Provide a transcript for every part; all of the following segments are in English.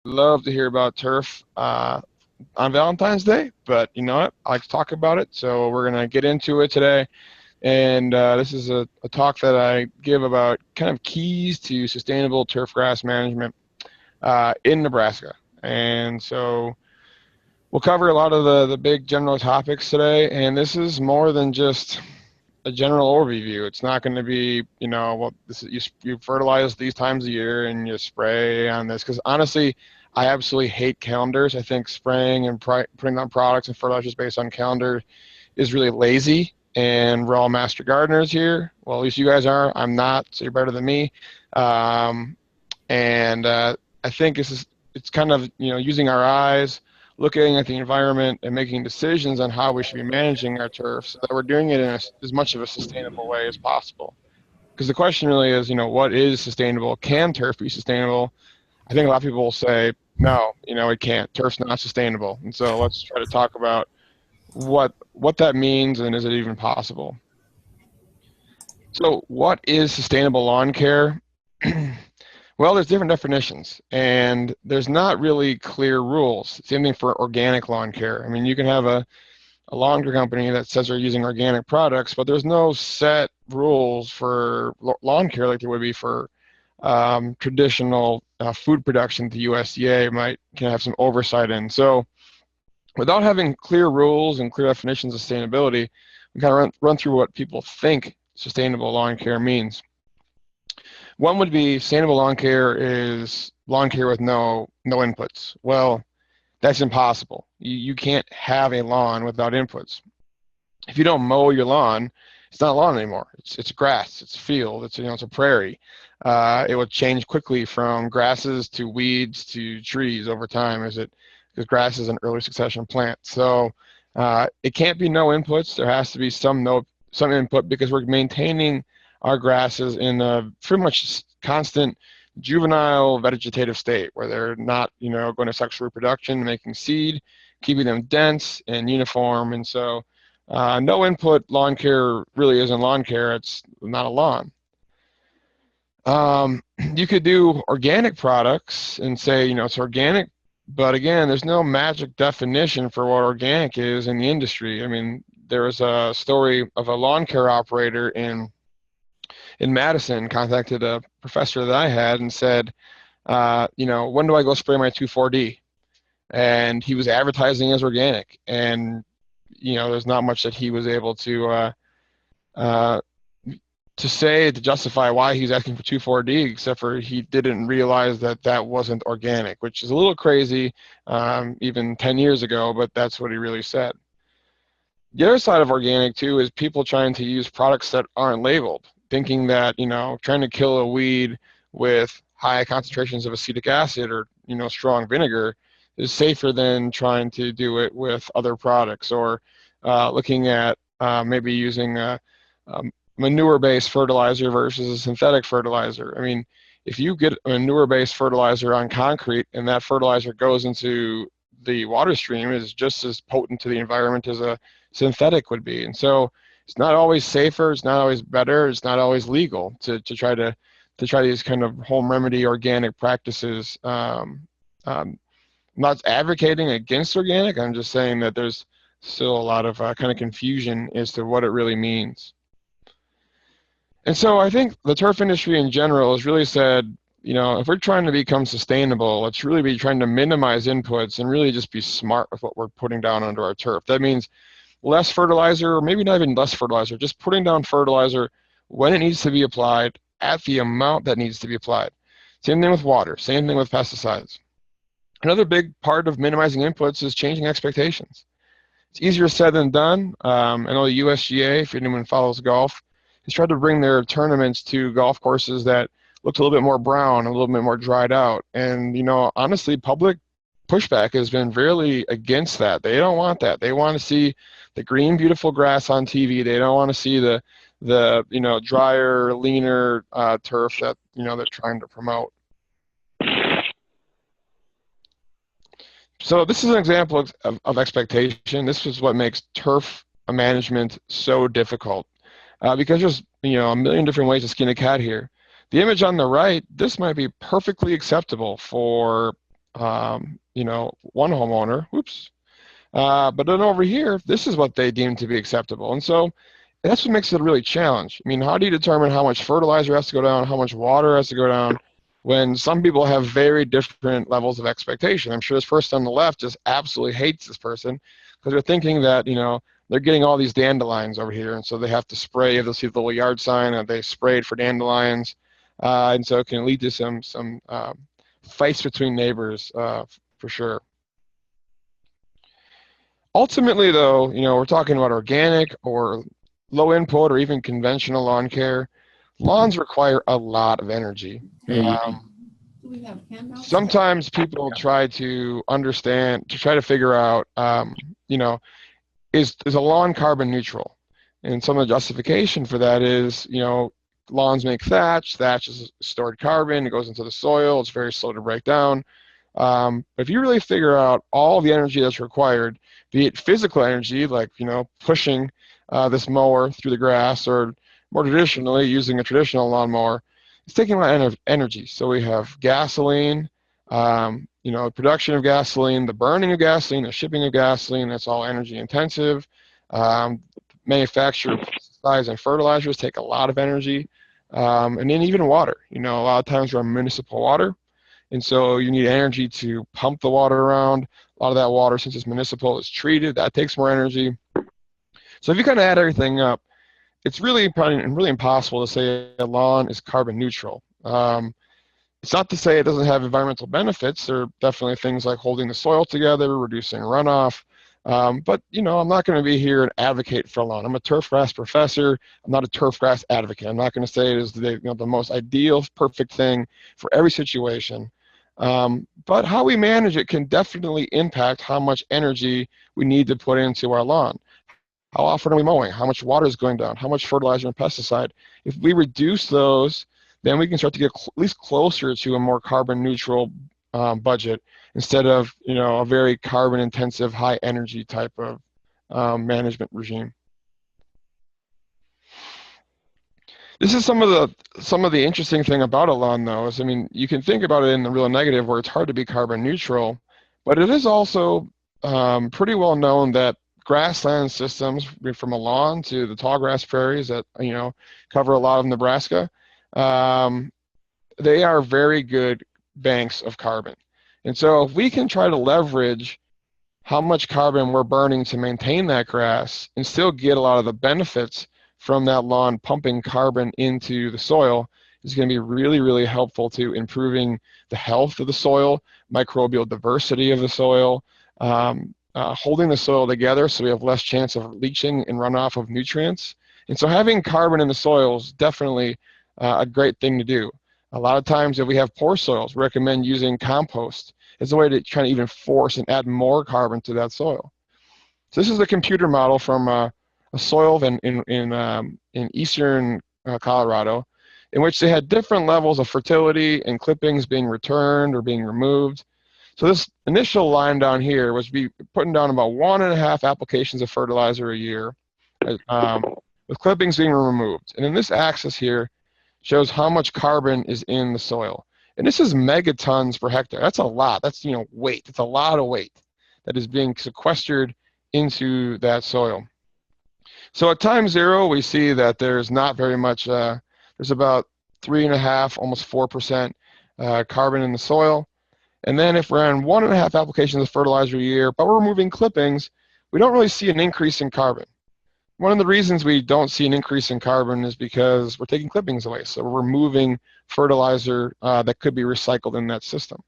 love to hear about turf on Valentine's Day, but you know what? I like to talk about it, so we're gonna get into it today. And this is a talk that I give about kind of keys to sustainable turf grass management in Nebraska. And so we'll cover a lot of the big general topics today. And this is more than just a general overview. It's not going to be, well, this is, you fertilize these times a year and you spray on this. Because honestly, I absolutely hate calendars. I think spraying and putting on products and fertilizers based on calendar is really lazy. And we're all master gardeners here. Well, at least you guys are. I'm not, so you're better than me. Um, and I think it's kind of using our eyes, looking at the environment, and making decisions on how we should be managing our turf, so that we're doing it in as much of a sustainable way as possible. Because the question really is, what is sustainable? Can turf be sustainable? I think a lot of people will say, no, it can't. Turf's not sustainable. And so let's try to talk about what that means, and is it even possible? So what is sustainable lawn care? Well, there's different definitions, and there's not really clear rules. Same thing for organic lawn care. I mean, you can have a lawn care company that says they're using organic products, but there's no set rules for lawn care like there would be for traditional food production. The USDA can have some oversight in. So without having clear rules and clear definitions of sustainability, we kind of run through what people think sustainable lawn care means. One would be sustainable lawn care is lawn care with no inputs. Well, that's impossible. You can't have a lawn without inputs. If you don't mow your lawn, it's not a lawn anymore. It's grass. It's a field. It's a prairie. It will change quickly from grasses to weeds to trees over time, because grass is an early succession plant. So it can't be no inputs. There has to be some input, because we're maintaining our grasses in a pretty much constant juvenile vegetative state, where they're not, going to sexual reproduction, making seed, keeping them dense and uniform. And so no input lawn care really isn't lawn care. It's not a lawn. You could do organic products and say, it's organic, but again, there's no magic definition for what organic is in the industry. I mean, there was a story of a lawn care operator in Madison contacted a professor that I had and said, when do I go spray my 2,4-D? And he was advertising as organic, and there's not much that he was able to say to justify why he's asking for 2,4-D, except for he didn't realize that wasn't organic, which is a little crazy, even 10 years ago, but that's what he really said. The other side of organic too is people trying to use products that aren't labeled, thinking that, trying to kill a weed with high concentrations of acetic acid or, strong vinegar is safer than trying to do it with other products, or looking at maybe using a manure-based fertilizer versus a synthetic fertilizer. I mean, if you get a manure-based fertilizer on concrete and that fertilizer goes into the water stream, is just as potent to the environment as a synthetic would be. And so it's not always safer, it's not always better, it's not always legal to try these kind of home remedy organic practices. I'm not advocating against organic, I'm just saying that there's still a lot of kind of confusion as to what it really means. And so I think the turf industry in general has really said, if we're trying to become sustainable, let's really be trying to minimize inputs and really just be smart with what we're putting down onto our turf. That means less fertilizer, or maybe not even less fertilizer, just putting down fertilizer when it needs to be applied at the amount that needs to be applied. Same thing with water, same thing with pesticides. Another big part of minimizing inputs is changing expectations. It's easier said than done. I know the USGA, if anyone follows golf, has tried to bring their tournaments to golf courses that looked a little bit more brown, a little bit more dried out. And, honestly, public pushback has been really against that. They don't want that. They want to see the green, beautiful grass on TV. They don't want to see the drier, leaner turf that, they're trying to promote. So this is an example of expectation. This is what makes turf management so difficult, because there's, a million different ways to skin a cat here. The image on the right, this might be perfectly acceptable for you know, one homeowner. Whoops. But then over here, this is what they deem to be acceptable. And so that's what makes it a really challenge. I mean, how do you determine how much fertilizer has to go down, how much water has to go down, when some people have very different levels of expectation? I'm sure this person on the left just absolutely hates this person because they're thinking that, you know, they're getting all these dandelions over here, and so they have to spray. They'll see the little yard sign that they sprayed for dandelions, and so it can lead to some fights between neighbors for sure. Ultimately, though, you know, we're talking about organic or low input or even conventional lawn care. Lawns require a lot of energy. Sometimes people try to understand, to try to figure out, you know, is a lawn carbon neutral? And some of the justification for that is, you know, lawns make thatch. Thatch is stored carbon. It goes into the soil. It's very slow to break down. But if you really figure out all the energy that's required, be it physical energy, like, you know, pushing this mower through the grass, or more traditionally using a traditional lawnmower, it's taking a lot of energy. So we have gasoline, you know, production of gasoline, the burning of gasoline, the shipping of gasoline. That's all energy intensive. Manufacture of pesticides and fertilizers take a lot of energy, and then even water. You know, a lot of times we're on municipal water. And so you need energy to pump the water around. A lot of that water, since it's municipal, is treated. That takes more energy. So if you kind of add everything up, it's really probably really impossible to say a lawn is carbon neutral. It's not to say it doesn't have environmental benefits. There are definitely things like holding the soil together, reducing runoff. But, you know, I'm not going to be here and advocate for a lawn. I'm a turfgrass professor. I'm not a turfgrass advocate. I'm not going to say it is the, you know, the most ideal, perfect thing for every situation. But how we manage it can definitely impact how much energy we need to put into our lawn. How often are we mowing? How much water is going down? How much fertilizer and pesticide? If we reduce those, then we can start to get at least closer to a more carbon neutral budget, instead of, you know, a very carbon intensive, high energy type of management regime. This is some of the interesting thing about a lawn, though, is, I mean, you can think about it in the real negative where it's hard to be carbon neutral, but it is also pretty well known that grassland systems, from a lawn to the tall grass prairies that, you know, cover a lot of Nebraska, they are very good banks of carbon. And so if we can try to leverage how much carbon we're burning to maintain that grass and still get a lot of the benefits from that lawn pumping carbon into the soil, is going to be really, really helpful to improving the health of the soil, microbial diversity of the soil, holding the soil together so we have less chance of leaching and runoff of nutrients. And so having carbon in the soil is definitely a great thing to do. A lot of times if we have poor soils, we recommend using compost as a way to try to even force and add more carbon to that soil. So this is a computer model from a soil in eastern Colorado, in which they had different levels of fertility and clippings being returned or being removed. So this initial line down here was putting down about 1.5 applications of fertilizer a year, with clippings being removed. And then this axis here shows how much carbon is in the soil. And this is megatons per hectare. That's a lot. That's, you know, weight. It's a lot of weight that is being sequestered into that soil. So at time zero, we see that there's not very much, there's about 3.5, almost 4% carbon in the soil. And then if we're on 1.5 applications of fertilizer a year, but we're removing clippings, we don't really see an increase in carbon. One of the reasons we don't see an increase in carbon is because we're taking clippings away. So we're removing fertilizer that could be recycled in that system.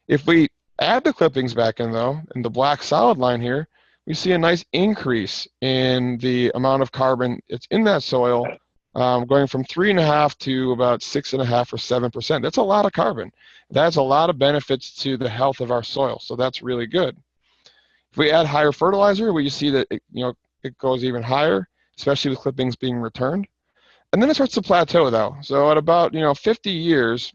If we add the clippings back in, though, in the black solid line here, we see a nice increase in the amount of carbon that's in that soil, going from 3.5 to about 6.5 or 7%. That's a lot of carbon. That's a lot of benefits to the health of our soil. So that's really good. If we add higher fertilizer, we see that it goes even higher, especially with clippings being returned. And then it starts to plateau, though. So at about 50 years,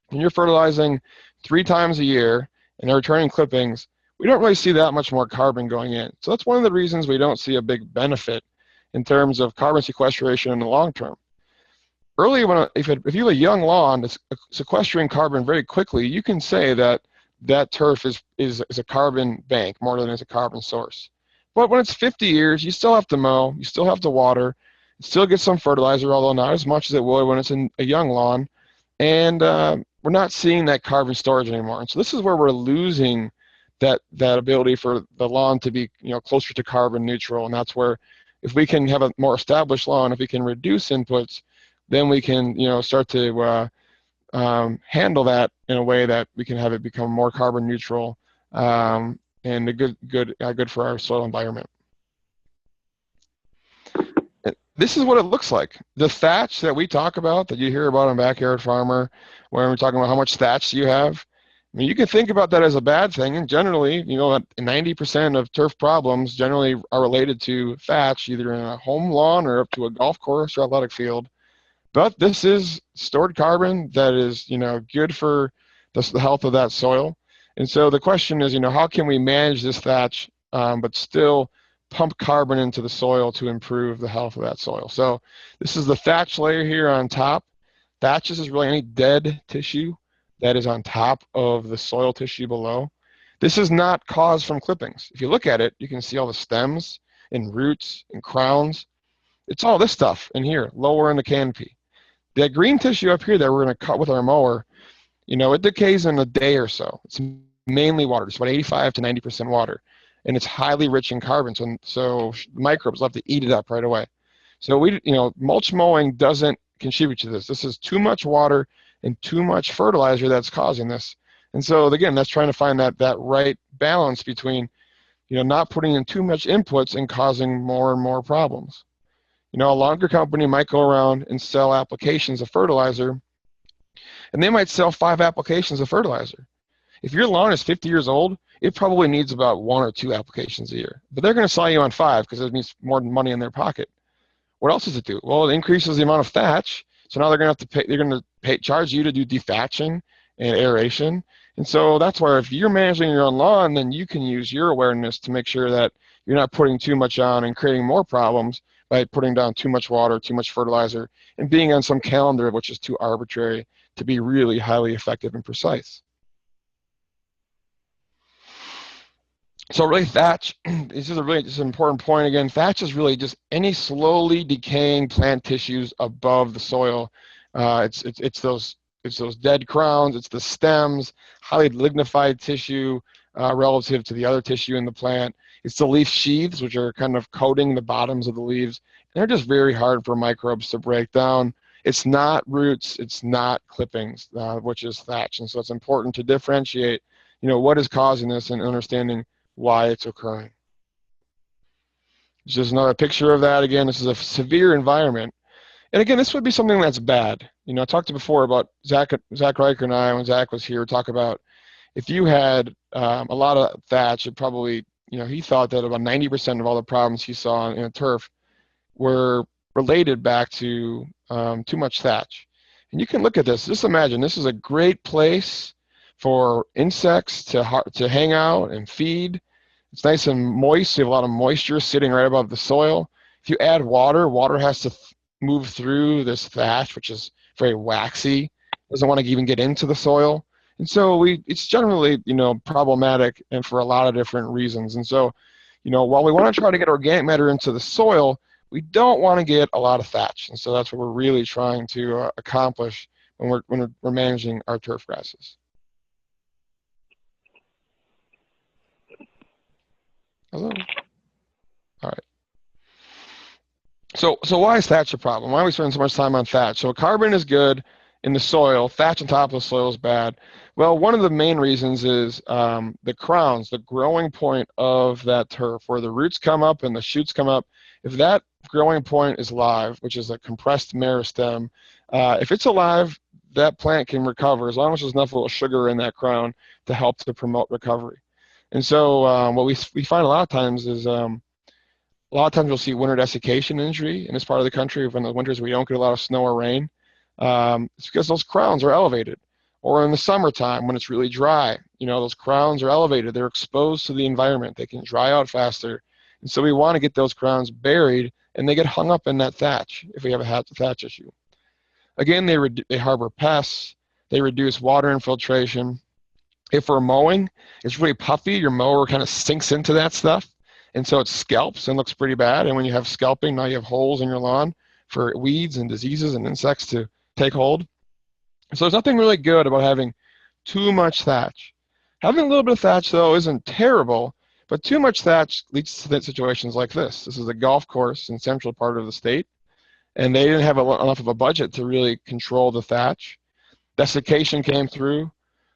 when you're fertilizing 3 times a year and they're returning clippings, we don't really see that much more carbon going in. So that's one of the reasons we don't see a big benefit in terms of carbon sequestration in the long term. Early, if you have a young lawn that's sequestering carbon very quickly, you can say that that turf is a carbon bank more than it's a carbon source. But when it's 50 years, you still have to mow, you still have to water, you still get some fertilizer, although not as much as it would when it's in a young lawn. And we're not seeing that carbon storage anymore. And so this is where we're losing that ability for the lawn to be, closer to carbon neutral. And that's where, if we can have a more established lawn, if we can reduce inputs, then we can, start to handle that in a way that we can have it become more carbon neutral and good for our soil environment. This is what it looks like. The thatch that we talk about, that you hear about on Backyard Farmer, when we're talking about how much thatch you have, I mean, you can think about that as a bad thing, and generally, 90% of turf problems generally are related to thatch, either in a home lawn or up to a golf course or athletic field. But this is stored carbon that is, good for the health of that soil. And so the question is, how can we manage this thatch, but still pump carbon into the soil to improve the health of that soil? So this is the thatch layer here on top. Thatch is really any dead tissue that is on top of the soil tissue below. This is not caused from clippings. If you look at it, you can see all the stems and roots and crowns. It's all this stuff in here, lower in the canopy. That green tissue up here that we're going to cut with our mower, it decays in a day or so. It's mainly water. It's about 85 to 90% water. And it's highly rich in carbon, so microbes love to eat it up right away. So mulch mowing doesn't contribute to this. This is too much water and too much fertilizer that's causing this. And so again, that's trying to find that right balance between, not putting in too much inputs and causing more and more problems. A longer company might go around and sell applications of fertilizer, and they might sell 5 applications of fertilizer. If your lawn is 50 years old, it probably needs about 1 or 2 applications a year. But they're going to sell you on 5 because it means more money in their pocket. What else does it do? Well, it increases the amount of thatch. So now they're going to have to pay. They're going to charge you to do dethatching and aeration. And so that's why if you're managing your own lawn, then you can use your awareness to make sure that you're not putting too much on and creating more problems by putting down too much water, too much fertilizer, and being on some calendar which is too arbitrary to be really highly effective and precise. So really thatch, this is just an important point again, thatch is really just any slowly decaying plant tissues above the soil. It's those dead crowns, it's the stems, highly lignified tissue relative to the other tissue in the plant. It's the leaf sheaths, which are kind of coating the bottoms of the leaves. And they're just very hard for microbes to break down. It's not roots, it's not clippings, which is thatch. And so it's important to differentiate, what is causing this and understanding why it's occurring. It's just another picture of that. Again, this is a severe environment. And again, this would be something that's bad. I talked before about Zach Riker and I, when Zach was here, talk about if you had a lot of thatch, it probably, he thought that about 90% of all the problems he saw in a turf were related back to too much thatch. And you can look at this. Just imagine this is a great place for insects to hang out and feed. It's nice and moist. You have a lot of moisture sitting right above the soil. If you add water, water has to move through this thatch, which is very waxy. Doesn't want to even get into the soil. And so it's generally, problematic and for a lot of different reasons. And so, while we want to try to get organic matter into the soil, we don't want to get a lot of thatch. And so that's what we're really trying to accomplish when we're managing our turf grasses. Hello? All right. So why is thatch a problem? Why are we spending so much time on thatch? So carbon is good in the soil. Thatch on top of the soil is bad. Well, one of the main reasons is the crowns, the growing point of that turf, where the roots come up and the shoots come up. If that growing point is live, which is a compressed meristem, if it's alive, that plant can recover as long as there's enough little sugar in that crown to help to promote recovery. And so what we find a lot of times is you'll see winter desiccation injury in this part of the country. When the winters we don't get a lot of snow or rain, it's because those crowns are elevated. Or in the summertime when it's really dry, those crowns are elevated. They're exposed to the environment. They can dry out faster. And so we want to get those crowns buried, and they get hung up in that thatch if we have a thatch issue. Again, they harbor pests. They reduce water infiltration. If we're mowing, it's really puffy. Your mower kind of sinks into that stuff, and so it scalps and looks pretty bad. And when you have scalping, now you have holes in your lawn for weeds and diseases and insects to take hold. So there's nothing really good about having too much thatch. Having a little bit of thatch, though, isn't terrible, but too much thatch leads to situations like this. This is a golf course in central part of the state, and they didn't have enough of a budget to really control the thatch. Desiccation came through.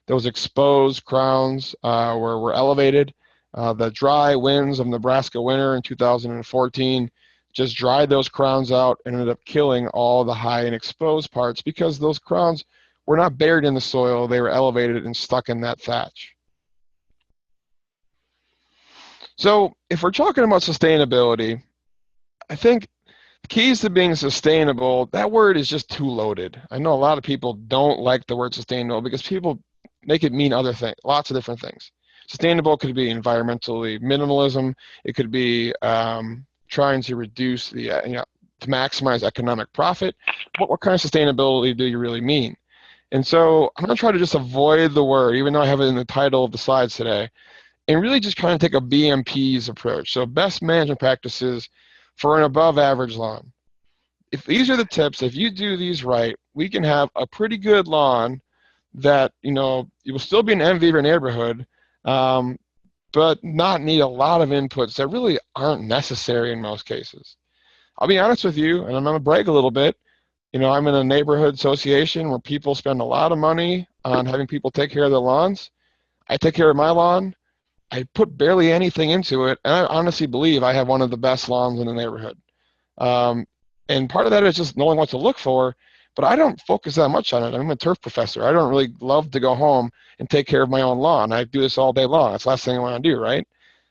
Those exposed crowns were elevated. The dry winds of Nebraska winter in 2014 just dried those crowns out and ended up killing all the high and exposed parts because those crowns were not buried in the soil. They were elevated and stuck in that thatch. So if we're talking about sustainability, I think the keys to being sustainable, that word is just too loaded. I know a lot of people don't like the word sustainable because people make it mean other things, lots of different things. Sustainable could be environmentally minimalism. It could be trying to reduce the, to maximize economic profit. What kind of sustainability do you really mean? And so I'm going to try to just avoid the word, even though I have it in the title of the slides today, and really just kind of take a BMP's approach. So best management practices for an above average lawn. If these are the tips, if you do these right, we can have a pretty good lawn that, you will still be an envy of your neighborhood, but not need a lot of inputs that really aren't necessary in most cases. I'll be honest with you, and I'm going to brag a little bit. I'm in a neighborhood association where people spend a lot of money on having people take care of their lawns. I take care of my lawn. I put barely anything into it, and I honestly believe I have one of the best lawns in the neighborhood. And part of that is just knowing what to look for, but I don't focus that much on it. I'm a turf professor. I don't really love to go home and take care of my own lawn. I do this all day long. That's the last thing I want to do, right?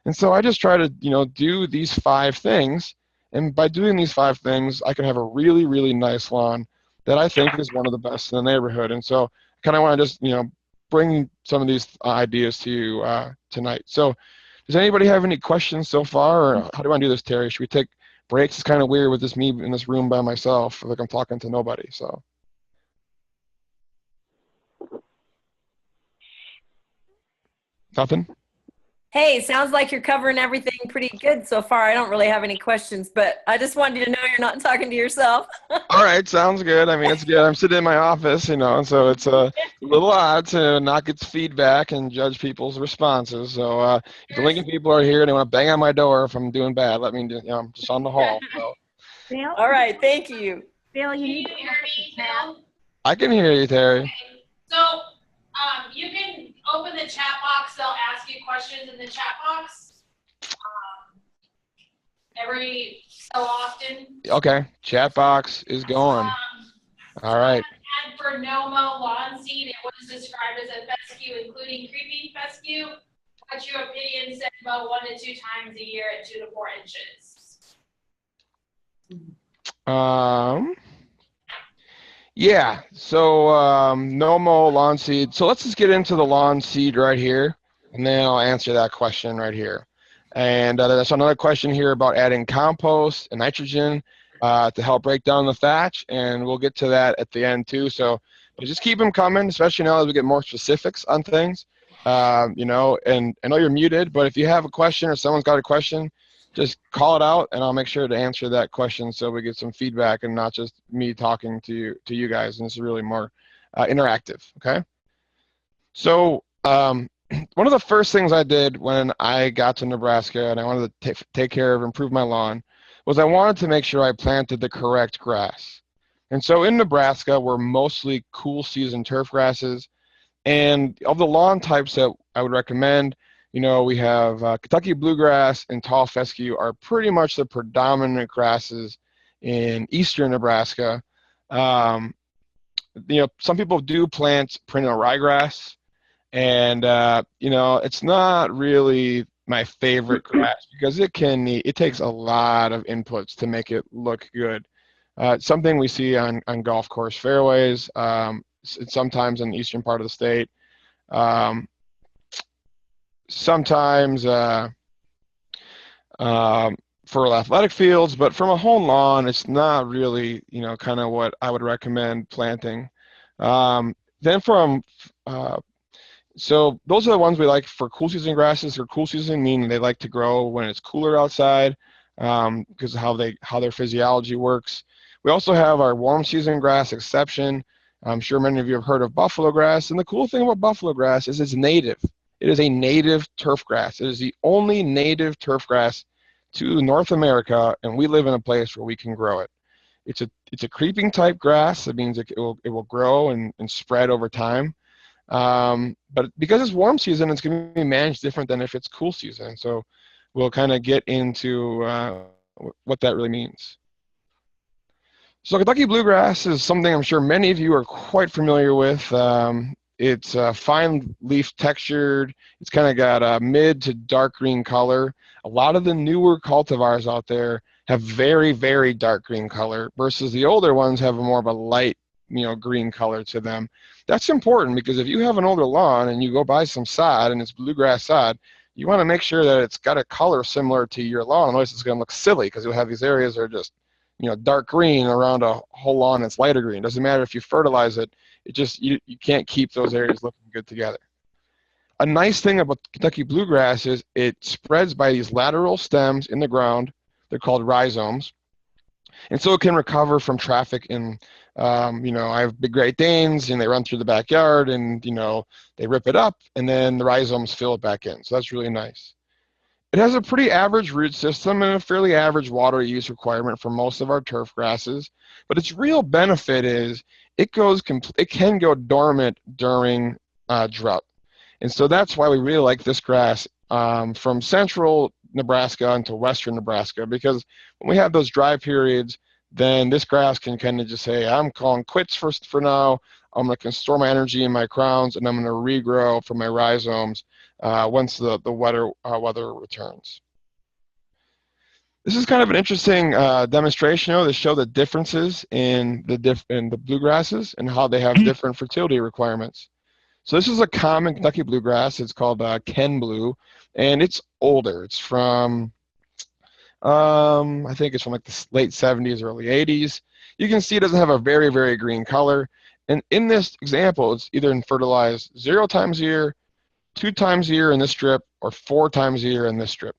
And so I just try to, do these 5 things, and by doing these 5 things, I can have a really, really nice lawn that I think is one of the best in the neighborhood. And so I kind of want to just, bring some of these ideas to you tonight. So does anybody have any questions so far, or how do I want to do this, Terry? Should we take breaks? It's kind of weird with this me in this room by myself, like I'm talking to nobody. So nothing. Hey, sounds like you're covering everything pretty good so far. I don't really have any questions, but I just wanted you to know you're not talking to yourself. All right, sounds good. I mean, it's good. I'm sitting in my office, so it's a little odd to not get feedback and judge people's responses. So if the Lincoln people are here and they want to bang on my door if I'm doing bad, let me, I'm just on the hall. So. Bill? All right, thank you. Bill, you need to hear me, Bill? I can hear you, Terry. Okay. So you can open the chat box. They'll ask you questions in the chat box every so often. Okay, chat box is going. All right. And for no-mow lawn seed, it was described as a fescue, including creeping fescue. What's your opinion? Said mow 1 to 2 times a year at 2 to 4 inches. Yeah, so no-mow lawn seed. So let's just get into the lawn seed right here, and then I'll answer that question right here. And there's another question here about adding compost and nitrogen to help break down the thatch, and we'll get to that at the end too. So but just keep them coming, especially now as we get more specifics on things. And I know you're muted, but if you have a question or someone's got a question, just call it out, and I'll make sure to answer that question so we get some feedback and not just me talking to you guys. And this is really more interactive, okay? So one of the first things I did when I got to Nebraska and I wanted to take care of, improve my lawn, was I wanted to make sure I planted the correct grass. And so in Nebraska, we're mostly cool season turf grasses. And of the lawn types that I would recommend, we have Kentucky bluegrass and tall fescue are pretty much the predominant grasses in eastern Nebraska. Some people do plant perennial ryegrass, and it's not really my favorite grass because it takes a lot of inputs to make it look good. It's something we see on golf course fairways, sometimes in the eastern part of the state. Sometimes for athletic fields, but from a home lawn, it's not really, kind of what I would recommend planting. Then from, So those are the ones we like for cool season grasses. Or cool season meaning they like to grow when it's cooler outside, because of how their physiology works. We also have our warm season grass exception. I'm sure many of you have heard of buffalo grass, and the cool thing about buffalo grass is it's native. It is a native turf grass. It is the only native turf grass to North America, and we live in a place where we can grow it. It's a creeping type grass. That means it will grow and spread over time. But because it's warm season, it's going to be managed different than if it's cool season. So we'll kind of get into what that really means. So Kentucky bluegrass is something I'm sure many of you are quite familiar with. It's fine leaf textured. It's kind of got a mid to dark green color. A lot of the newer cultivars out there have very, very dark green color versus the older ones have more of a light, green color to them. That's important because if you have an older lawn and you go buy some sod and it's bluegrass sod, you want to make sure that it's got a color similar to your lawn. Otherwise, it's going to look silly because you'll have these areas that are just, dark green around a whole lawn that's lighter green. Doesn't matter if you fertilize it. It just you can't keep those areas looking good together. A nice thing about Kentucky bluegrass is it spreads by these lateral stems in the ground. They're called rhizomes. And so it can recover from traffic. And, I have big Great Danes and they run through the backyard and, they rip it up and then the rhizomes fill it back in. So that's really nice. It has a pretty average root system and a fairly average water use requirement for most of our turf grasses. But its real benefit is it can go dormant during drought. And so that's why we really like this grass from central Nebraska into western Nebraska, because when we have those dry periods, then this grass can kind of just say, I'm calling quits for now. I'm going to store my energy in my crowns, and I'm going to regrow from my rhizomes once the weather returns. This is kind of an interesting demonstration to show the differences in the bluegrasses and how they have different fertility requirements. So this is a common Kentucky bluegrass. It's called Ken Blue, and it's older. It's from, I think it's from like the late 70s, early 80s. You can see it doesn't have a very, very green color. And in this example, it's either fertilized 0 times a year, 2 times a year in this strip, or 4 times a year in this strip.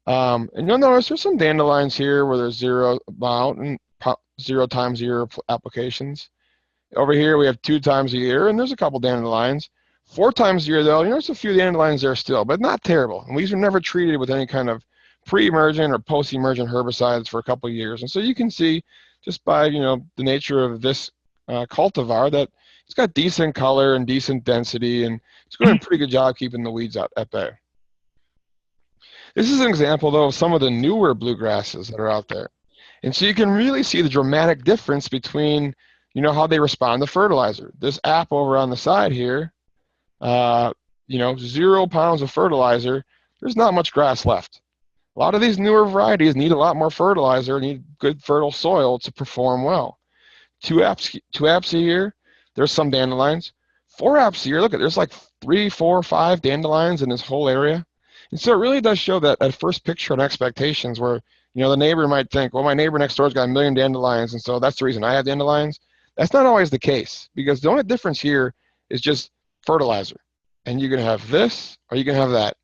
And you'll notice there's some dandelions here where there's 0 amount and 0 times a year applications. Over here we have 2 times a year, and there's a couple dandelions. 4 times a year, though, there's a few dandelions there still, but not terrible. And these were never treated with any kind of pre-emergent or post-emergent herbicides for a couple of years. And so you can see just by, the nature of this cultivar that it's got decent color and decent density, and it's doing a pretty good job keeping the weeds out at bay. This is an example, though, of some of the newer bluegrasses that are out there. And so you can really see the dramatic difference between how they respond to fertilizer. This app over on the side here, 0 pounds of fertilizer, there's not much grass left. A lot of these newer varieties need a lot more fertilizer, need good fertile soil to perform well. 2 apps a year, there's some dandelions. 4 apps a year, look, there's like 3, 4, 5 dandelions in this whole area. And so it really does show that at first picture and expectations where, the neighbor might think, well, my neighbor next door's got 1 million dandelions, and so that's the reason I have dandelions. That's not always the case, because the only difference here is just fertilizer. And you're going to have this or you're going to have that.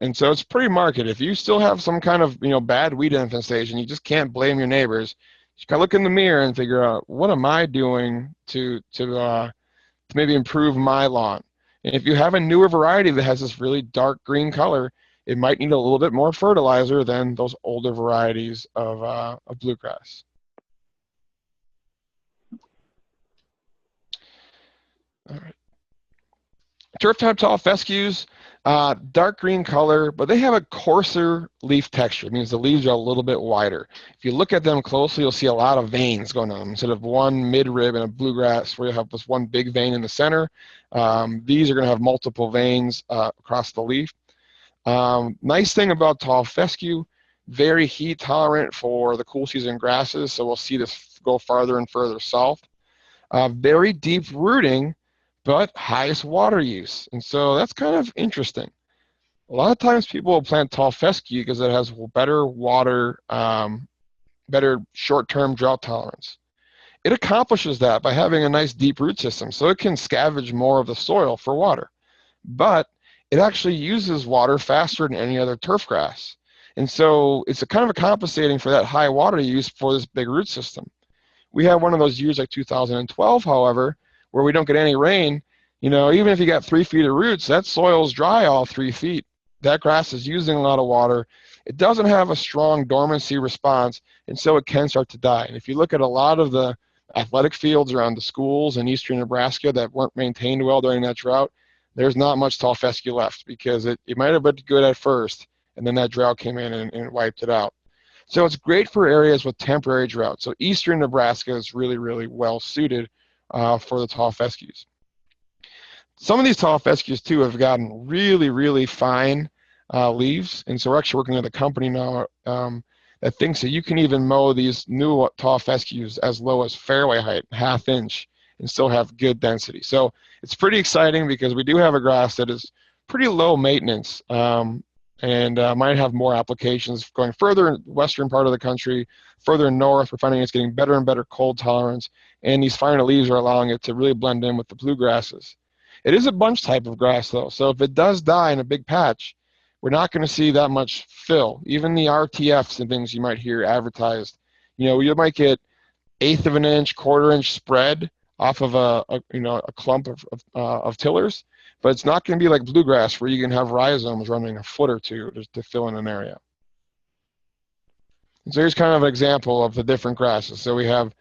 And so it's pretty marked. If you still have some kind of bad weed infestation, you just can't blame your neighbors. You gotta look in the mirror and figure out, what am I doing to maybe improve my lawn? And if you have a newer variety that has this really dark green color, it might need a little bit more fertilizer than those older varieties of bluegrass. All right. Turf type tall fescues, dark green color, but they have a coarser leaf texture. It means the leaves are a little bit wider. If you look at them closely, you'll see a lot of veins going on. Instead of one mid-rib in a bluegrass where you have this one big vein in the center, these are going to have multiple veins across the leaf. Nice thing about tall fescue, very heat tolerant for the cool season grasses, so we'll see this go farther and further south. Very deep rooting, but highest water use. And so that's kind of interesting. A lot of times people will plant tall fescue because it has better water, better short-term drought tolerance. It accomplishes that by having a nice deep root system, so it can scavenge more of the soil for water. But it actually uses water faster than any other turf grass. And so it's a kind of a compensating for that high water use for this big root system. We have one of those years like 2012, however, where we don't get any rain. You know, even if you got 3 feet of roots, that soil's dry all 3 feet. That grass is using a lot of water. It doesn't have a strong dormancy response, and so it can start to die. And if you look at a lot of the athletic fields around the schools in eastern Nebraska that weren't maintained well during that drought, there's not much tall fescue left because it might have been good at first, and then that drought came in and wiped it out. So it's great for areas with temporary drought. So eastern Nebraska is really, really well suited for the tall fescues. Some of these tall fescues, too, have gotten really, really fine leaves. And so we're actually working with a company now that thinks that you can even mow these new tall fescues as low as fairway height, 1/2 inch, and still have good density. So it's pretty exciting because we do have a grass that is pretty low maintenance and might have more applications going further in the western part of the country. Further north, we're finding it's getting better and better cold tolerance, and these finer leaves are allowing it to really blend in with the bluegrasses. It is a bunch type of grass, though, so if it does die in a big patch, we're not going to see that much fill. Even the RTFs and things you might hear advertised, you know, you might get 1/8 of an inch, 1/4 inch spread off of a clump of tillers, but it's not going to be like bluegrass where you can have rhizomes running 1 foot or 2 to fill in an area. And so here's kind of an example of the different grasses. So we have,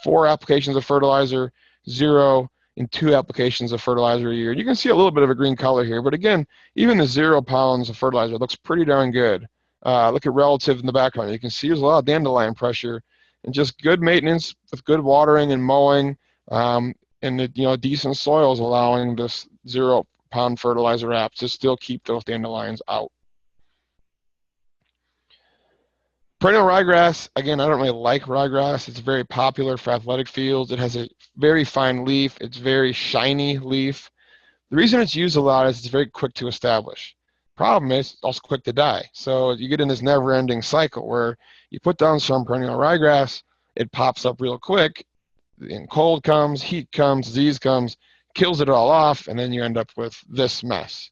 4 applications of fertilizer, 0 and 2 applications of fertilizer a year. You can see a little bit of a green color here, but again, even the 0 pounds of fertilizer looks pretty darn good. Look at relative in the background. You can see there's a lot of dandelion pressure and just good maintenance with good watering and mowing and decent soils allowing this 0 pound fertilizer app to still keep those dandelions out. Perennial ryegrass, again, I don't really like ryegrass. It's very popular for athletic fields. It has a very fine leaf. It's very shiny leaf. The reason it's used a lot is it's very quick to establish. Problem is, it's also quick to die. So you get in this never-ending cycle where you put down some perennial ryegrass, it pops up real quick, and cold comes, heat comes, disease comes, kills it all off, and then you end up with this mess.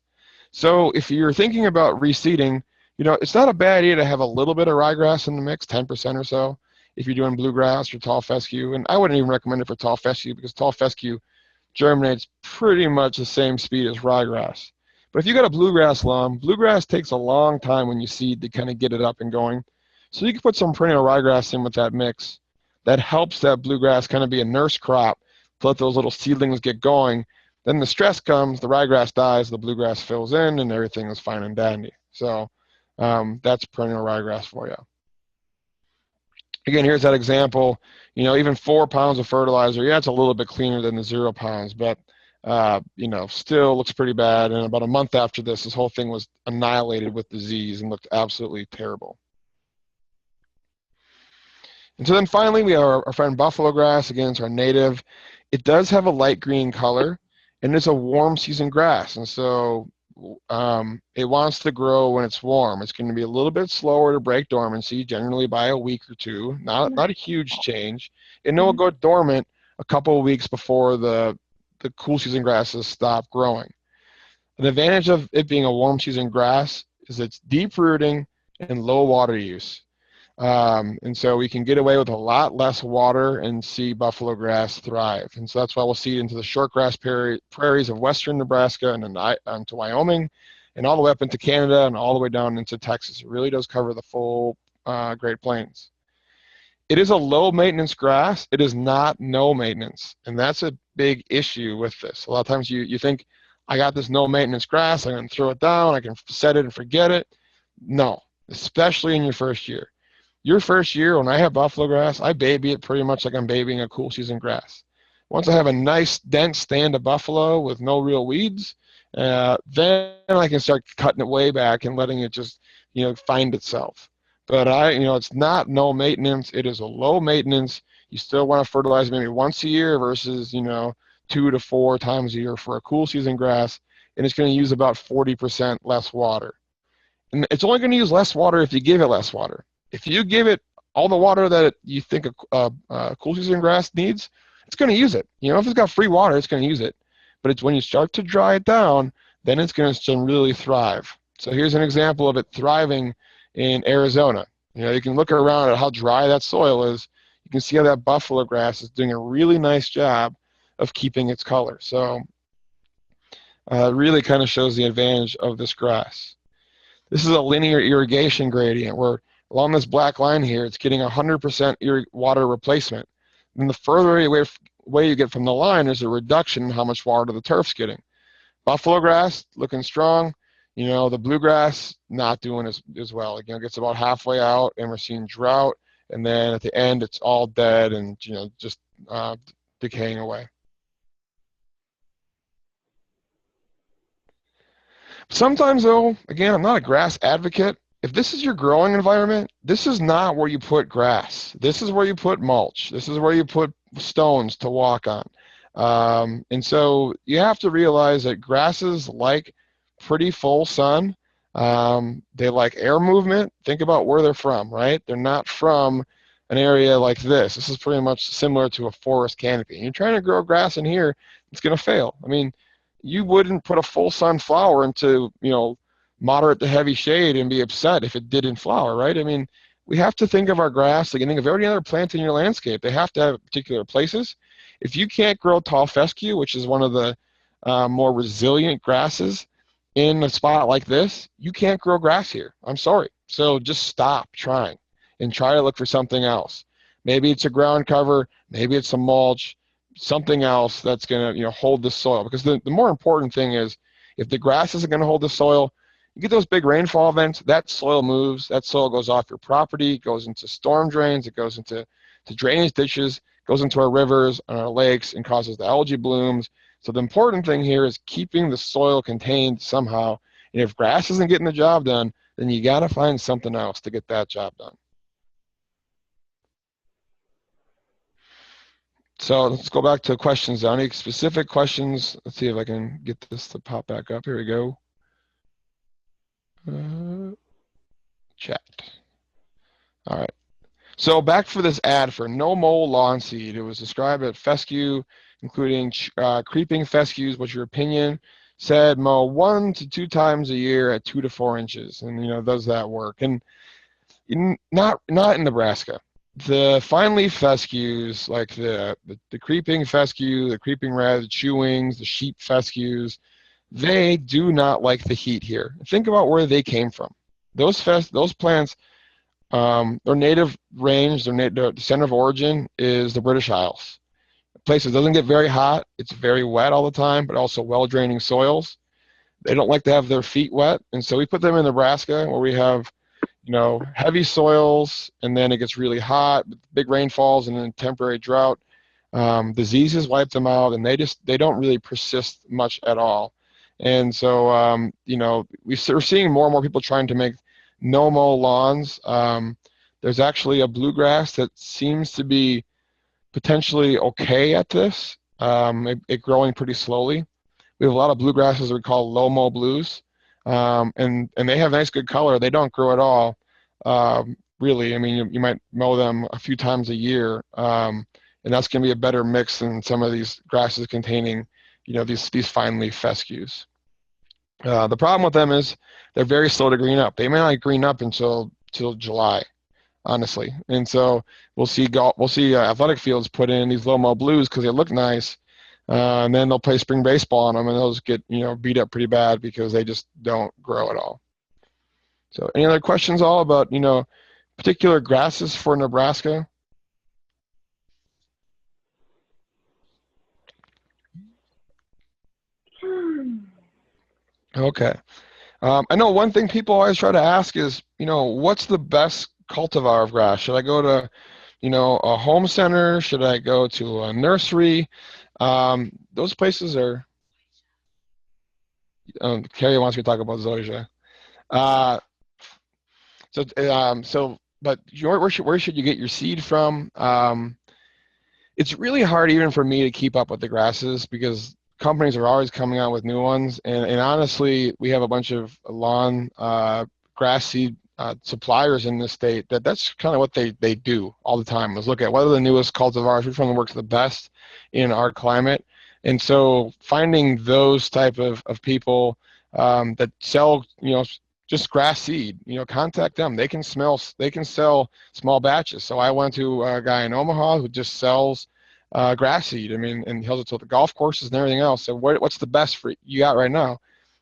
So if you're thinking about reseeding, it's not a bad idea to have a little bit of ryegrass in the mix, 10% or so, if you're doing bluegrass or tall fescue. And I wouldn't even recommend it for tall fescue because tall fescue germinates pretty much the same speed as ryegrass. But if you got a bluegrass lawn, bluegrass takes a long time when you seed to kind of get it up and going. So you can put some perennial ryegrass in with that mix. That helps that bluegrass kind of be a nurse crop to let those little seedlings get going. Then the stress comes, the ryegrass dies, the bluegrass fills in, and everything is fine and dandy. So that's perennial ryegrass for you. Again, here's that example. Even 4 pounds of fertilizer, yeah, it's a little bit cleaner than the 0 pounds, but still looks pretty bad. And about a month after this whole thing was annihilated with disease and looked absolutely terrible. And so then finally, we have our friend buffalo grass. Again, it's our native. It does have a light green color, and it's a warm season grass. And so it wants to grow when it's warm. It's going to be a little bit slower to break dormancy, generally by a week or 2. Not a huge change. And it will go dormant a couple of weeks before the cool season grasses stop growing. The advantage of it being a warm season grass is it's deep rooting and low water use. And so we can get away with a lot less water and see buffalo grass thrive. And so that's why we'll see it into the shortgrass prairies of western Nebraska and then onto Wyoming and all the way up into Canada and all the way down into Texas. It really does cover the full Great Plains. It is a low maintenance grass. It is not no maintenance. And that's a big issue with this. A lot of times you think, I got this no maintenance grass, I'm going to throw it down, I can set it and forget it. No, especially in your first year. Your first year, when I have buffalo grass, I baby it pretty much like I'm babying a cool season grass. Once I have a nice, dense stand of buffalo with no real weeds, then I can start cutting it way back and letting it just, find itself. But it's not no maintenance. It is a low maintenance. You still want to fertilize maybe once a year versus, 2 to 4 times a year for a cool season grass, and it's going to use about 40% less water. And it's only going to use less water if you give it less water. If you give it all the water that you think a cool season grass needs, it's going to use it. You know, if it's got free water, it's going to use it. But it's when you start to dry it down, then it's going to really thrive. So here's an example of it thriving in Arizona. You know, you can look around at how dry that soil is. You can see how that buffalo grass is doing a really nice job of keeping its color. So it really kind of shows the advantage of this grass. This is a linear irrigation gradient where along this black line here, it's getting 100% water replacement. And the further away you get from the line, there's a reduction in how much water the turf's getting. Buffalo grass looking strong. You know, the bluegrass not doing as well. You know, it gets about halfway out, and we're seeing drought. And then at the end, it's all dead and, you know, just decaying away. Sometimes, though, again, I'm not a grass advocate. If this is your growing environment, this is not where you put grass. This is where you put mulch. This is where you put stones to walk on. And so you have to realize that grasses like pretty full sun. They like air movement. Think about where they're from, right? They're not from an area like this. This is pretty much similar to a forest canopy. And you're trying to grow grass in here, it's going to fail. I mean, you wouldn't put a full sun flower into, you know, moderate to heavy shade and be upset if it didn't flower, right? I mean, we have to think of our grass like you think of every other plant in your landscape. They have to have particular places. If you can't grow tall fescue, which is one of the more resilient grasses, in a spot like this, you can't grow grass here. I'm sorry. So just stop trying and try to look for something else. Maybe it's a ground cover, maybe it's a mulch, something else that's going to, you know, hold the soil. Because the more important thing is, if the grass isn't going to hold the soil, you get those big rainfall events, that soil moves, that soil goes off your property, goes into storm drains, it goes into drainage ditches, goes into our rivers and our lakes and causes the algae blooms. So the important thing here is keeping the soil contained somehow. And if grass isn't getting the job done, then you got to find something else to get that job done. So let's go back to questions. Any specific questions? Let's see if I can get this to pop back up. Here we go. Chat. All right. So back for this ad for no mold lawn seed. It was described as fescue, including creeping fescues. What's your opinion? Said mow 1 to 2 times a year at 2 to 4 inches. And, you know, does that work? And not in Nebraska. The fine leaf fescues, like the creeping fescue, the creeping red, the chewings, the sheep fescues, they do not like the heat here. Think about where they came from. Those plants, their native range, their center of origin is the British Isles. The place that doesn't get very hot, it's very wet all the time, but also well-draining soils. They don't like to have their feet wet, and so we put them in Nebraska where we have, you know, heavy soils, and then it gets really hot, big rainfalls, and then temporary drought. Diseases wipe them out, and they don't really persist much at all. And so, you know, we're seeing more and more people trying to make no-mow lawns. There's actually a bluegrass that seems to be potentially okay at this, it growing pretty slowly. We have a lot of bluegrasses we call low-mow blues. And they have nice good color. They don't grow at all, really. I mean, you might mow them a few times a year, and that's going to be a better mix than some of these grasses containing, you know, these fine leaf fescues. The problem with them is they're very slow to green up. They may not green up until July, honestly. And so we'll see athletic fields put in these low-mow blues because they look nice. And then they'll play spring baseball on them, and those get, you know, beat up pretty bad because they just don't grow at all. So any other questions all about, you know, particular grasses for Nebraska? Okay. I know one thing people always try to ask is, you know, what's the best cultivar of grass? Should I go to, you know, a home center? Should I go to a nursery? Those places are, Carrie wants me to talk about zoysia. But where should you get your seed from? It's really hard even for me to keep up with the grasses because companies are always coming out with new ones. And honestly, we have a bunch of lawn grass seed suppliers in the state that's kind of what they do all the time, is look at what are the newest cultivars, which one works the best in our climate. And so finding those type of people that sell, just grass seed, contact them. They can sell small batches. So I went to a guy in Omaha who just sells grass seed. I mean, and he sells it to the golf courses and everything else. So what's the best for you got right now?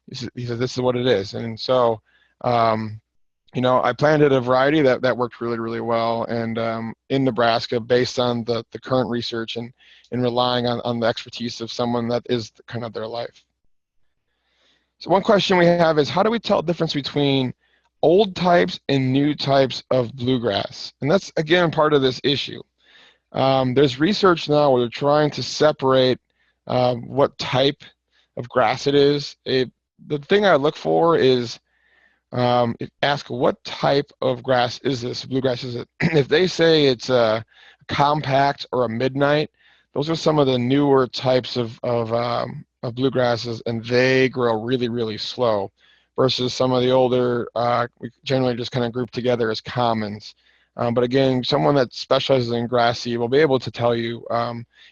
He says, this is what it is. And so, I planted a variety that worked really, really well, and in Nebraska, based on the current research and relying on the expertise of someone that is kind of their life. So one question we have is, how do we tell the difference between old types and new types of bluegrass? And that's, again, part of this issue. There's research now where they're trying to separate what type of grass it is. The thing I look for is ask what type of grass is this, bluegrass is it? If they say it's a compact or a midnight, those are some of the newer types of bluegrasses, and they grow really, really slow, versus some of the older, we generally just kind of group together as commons. But again, someone that specializes in grass seed will be able to tell you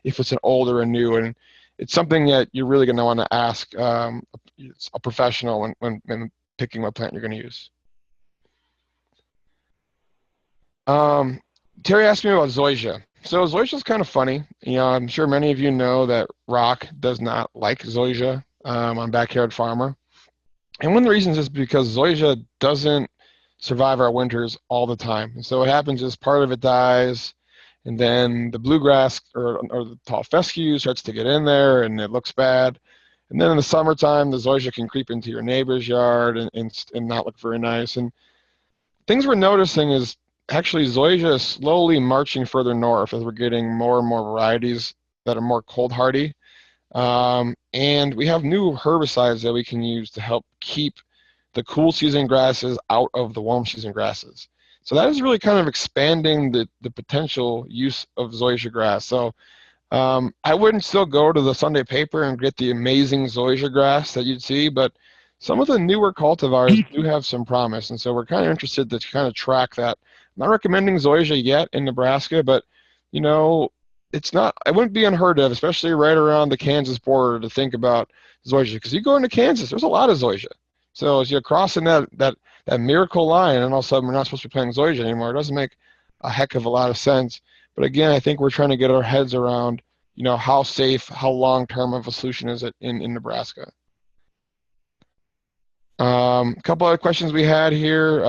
if it's an old or a new, and it's something that you're really going to want to ask a professional when picking what plant you're going to use. Terry asked me about zoysia. So zoysia is kind of funny. I'm sure many of you know that rock does not like zoysia on Backyard Farmer. And one of the reasons is because zoysia doesn't survive our winters all the time. And so what happens is part of it dies, and then the bluegrass or the tall fescue starts to get in there, and it looks bad. And then in the summertime, the zoysia can creep into your neighbor's yard and not look very nice. And things we're noticing is actually zoysia is slowly marching further north as we're getting more and more varieties that are more cold hardy. And we have new herbicides that we can use to help keep the cool season grasses out of the warm season grasses. So that is really kind of expanding the potential use of zoysia grass. So I wouldn't still go to the Sunday paper and get the amazing zoysia grass that you'd see, but some of the newer cultivars do have some promise, and so we're kind of interested to kind of track that. I'm not recommending zoysia yet in Nebraska, but it's not, it wouldn't be unheard of, especially right around the Kansas border, to think about zoysia, because you go into Kansas, there's a lot of zoysia. So as you're crossing that miracle line, and all of a sudden we're not supposed to be planting zoysia anymore, it doesn't make a heck of a lot of sense. But again, I think we're trying to get our heads around, how safe, how long-term of a solution is it in Nebraska. A couple other questions we had here.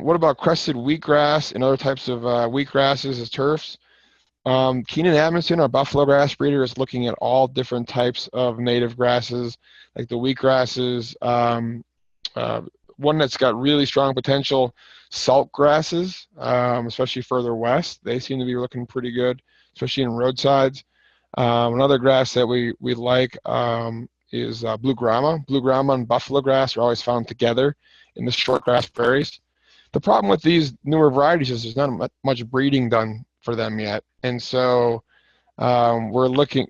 What about crested wheatgrass and other types of wheatgrasses as turfs? Keenan Adamson, our buffalo grass breeder, is looking at all different types of native grasses, like the wheatgrasses. One that's got really strong potential, salt grasses, especially further west. They seem to be looking pretty good, especially in roadsides. Another grass that we like is blue grama. Blue grama and buffalo grass are always found together in the short grass prairies. The problem with these newer varieties is there's not much breeding done for them yet. And so we're looking,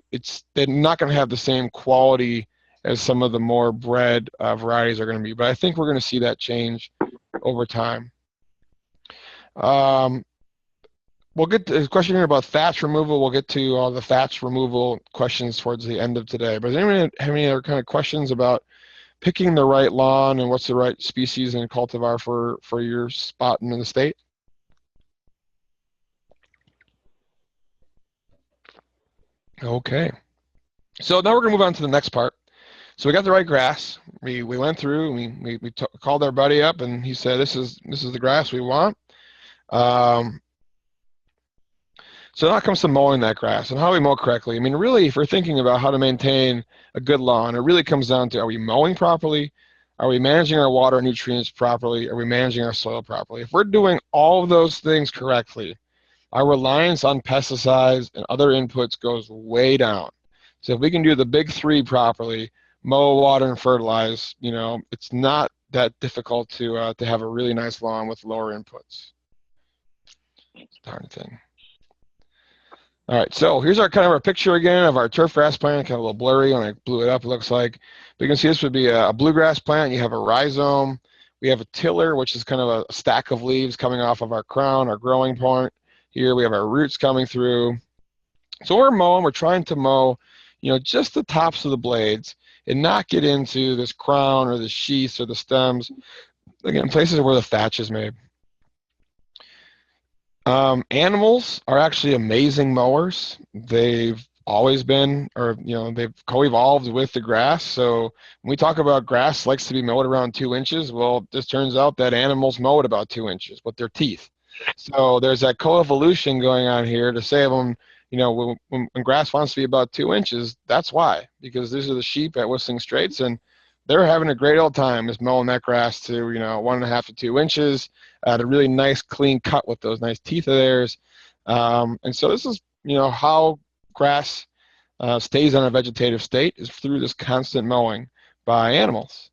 they're not going to have the same quality as some of the more bred varieties are going to be. But I think we're going to see that change over time. We'll get to a question here about thatch removal. We'll get to all the thatch removal questions towards the end of today. But does anyone have any other kind of questions about picking the right lawn and what's the right species and cultivar for your spot in the state? Okay. So now we're going to move on to the next part. So we got the right grass. We went through, we called our buddy up, and he said, this is the grass we want. So now comes to mowing that grass and how we mow correctly. I mean, really, if we're thinking about how to maintain a good lawn, it really comes down to, are we mowing properly? Are we managing our water and nutrients properly? Are we managing our soil properly? If we're doing all of those things correctly, our reliance on pesticides and other inputs goes way down. So if we can do the big three properly, mow, water, and fertilize, it's not that difficult to have a really nice lawn with lower inputs. Darn thing. All right, so here's our kind of our picture again of our turfgrass plant. Kind of a little blurry when I blew it up, it looks like. But you can see this would be a bluegrass plant. You have a rhizome We have a tiller, which is kind of a stack of leaves coming off of our crown, our growing point. Here we have our roots coming through. So we're mowing, we're trying to mow, just the tops of the blades and not get into this crown or the sheaths or the stems, again, places where the thatch is made. Animals are actually amazing mowers. They've always been, or they've co-evolved with the grass. So when we talk about grass likes to be mowed around 2 inches, well, this turns out that animals mow it about 2 inches with their teeth. So there's that co-evolution going on here to save them. When grass wants to be about 2 inches, that's why, because these are the sheep at Whistling Straits, and they're having a great old time just mowing that grass to 1.5 to 2 inches at a really nice clean cut with those nice teeth of theirs. And so this is how grass stays in a vegetative state, is through this constant mowing by animals.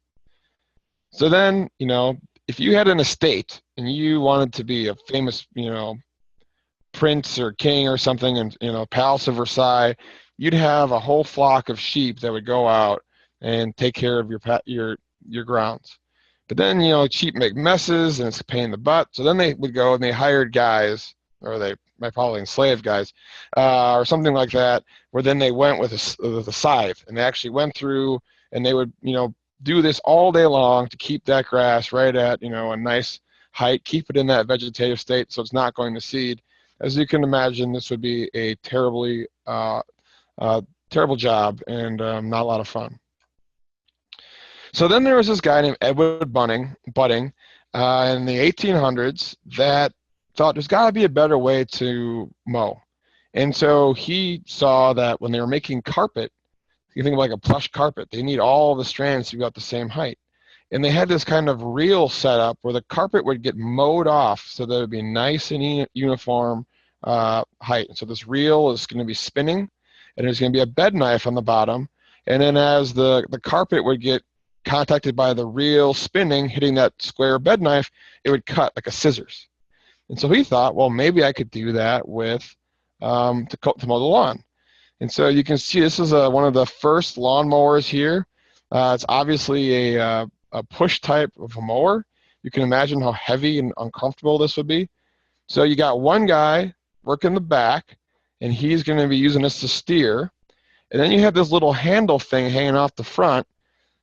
So then if you had an estate and you wanted to be a famous prince or king or something in Palace of Versailles, you'd have a whole flock of sheep that would go out and take care of your grounds. But then sheep make messes and it's a pain in the butt. So then they would go and they hired guys, or they might probably enslaved guys, or something like that, where then they went with a scythe, and they actually went through and they would do this all day long to keep that grass right at a nice height, keep it in that vegetative state so it's not going to seed. As you can imagine, this would be a terrible job and not a lot of fun. So then there was this guy named Edward Budding in the 1800s that thought there's got to be a better way to mow. And so he saw that when they were making carpet, you think of like a plush carpet, they need all the strands to be about the same height. And they had this kind of reel set up where the carpet would get mowed off so that it would be nice and uniform height. And so this reel is going to be spinning, and there's going to be a bed knife on the bottom. And then as the carpet would get contacted by the reel spinning, hitting that square bed knife, it would cut like a scissors. And so he thought, well, maybe I could do that with to mow the lawn. And so you can see this is one of the first lawn mowers here. It's obviously a push type of a mower. You can imagine how heavy and uncomfortable this would be. So you got one guy working the back, and he's going to be using this to steer. And then you have this little handle thing hanging off the front.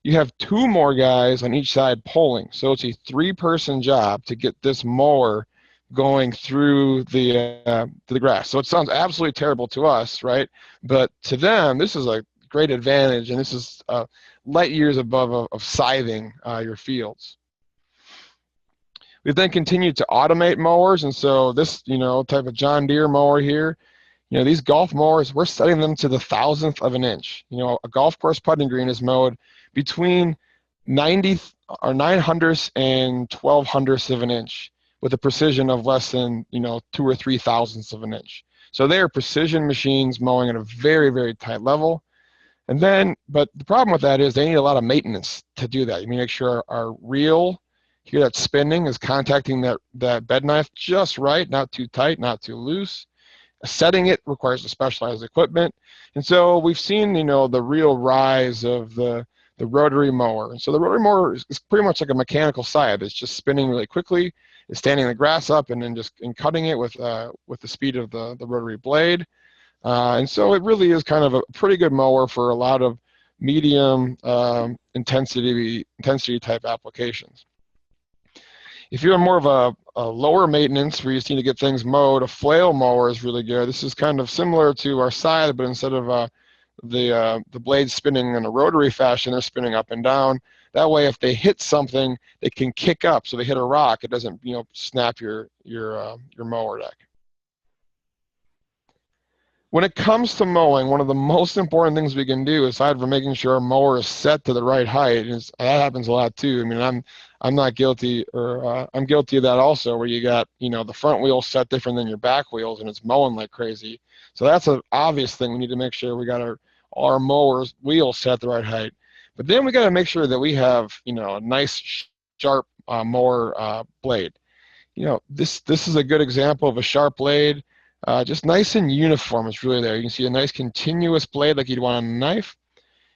You have 2 more guys on each side pulling. So it's a 3-person job to get this mower going through the grass. So it sounds absolutely terrible to us, right? But to them, this is a great advantage, and this is light years above of scything your fields. We've then continued to automate mowers, and so this type of John Deere mower here, these golf mowers, we're setting them to the 1,000th of an inch. A golf course putting green is mowed between 900ths and 1/1200ths of an inch with a precision of less than 2 or 3 thousandths of an inch. So they are precision machines mowing at a very, very tight level. And then, but the problem with that is they need a lot of maintenance to do that. You need to make sure our reel here that's spinning is contacting that bed knife just right, not too tight, not too loose. Setting it requires a specialized equipment. And so we've seen, the real rise of the rotary mower. And so the rotary mower is pretty much like a mechanical scythe. It's just spinning really quickly. It's standing the grass up and then just cutting it with the speed of the rotary blade. And so it really is kind of a pretty good mower for a lot of medium intensity type applications. If you're more of a lower maintenance where you just need to get things mowed, a flail mower is really good. This is kind of similar to our scythe, but instead of the blades spinning in a rotary fashion, they're spinning up and down. That way, if they hit something, they can kick up. So they hit a rock, it doesn't snap your mower deck. When it comes to mowing, one of the most important things we can do, aside from making sure our mower is set to the right height, is that happens a lot too. I mean, I'm not guilty, or I'm guilty of that also, where you got the front wheel set different than your back wheels, and it's mowing like crazy. So that's an obvious thing. We need to make sure we got our mower's wheels set the right height. But then we got to make sure that we have a nice sharp mower blade. This is a good example of a sharp blade. Just nice and uniform is really there. You can see a nice continuous blade like you'd want on a knife.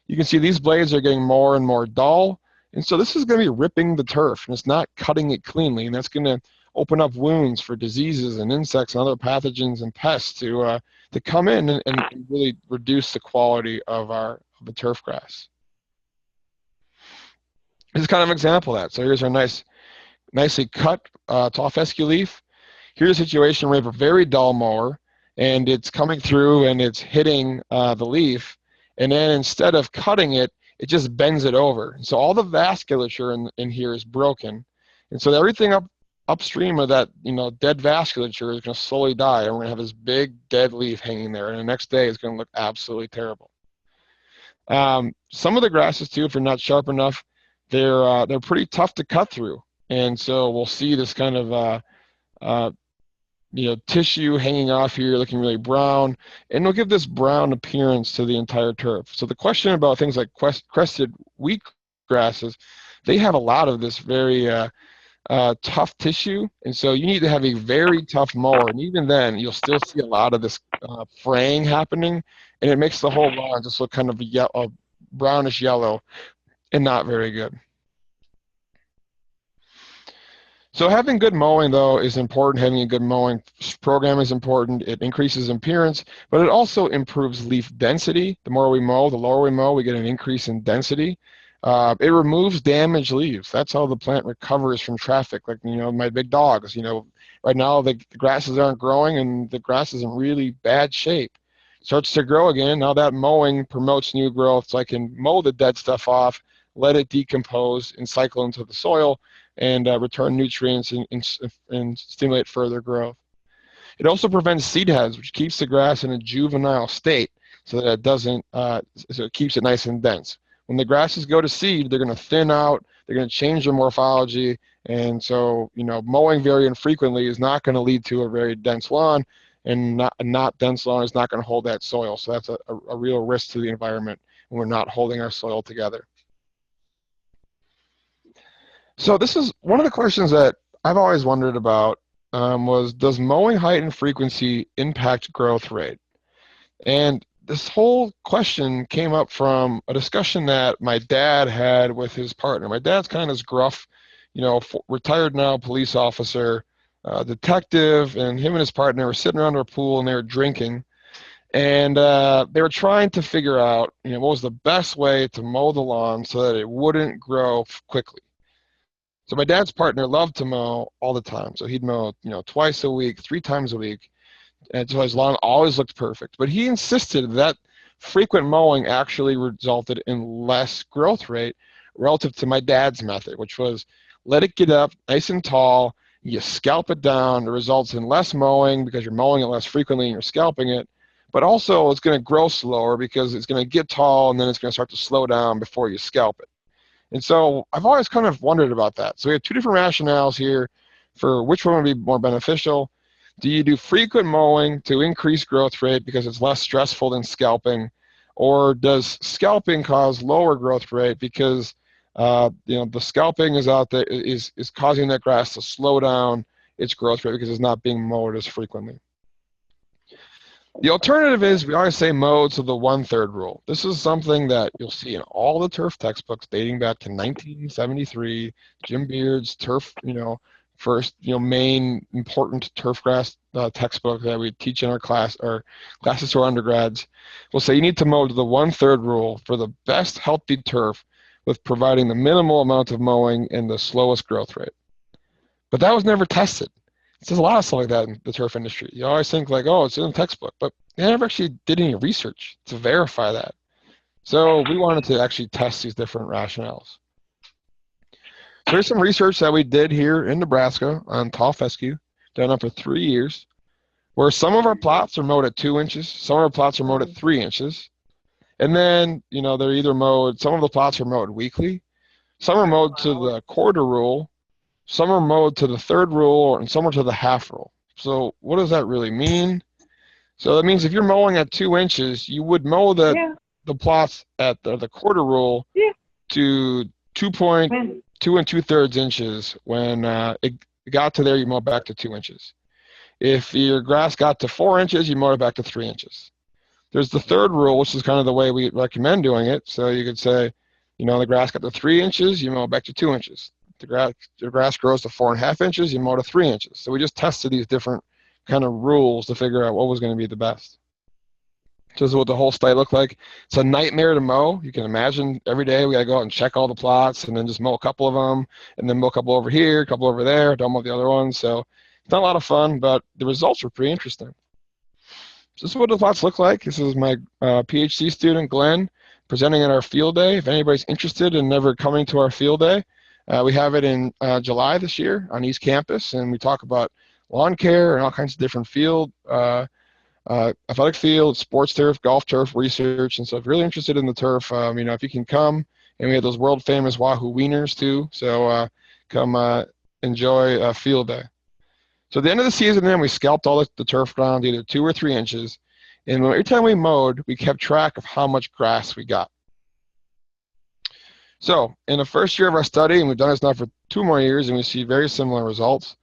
You can see these blades are getting more and more dull, And so this is going to be ripping the turf, and it's not cutting it cleanly, and that's going to open up wounds for diseases and insects and other pathogens and pests to come in and really reduce the quality of the turf grass. This is kind of an example of that. So here's our nicely cut tall fescue leaf. Here's a situation where we have a very dull mower, and it's coming through and it's hitting the leaf, and then instead of cutting it, it just bends it over. So all the vasculature in here is broken, and so everything upstream of that, dead vasculature is going to slowly die, and we're going to have this big dead leaf hanging there, and the next day it's going to look absolutely terrible. Some of the grasses too, if they're not sharp enough, they're pretty tough to cut through, and so we'll see this kind of tissue hanging off here, looking really brown, and it'll give this brown appearance to the entire turf. So the question about things like crested wheat grasses, they have a lot of this very tough tissue, and so you need to have a very tough mower, and even then you'll still see a lot of this fraying happening, and it makes the whole lawn just look kind of brownish yellow and not very good. So having good mowing, though, is important. Having a good mowing program is important. It increases appearance, but it also improves leaf density. The more we mow, the lower we mow, we get an increase in density. It removes damaged leaves. That's how the plant recovers from traffic. Like, my big dogs, right now the grasses aren't growing and the grass is in really bad shape. It starts to grow again. Now that mowing promotes new growth, so I can mow the dead stuff off, let it decompose and cycle into the soil, and return nutrients and stimulate further growth. It also prevents seed heads, which keeps the grass in a juvenile state so that it doesn't, so it keeps it nice and dense. When the grasses go to seed, they're going to thin out, they're going to change their morphology, and so, mowing very infrequently is not going to lead to a very dense lawn, and not dense lawn is not going to hold that soil. So that's a real risk to the environment when we're not holding our soil together. So this is one of the questions that I've always wondered about, was, does mowing height and frequency impact growth rate? And this whole question came up from a discussion that my dad had with his partner. My dad's kind of this gruff, retired now police officer, detective, and him and his partner were sitting around our pool and they were drinking. And they were trying to figure out, what was the best way to mow the lawn so that it wouldn't grow quickly. So my dad's partner loved to mow all the time. So he'd mow, twice a week, 3 times a week. And so his lawn always looked perfect. But he insisted that frequent mowing actually resulted in less growth rate relative to my dad's method, which was let it get up nice and tall, you scalp it down. It results in less mowing because you're mowing it less frequently and you're scalping it. But also it's going to grow slower because it's going to get tall and then it's going to start to slow down before you scalp it. And so I've always kind of wondered about that. So we have 2 different rationales here for which one would be more beneficial. Do you do frequent mowing to increase growth rate because it's less stressful than scalping? Or does scalping cause lower growth rate because the scalping is out there is causing that grass to slow down its growth rate because it's not being mowed as frequently? The alternative is we always say mow to the 1/3 rule. This is something that you'll see in all the turf textbooks dating back to 1973, Jim Beard's turf, first, main important turfgrass textbook that we teach in our class or classes to our undergrads. We'll say you need to mow to the 1/3 rule for the best healthy turf with providing the minimal amount of mowing and the slowest growth rate. But that was never tested. There's a lot of stuff like that in the turf industry. You always think like, oh, it's in the textbook, but they never actually did any research to verify that. So we wanted to actually test these different rationales. So there's some research that we did here in Nebraska on tall fescue, done up for 3 years, where some of our plots are mowed at 2 inches, some of our plots are mowed at 3 inches. And then, they're either mowed, some of the plots are mowed weekly, some are mowed to the 1/4 rule, some are mowed to the 1/3 rule, and some are to the 1/2 rule. So what does that really mean? So that means if you're mowing at 2 inches, you would mow the plots at the 1/4 rule to 2.2 2/3 inches. When it got to there, you mow it back to 2 inches. If your grass got to 4 inches, you mow it back to 3 inches. There's the 1/3 rule, which is kind of the way we recommend doing it. So you could say The grass got to 3 inches, you mow it back to 2 inches. The grass grows to 4.5 inches, you mow to 3 inches. So we just tested these different kind of rules to figure out what was going to be the best. So this is what the whole study looked like. It's a nightmare to mow. You can imagine every day we got to go out and check all the plots and then just mow a couple of them and then mow a couple over here, a couple over there, don't mow the other ones. So it's not a lot of fun, but the results were pretty interesting. So this is what the plots look like. This is my PhD student, Glenn, presenting at our field day. If anybody's interested in never coming to our field day, we have it in July this year on East Campus, and we talk about lawn care and all kinds of different field athletic field, sports turf, golf turf research. And so if you're really interested in the turf, if you can come, and we have those world famous Wahoo wieners too. So come enjoy field day. So at the end of the season, then we scalped all the turf ground, either 2 or 3 inches. And every time we mowed, we kept track of how much grass we got. So in the first year of our study, and we've done this now for 2 more years, and we see very similar results,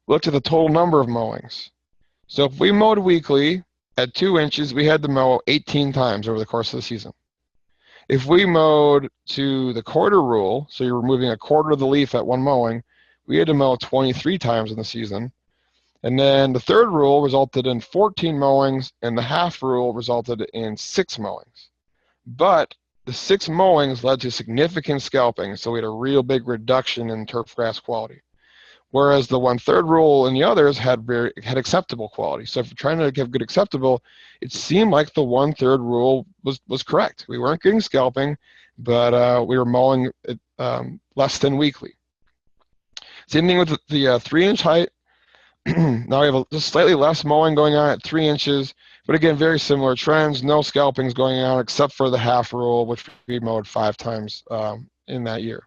we looked at the total number of mowings. So if we mowed weekly at 2 inches, we had to mow 18 times over the course of the season. If we mowed to the quarter rule, so you're removing a quarter of the leaf at one mowing, we had to mow 23 times in the season. And then the third rule resulted in 14 mowings, and the half rule resulted in 6 mowings. But the 6 mowings led to significant scalping, so we had a real big reduction in turf grass quality. Whereas the 1/3 rule and the others had acceptable quality. So if you're trying to have good acceptable, it seemed like the 1/3 rule was correct. We weren't getting scalping, but we were mowing less than weekly. Same thing with the 3-inch height. Now we have just slightly less mowing going on at 3 inches, but again, very similar trends. No scalpings going on except for the half rule, which we mowed 5 times in that year.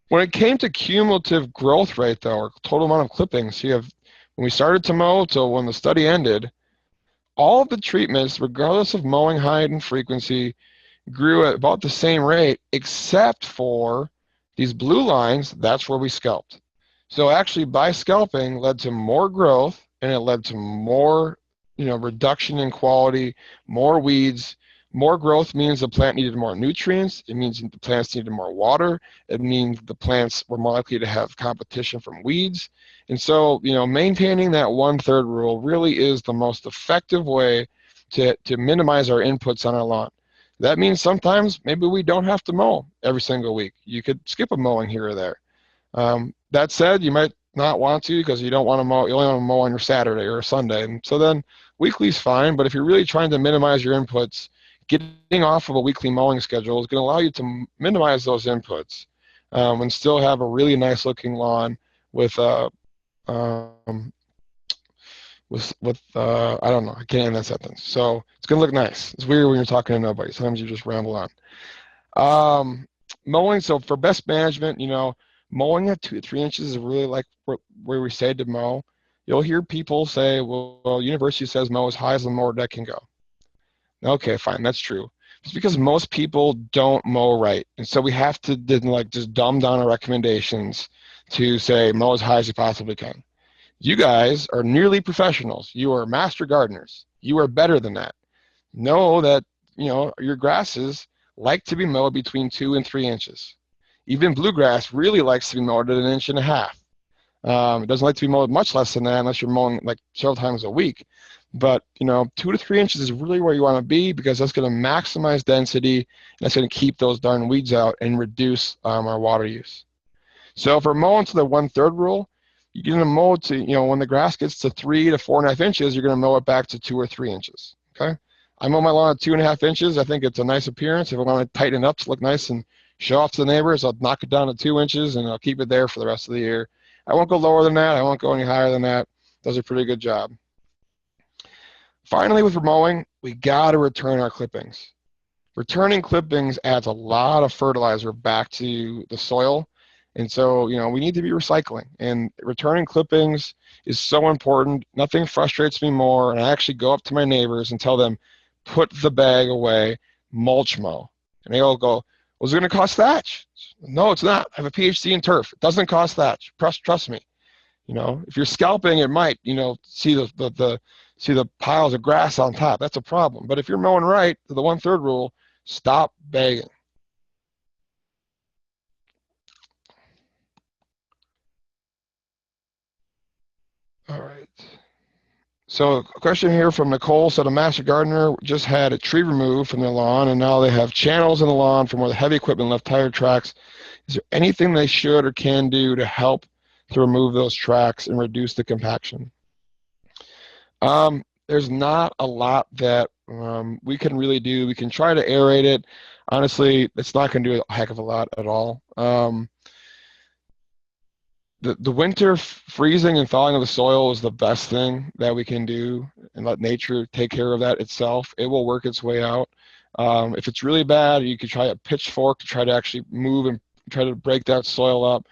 When it came to cumulative growth rate, though, or total amount of clippings, when we started to mow till when the study ended, all of the treatments, regardless of mowing height and frequency, grew at about the same rate, except for these blue lines. That's where we scalped. So actually, by scalping led to more growth, and it led to more, reduction in quality, more weeds. More growth means the plant needed more nutrients. It means the plants needed more water. It means the plants were more likely to have competition from weeds. And so, maintaining that 1/3 rule really is the most effective way to minimize our inputs on our lawn. That means sometimes maybe we don't have to mow every single week. You could skip a mowing here or there. That said, you might not want to because you don't want to mow. You only want to mow on your Saturday or Sunday. And so then weekly is fine. But if you're really trying to minimize your inputs, getting off of a weekly mowing schedule is going to allow you to minimize those inputs and still have a really nice looking lawn with I don't know, I can't end that sentence. So it's going to look nice. It's weird when you're talking to nobody. Sometimes you just ramble on. Mowing, so for best management, mowing at 2 to 3 inches is really like where we say to mow. You'll hear people say, well, university says mow as high as the mower deck can go. Okay, fine, that's true. It's because most people don't mow right. And so we have to just dumb down our recommendations to say mow as high as you possibly can. You guys are nearly professionals. You are master gardeners. You are better than that. Know that, your grasses like to be mowed between 2 and 3 inches. Even bluegrass really likes to be mowed at 1.5 inches. It doesn't like to be mowed much less than that unless you're mowing like several times a week. But 2 to 3 inches is really where you want to be because that's going to maximize density and that's going to keep those darn weeds out and reduce our water use. So if we're mowing to the 1/3 rule, you're going to mow to, when the grass gets to 3 to 4.5 inches, you're going to mow it back to 2 or 3 inches. Okay. I mow my lawn at 2.5 inches. I think it's a nice appearance. If I want to tighten it up to look nice and show off to the neighbors, I'll knock it down to 2 inches and I'll keep it there for the rest of the year. I won't go lower than that. I won't go any higher than that. Does a pretty good job. Finally, with mowing, we got to return our clippings. Returning clippings adds a lot of fertilizer back to the soil. And so, we need to be recycling. And returning clippings is so important. Nothing frustrates me more. And I actually go up to my neighbors and tell them, put the bag away, mulch mow. And they all go, well, is it going to cost thatch? No, it's not. I have a PhD in turf. It doesn't cost thatch. Trust me. If you're scalping, it might, see the piles of grass on top. That's a problem. But if you're mowing right, the 1/3 rule, Stop bagging. All right. So a question here from Nicole said a master gardener just had a tree removed from their lawn, and now they have channels in the lawn from where the heavy equipment left tire tracks. Is there anything they should or can do to help to remove those tracks and reduce the compaction? There's not a lot that we can really do. We can try to aerate it. Honestly, it's not going to do a heck of a lot at all. The winter freezing and thawing of the soil is the best thing that we can do, and let nature take care of that itself. It will work its way out. If it's really bad, you could try a pitchfork to try to actually move and try to break that soil up.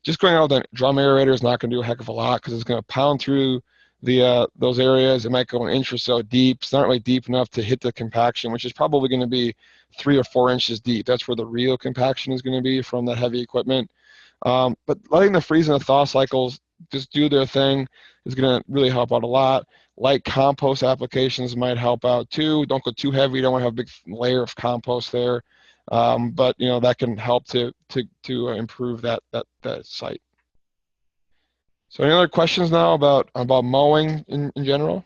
Just going out with a drum aerator is not going to do a heck of a lot because it's going to pound through those areas. It might go an inch or so deep. It's not really deep enough to hit the compaction, which is probably going to be 3 or 4 inches deep. That's where the real compaction is going to be from that heavy equipment. But letting the freeze and the thaw cycles just do their thing is going to really help out a lot. Light compost applications might help out too. Don't go too heavy. You don't want to have a big layer of compost there. But you know, that can help to improve that site. So any other questions now about mowing in general?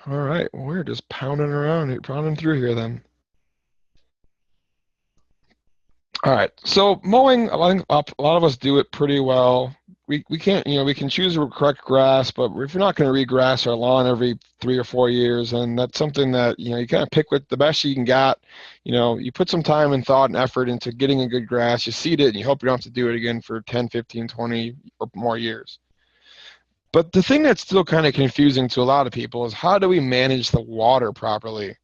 All right, well, we're just pounding through here then. All right, so mowing, I think a lot of us do it pretty well. We can't, you know, we can choose the correct grass, but if you're not going to regrass our lawn every 3 or 4 years, and that's something that, you know, you kind of pick with the best you can get. You know, you put some time and thought and effort into getting a good grass, you seed it, and you hope you don't have to do it again for 10, 15, 20 or more years. But the thing that's still kind of confusing to a lot of people is how do we manage the water properly?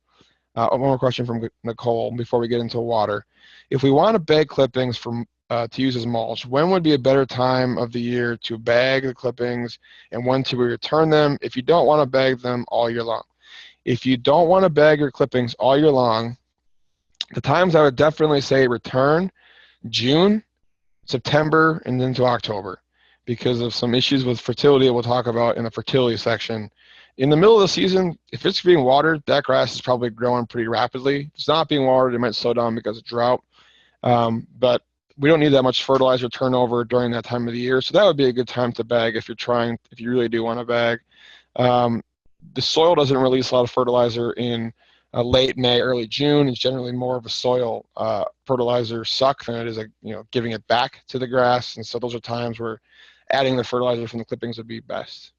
One more question from Nicole before we get into water. If we want to bag clippings to use as mulch, when would be a better time of the year to bag the clippings and when to return them if you don't want to bag them all year long? If you don't want to bag your clippings all year long, the times I would definitely say return June, September, and into October because of some issues with fertility we'll talk about in the fertility section. In the middle of the season, if it's being watered, that grass is probably growing pretty rapidly. If it's not being watered, it might slow down because of drought. But we don't need that much fertilizer turnover during that time of the year. So that would be a good time to bag if you really do want to bag. The soil doesn't release a lot of fertilizer in late May, early June. It's generally more of a soil fertilizer suck than it is giving it back to the grass. And so those are times where adding the fertilizer from the clippings would be best.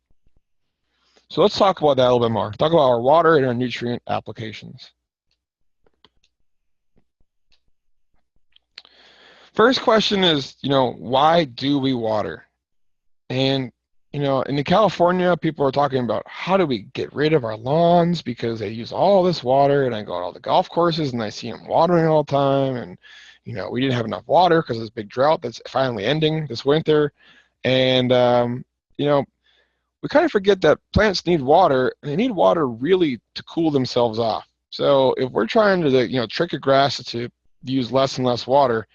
So let's talk about that a little bit more. Talk about our water and our nutrient applications. First question is, why do we water? And, in California, people are talking about how do we get rid of our lawns because they use all this water, and I go to all the golf courses and I see them watering all the time, and, we didn't have enough water because of this big drought that's finally ending this winter. And, we kind of forget that plants need water, and they need water really to cool themselves off. So if we're trying to, trick a grass to use less and less water,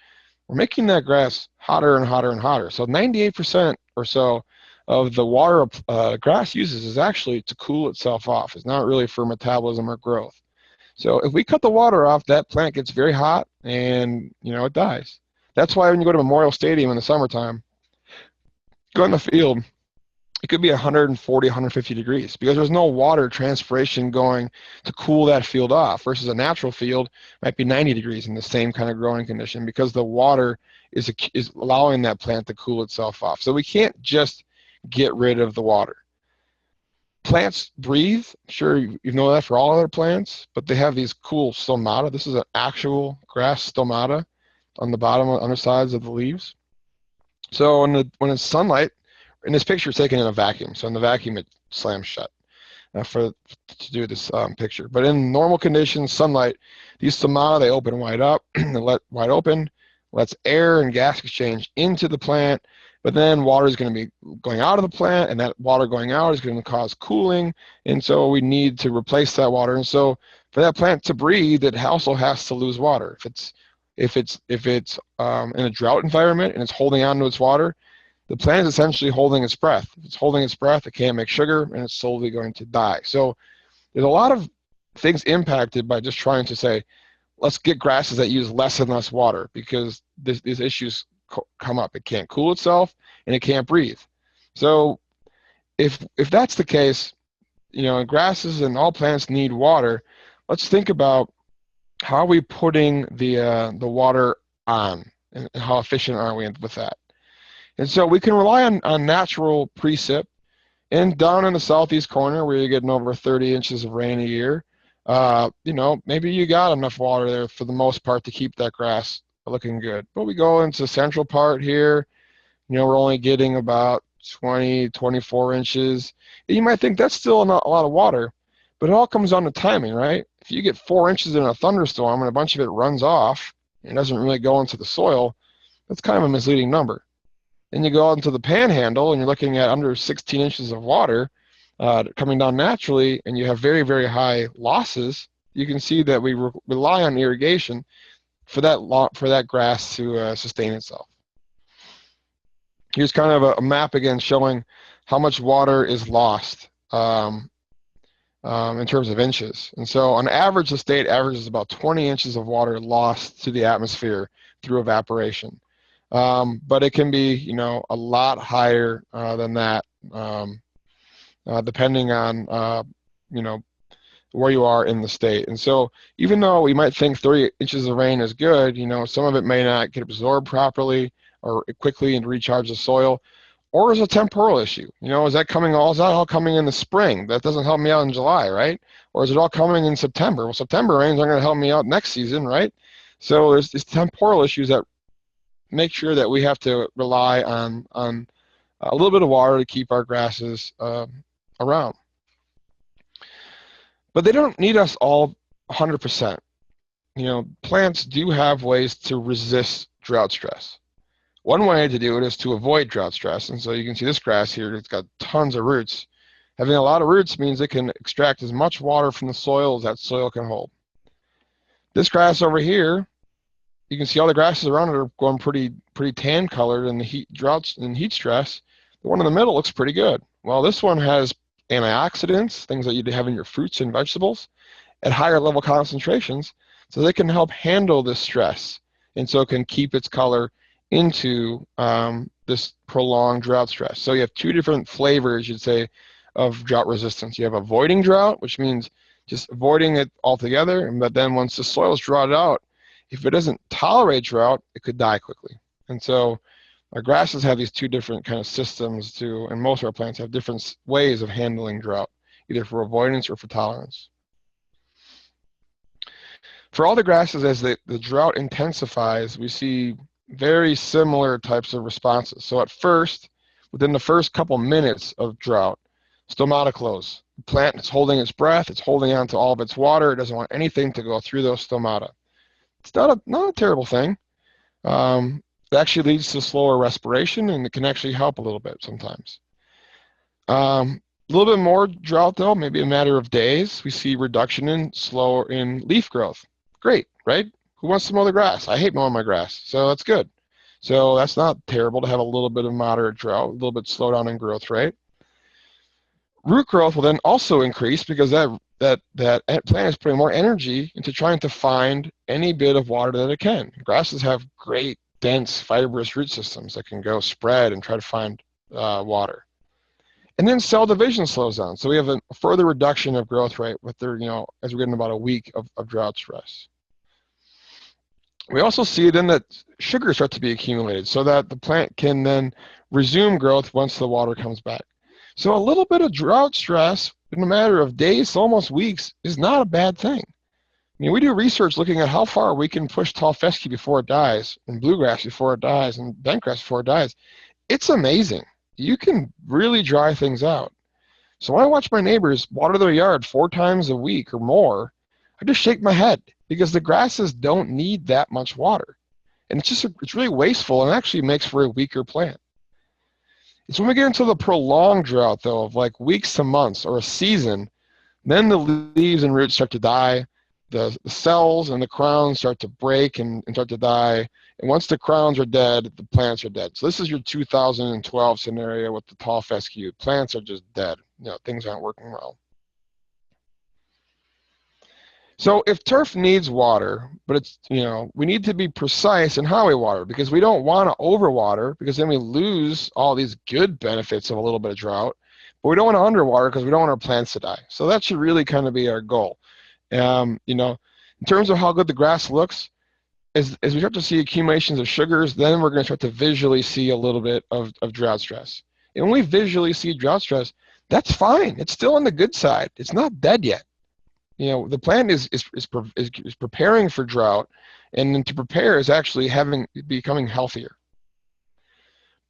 we're making that grass hotter and hotter and hotter. So 98% or so of the water grass uses is actually to cool itself off. It's not really for metabolism or growth. So if we cut the water off, that plant gets very hot and, it dies. That's why when you go to Memorial Stadium in the summertime, go in the field, it could be 140, 150 degrees because there's no water transpiration going to cool that field off versus a natural field might be 90 degrees in the same kind of growing condition because the water is allowing that plant to cool itself off. So we can't just get rid of the water. Plants breathe. I'm sure you know that for all other plants, but they have these cool stomata. This is an actual grass stomata on the bottom undersides of the leaves. So when it's sunlight, in this picture, it's taken in a vacuum. So in the vacuum, it slams shut to do this picture. But in normal conditions, sunlight, these stomata, they open wide up, they let wide open, lets air and gas exchange into the plant, but then water is going to be going out of the plant, and that water going out is going to cause cooling, and so we need to replace that water. And so for that plant to breathe, it also has to lose water. If it's in a drought environment and it's holding on to its water, the plant is essentially holding its breath. If it's holding its breath, it can't make sugar, and it's slowly going to die. So there's a lot of things impacted by just trying to say, let's get grasses that use less and less water, because these issues come up. It can't cool itself, and it can't breathe. So if that's the case, grasses and all plants need water. Let's think about how are we putting the water on, and how efficient are we with that. And so we can rely on natural precip. And down in the southeast corner, where you're getting over 30 inches of rain a year, maybe you got enough water there for the most part to keep that grass looking good. But we go into the central part here, we're only getting about 20, 24 inches. And you might think that's still not a lot of water, but it all comes down to timing, right? If you get 4 inches in a thunderstorm and a bunch of it runs off and doesn't really go into the soil, that's kind of a misleading number. Then you go out into the panhandle and you're looking at under 16 inches of water coming down naturally, and you have very, very high losses. You can see that we rely on irrigation for that grass to sustain itself. Here's kind of a map again showing how much water is lost in terms of inches. And so on average, the state averages about 20 inches of water lost to the atmosphere through evaporation. But it can be, a lot higher than that, depending on, where you are in the state. And so even though we might think 30 inches of rain is good, some of it may not get absorbed properly or quickly and recharge the soil, or is a temporal issue. Is that all coming in the spring? That doesn't help me out in July, right? Or is it all coming in September? Well, September rains aren't going to help me out next season, right? So there's these temporal issues that make sure that we have to rely on a little bit of water to keep our grasses around. But they don't need us all 100%. Plants do have ways to resist drought stress. One way to do it is to avoid drought stress. And so you can see this grass here, it's got tons of roots. Having a lot of roots means it can extract as much water from the soil as that soil can hold. This grass over here, you can see all the grasses around it are going pretty tan colored in the heat stress. The one in the middle looks pretty good. Well, this one has antioxidants, things that you'd have in your fruits and vegetables, at higher level concentrations, so they can help handle this stress, and so it can keep its color into this prolonged drought stress. So you have two different flavors, you'd say, of drought resistance. You have avoiding drought, which means just avoiding it altogether, but then once the soil is drought out, if it doesn't tolerate drought, it could die quickly. And so our grasses have these two different kind of systems too, and most of our plants have different ways of handling drought, either for avoidance or for tolerance. For all the grasses, as the drought intensifies, we see very similar types of responses. So at first, within the first couple minutes of drought, stomata close. The plant is holding its breath, it's holding on to all of its water, it doesn't want anything to go through those stomata. It's not a terrible thing. It actually leads to slower respiration, and it can actually help a little bit sometimes. A little bit more drought though, maybe a matter of days, we see reduction in leaf growth. Great, right? Who wants to mow the grass? I hate mowing my grass, so that's good. So that's not terrible to have a little bit of moderate drought, a little bit slowdown in growth rate. Root growth will then also increase because that plant is putting more energy into trying to find any bit of water that it can. Grasses have great, dense, fibrous root systems that can go spread and try to find water. And then cell division slows down. So we have a further reduction of growth rate with their, as we're getting about a week of drought stress. We also see then that sugars start to be accumulated so that the plant can then resume growth once the water comes back. So a little bit of drought stress in a matter of days, almost weeks, is not a bad thing. I mean, we do research looking at how far we can push tall fescue before it dies, and bluegrass before it dies, and bentgrass before it dies. It's amazing. You can really dry things out. So when I watch my neighbors water their yard 4 times a week or more, I just shake my head because the grasses don't need that much water. And it's really wasteful and actually makes for a weaker plant. It's when we get into the prolonged drought, though, of like weeks to months or a season, then the leaves and roots start to die, the cells and the crowns start to break and start to die. And once the crowns are dead, the plants are dead. So this is your 2012 scenario with the tall fescue. Plants are just dead. Things aren't working well. So if turf needs water, but it's, we need to be precise in how we water, because we don't want to overwater, because then we lose all these good benefits of a little bit of drought. But we don't want to underwater because we don't want our plants to die. So that should really kind of be our goal. In terms of how good the grass looks, as we start to see accumulations of sugars, then we're going to start to visually see a little bit of drought stress. And when we visually see drought stress, that's fine. It's still on the good side. It's not dead yet. The plant is preparing for drought, and then to prepare is actually becoming healthier.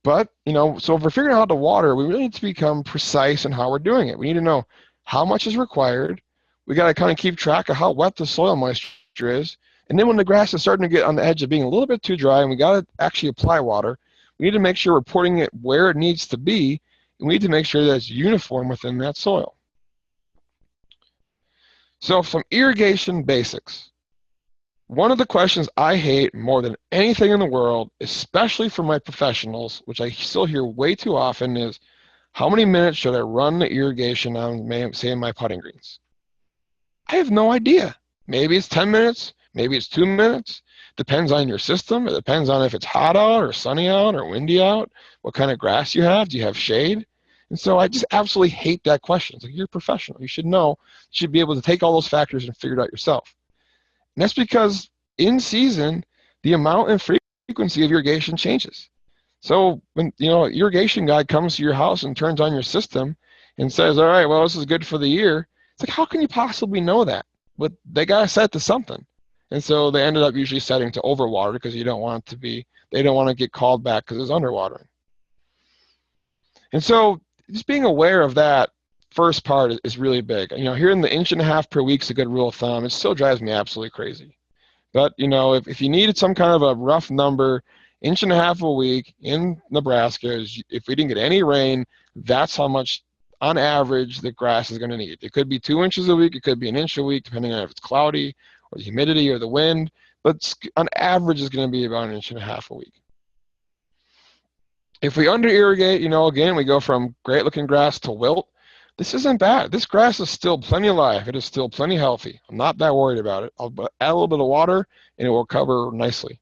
But, so if we're figuring out how to water, we really need to become precise in how we're doing it. We need to know how much is required. We got to kind of keep track of how wet the soil moisture is. And then when the grass is starting to get on the edge of being a little bit too dry and we got to actually apply water, we need to make sure we're putting it where it needs to be, and we need to make sure that it's uniform within that soil. So some irrigation basics. One of the questions I hate more than anything in the world, especially for my professionals, which I still hear way too often, is how many minutes should I run the irrigation on, say, my putting greens? I have no idea. Maybe it's 10 minutes, maybe it's 2 minutes. Depends on your system. It depends on if it's hot out or sunny out or windy out, what kind of grass you have. Do you have shade? And so I just absolutely hate that question. It's like, you're a professional. You should know. You should be able to take all those factors and figure it out yourself. And that's because in season, the amount and frequency of irrigation changes. So when an irrigation guy comes to your house and turns on your system and says, all right, well, this is good for the year, it's like, how can you possibly know that? But they got to set to something. And so they ended up usually setting to overwater because they don't want to get called back because it's underwatering. And so just being aware of that first part is really big. Hearing the 1.5 inches per week is a good rule of thumb. It still drives me absolutely crazy. But, if you needed some kind of a rough number, 1.5 inches a week in Nebraska, if we didn't get any rain, that's how much, on average, the grass is going to need. It could be 2 inches a week. It could be 1 inch a week, depending on if it's cloudy or the humidity or the wind. But on average, it's going to be about 1.5 inches a week. If we under-irrigate, again, we go from great-looking grass to wilt. This isn't bad. This grass is still plenty alive. It is still plenty healthy. I'm not that worried about it. I'll add a little bit of water, and it will cover nicely.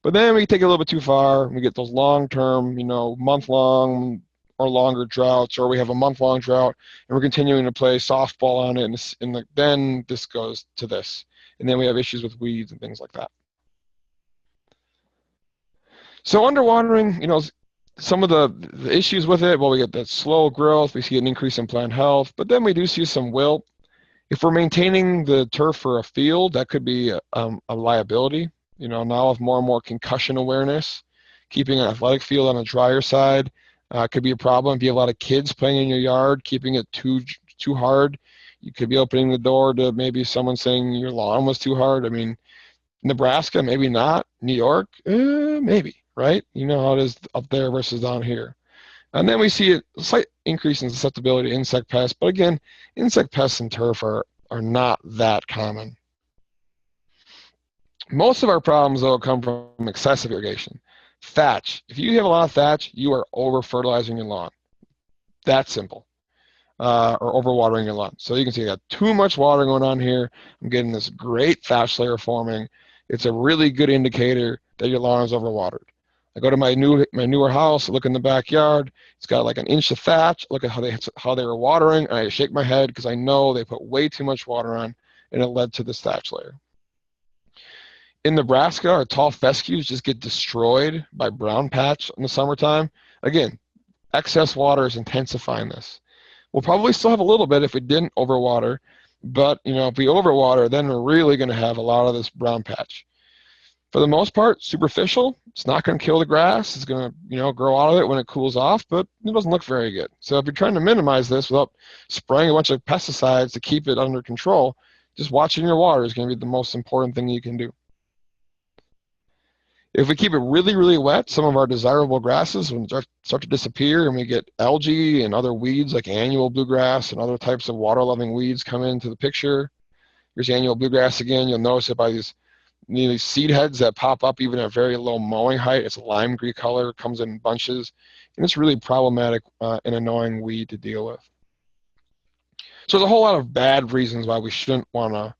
But then we take it a little bit too far. We get those long-term, month-long or longer droughts, or we have a month-long drought, and we're continuing to play softball on it, and then this goes to this. And then we have issues with weeds and things like that. So underwatering, some of the issues with it, well, we get that slow growth, we see an increase in plant health, but then we do see some wilt. If we're maintaining the turf for a field, that could be a liability. Now with more and more concussion awareness, keeping an athletic field on the drier side could be a problem. If you have a lot of kids playing in your yard, keeping it too hard, you could be opening the door to maybe someone saying your lawn was too hard. Nebraska, maybe not. New York, maybe. Right? You know how it is up there versus down here. And then we see a slight increase in susceptibility to insect pests. But again, insect pests in turf are not that common. Most of our problems, though, come from excessive irrigation. Thatch. If you have a lot of thatch, you are over-fertilizing your lawn. That's simple. Or overwatering your lawn. So you can see I got too much water going on here. I'm getting this great thatch layer forming. It's a really good indicator that your lawn is overwatered. I go to my newer house, look in the backyard. It's got like 1 inch of thatch. Look at how they were watering, and I shake my head because I know they put way too much water on, and it led to this thatch layer. In Nebraska, our tall fescues just get destroyed by brown patch in the summertime. Again, excess water is intensifying this. We'll probably still have a little bit if we didn't overwater, but if we overwater, then we're really going to have a lot of this brown patch. For the most part, superficial. It's not going to kill the grass. It's going to, grow out of it when it cools off, but it doesn't look very good. So if you're trying to minimize this without spraying a bunch of pesticides to keep it under control, just watching your water is going to be the most important thing you can do. If we keep it really, really wet, some of our desirable grasses will start to disappear, and we get algae and other weeds like annual bluegrass and other types of water-loving weeds come into the picture. Here's annual bluegrass again. You'll notice it by these seed heads that pop up even at very low mowing height. It's a lime green color, comes in bunches, and it's really problematic and annoying weed to deal with. So there's a whole lot of bad reasons why we don't want to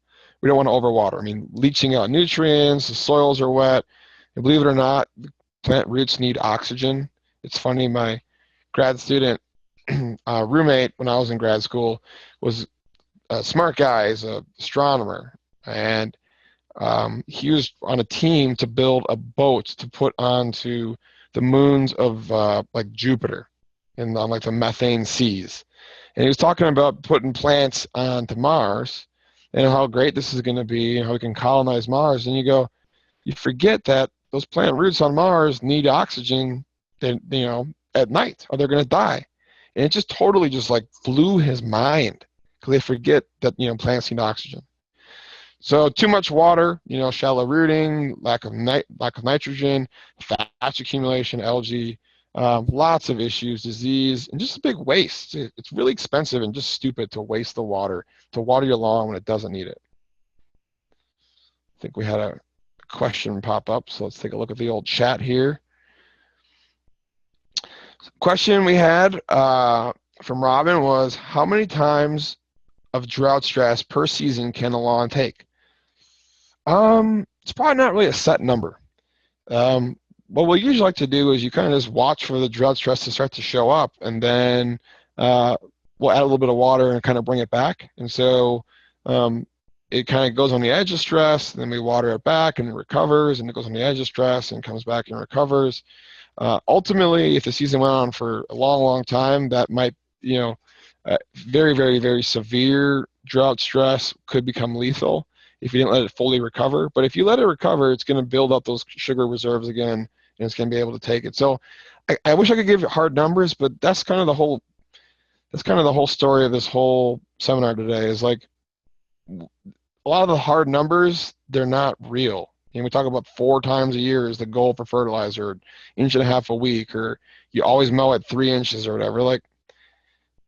overwater. I mean, leaching out nutrients, the soils are wet, and believe it or not, plant roots need oxygen. It's funny, my grad student roommate when I was in grad school was a smart guy, he's an astronomer, and he was on a team to build a boat to put onto the moons of like Jupiter and on like the methane seas. And he was talking about putting plants onto Mars and how great this is going to be and how we can colonize Mars. And you forget that those plant roots on Mars need oxygen, at night, or they're going to die. And it just totally just like blew his mind because they forget that plants need oxygen. So too much water, shallow rooting, lack of nitrogen, fat accumulation, algae. Lots of issues, disease, and just a big waste. It's really expensive and just stupid to waste the water, to water your lawn when it doesn't need it. I think we had a question pop up, so let's take a look at the old chat here. Question we had from Robin was, how many times of drought stress per season can a lawn take? It's probably not really a set number. What we usually like to do is you kind of just watch for the drought stress to start to show up, and then we'll add a little bit of water and kind of bring it back. And so it kind of goes on the edge of stress, and then we water it back and it recovers, and it goes on the edge of stress and comes back and recovers. Ultimately, if the season went on for a long, long time, that might, very, very, very severe drought stress could become lethal if you didn't let it fully recover. But if you let it recover, it's going to build up those sugar reserves again, and it's going to be able to take it. So I wish I could give hard numbers, but that's kind of the whole story of this whole seminar today is like a lot of the hard numbers, they're not real. We talk about 4 times a year is the goal for fertilizer, 1.5 a week, or you always mow at 3 inches or whatever. Like,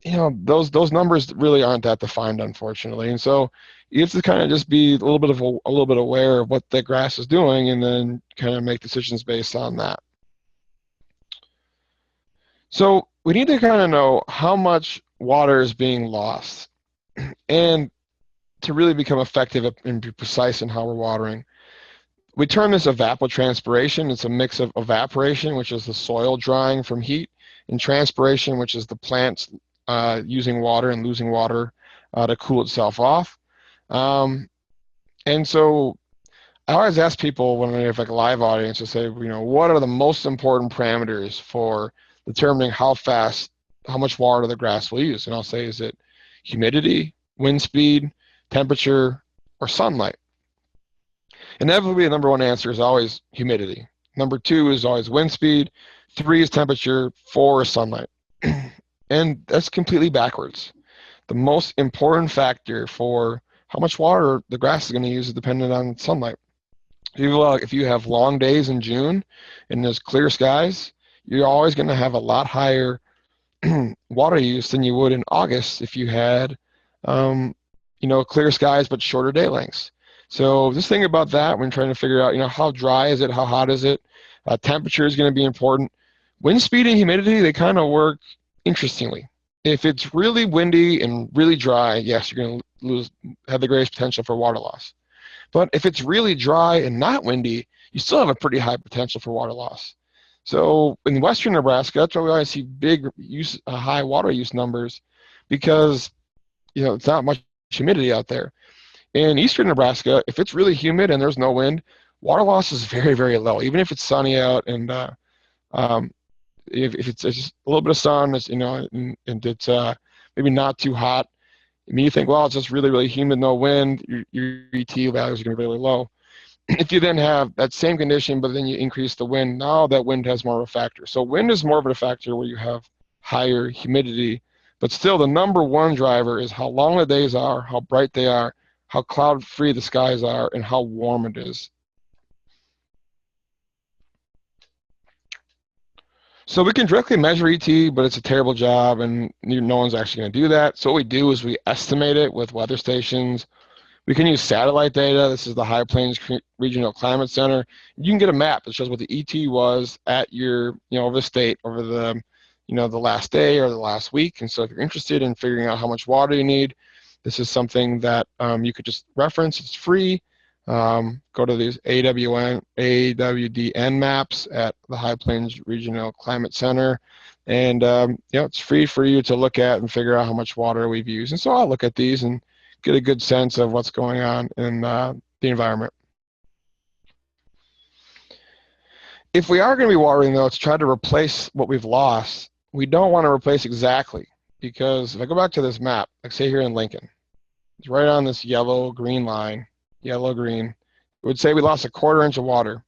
those numbers really aren't that defined, unfortunately. And so you have to kind of just be a little bit aware of what the grass is doing, and then kind of make decisions based on that. So we need to kind of know how much water is being lost, and to really become effective and be precise in how we're watering. We term this evapotranspiration. It's a mix of evaporation, which is the soil drying from heat, and transpiration, which is the plants using water and losing water to cool itself off. And so I always ask people when we have like a live audience to say, what are the most important parameters for determining how much water the grass will use? And I'll say, is it humidity, wind speed, temperature, or sunlight? Inevitably, the number 1 answer is always humidity. Number 2 is always wind speed. 3 is temperature. 4 is sunlight. And that's completely backwards. The most important factor for how much water the grass is going to use is dependent on sunlight. If you have long days in June and there's clear skies, you're always going to have a lot higher water use than you would in August if you had, clear skies but shorter day lengths. So just think about that when trying to figure out, how dry is it, how hot is it? Temperature is going to be important. Wind speed and humidity, they kind of work interestingly. If it's really windy and really dry, yes, you're going to have the greatest potential for water loss. But if it's really dry and not windy, you still have a pretty high potential for water loss. So in western Nebraska, that's why we always see high water use numbers, because it's not much humidity out there. In eastern Nebraska, if it's really humid and there's no wind, water loss is very, very low. Even if it's sunny out and if it's just a little bit of sun, and it's maybe not too hot. I mean, you think, well, it's just really, really humid, no wind, your ET values are going to be really low. If you then have that same condition, but then you increase the wind, now that wind has more of a factor. So wind is more of a factor where you have higher humidity, but still the number 1 driver is how long the days are, how bright they are, how cloud-free the skies are, and how warm it is. So we can directly measure ET, but it's a terrible job, and no one's actually going to do that. So what we do is we estimate it with weather stations. We can use satellite data. This is the High Plains Regional Climate Center. You can get a map that shows what the ET was at your, over the state, over the, the last day or the last week. And so if you're interested in figuring out how much water you need, this is something that you could just reference. It's free. Go to these AWDN maps at the High Plains Regional Climate Center. And, it's free for you to look at and figure out how much water we've used. And so I'll look at these and get a good sense of what's going on in the environment. If we are going to be watering, though, to try to replace what we've lost, we don't want to replace exactly, because if I go back to this map, like say here in Lincoln, it's right on this yellow-green line, yellow-green, it would say we lost a 1/4 inch of water.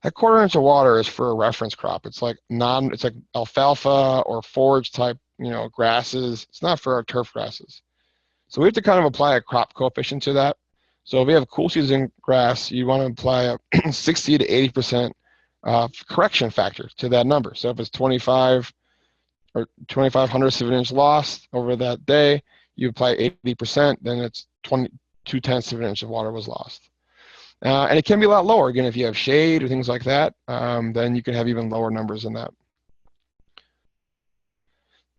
That 1/4 inch of water is for a reference crop. It's like it's like alfalfa or forage type, grasses. It's not for our turf grasses. So we have to kind of apply a crop coefficient to that. So if we have cool season grass, you want to apply a 60 to 80% correction factor to that number. So if it's 25 or 2,500ths of an inch lost over that day, you apply 80%, then it's 2/10ths of an inch of water was lost. And it can be a lot lower. Again, if you have shade or things like that, then you can have even lower numbers than that.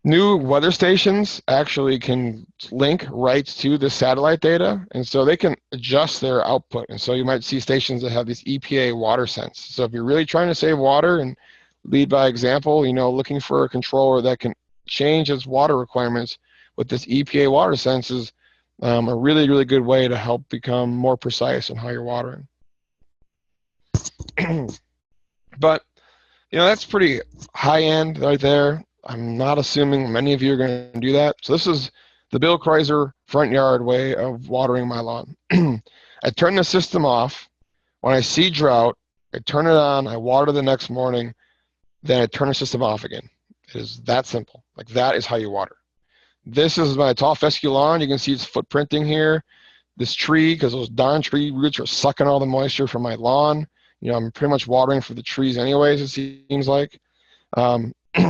New weather stations actually can link right to the satellite data, and so they can adjust their output. And so you might see stations that have these EPA water sense. So if you're really trying to save water and lead by example, looking for a controller that can change its water requirements with this EPA water sense is a really, really good way to help become more precise in how you're watering. But, that's pretty high end right there. I'm not assuming many of you are going to do that. So this is the Bill Kreuser front yard way of watering my lawn. I turn the system off. When I see drought, I turn it on, I water the next morning, then I turn the system off again. It is that simple. Like that is how you water. This is my tall fescue lawn. You can see it's footprinting here. This tree, because those darn tree roots are sucking all the moisture from my lawn. I'm pretty much watering for the trees anyways, it seems like.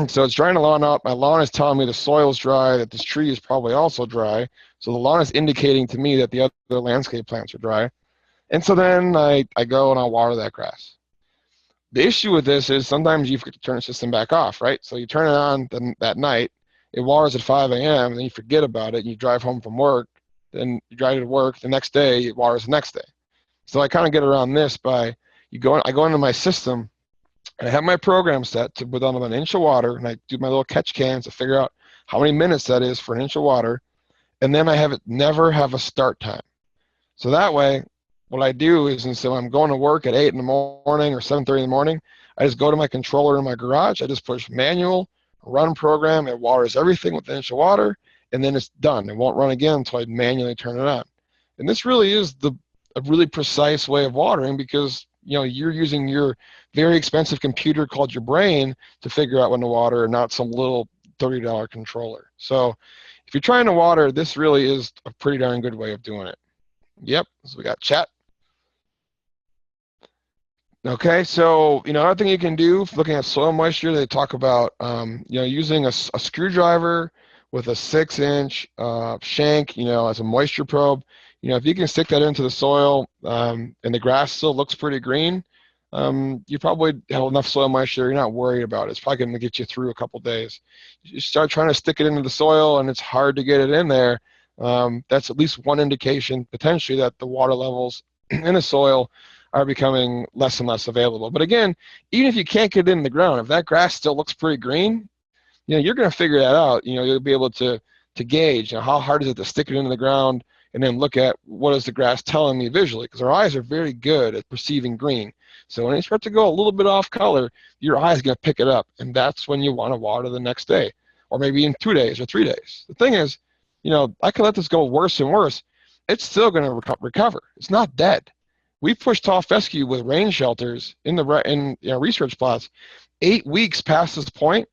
So it's drying the lawn up. My lawn is telling me the soil's dry, that this tree is probably also dry. So the lawn is indicating to me that the other landscape plants are dry. And so then I go and I'll water that grass. The issue with this is sometimes you forget to turn the system back off, right? So you turn it on that night, it waters at 5 a.m., and then you forget about it, and you drive home from work, then you drive to work, the next day, it waters the next day. So I kind of get around this by, I go into my system, and I have my program set to put on about 1 inch of water, and I do my little catch cans to figure out how many minutes that is for 1 inch of water, and then I have it never have a start time. So that way, what I do is, instead of I'm going to work at 8 in the morning or 7:30 in the morning, I just go to my controller in my garage, I just push manual, run program, it waters everything with 1 inch of water, and then it's done. It won't run again until I manually turn it on. And this really is a really precise way of watering, because you're using your very expensive computer called your brain to figure out when to water, and not some little $30 controller. So if you're trying to water, this really is a pretty darn good way of doing it. Yep, so we got chat. Okay, so another thing you can do, looking at soil moisture, they talk about using a screwdriver with a 6-inch shank, as a moisture probe. If you can stick that into the soil and the grass still looks pretty green, you probably have enough soil moisture. You're not worried about it. It's probably going to get you through a couple days. You start trying to stick it into the soil and it's hard to get it in there. That's at least one indication potentially that the water levels in the soil are becoming less and less available. But again, even if you can't get it in the ground, if that grass still looks pretty green, you're going to figure that out. You'll be able to gauge how hard is it to stick it into the ground, and then look at what is the grass telling me visually, because our eyes are very good at perceiving green. So when it starts to go a little bit off color, your eye is going to pick it up, and that's when you want to water the next day, or maybe in 2 days or 3 days. The thing is, I can let this go worse and worse. It's still going to recover. It's not dead. We pushed tall fescue with rain shelters in research plots. 8 weeks past this point,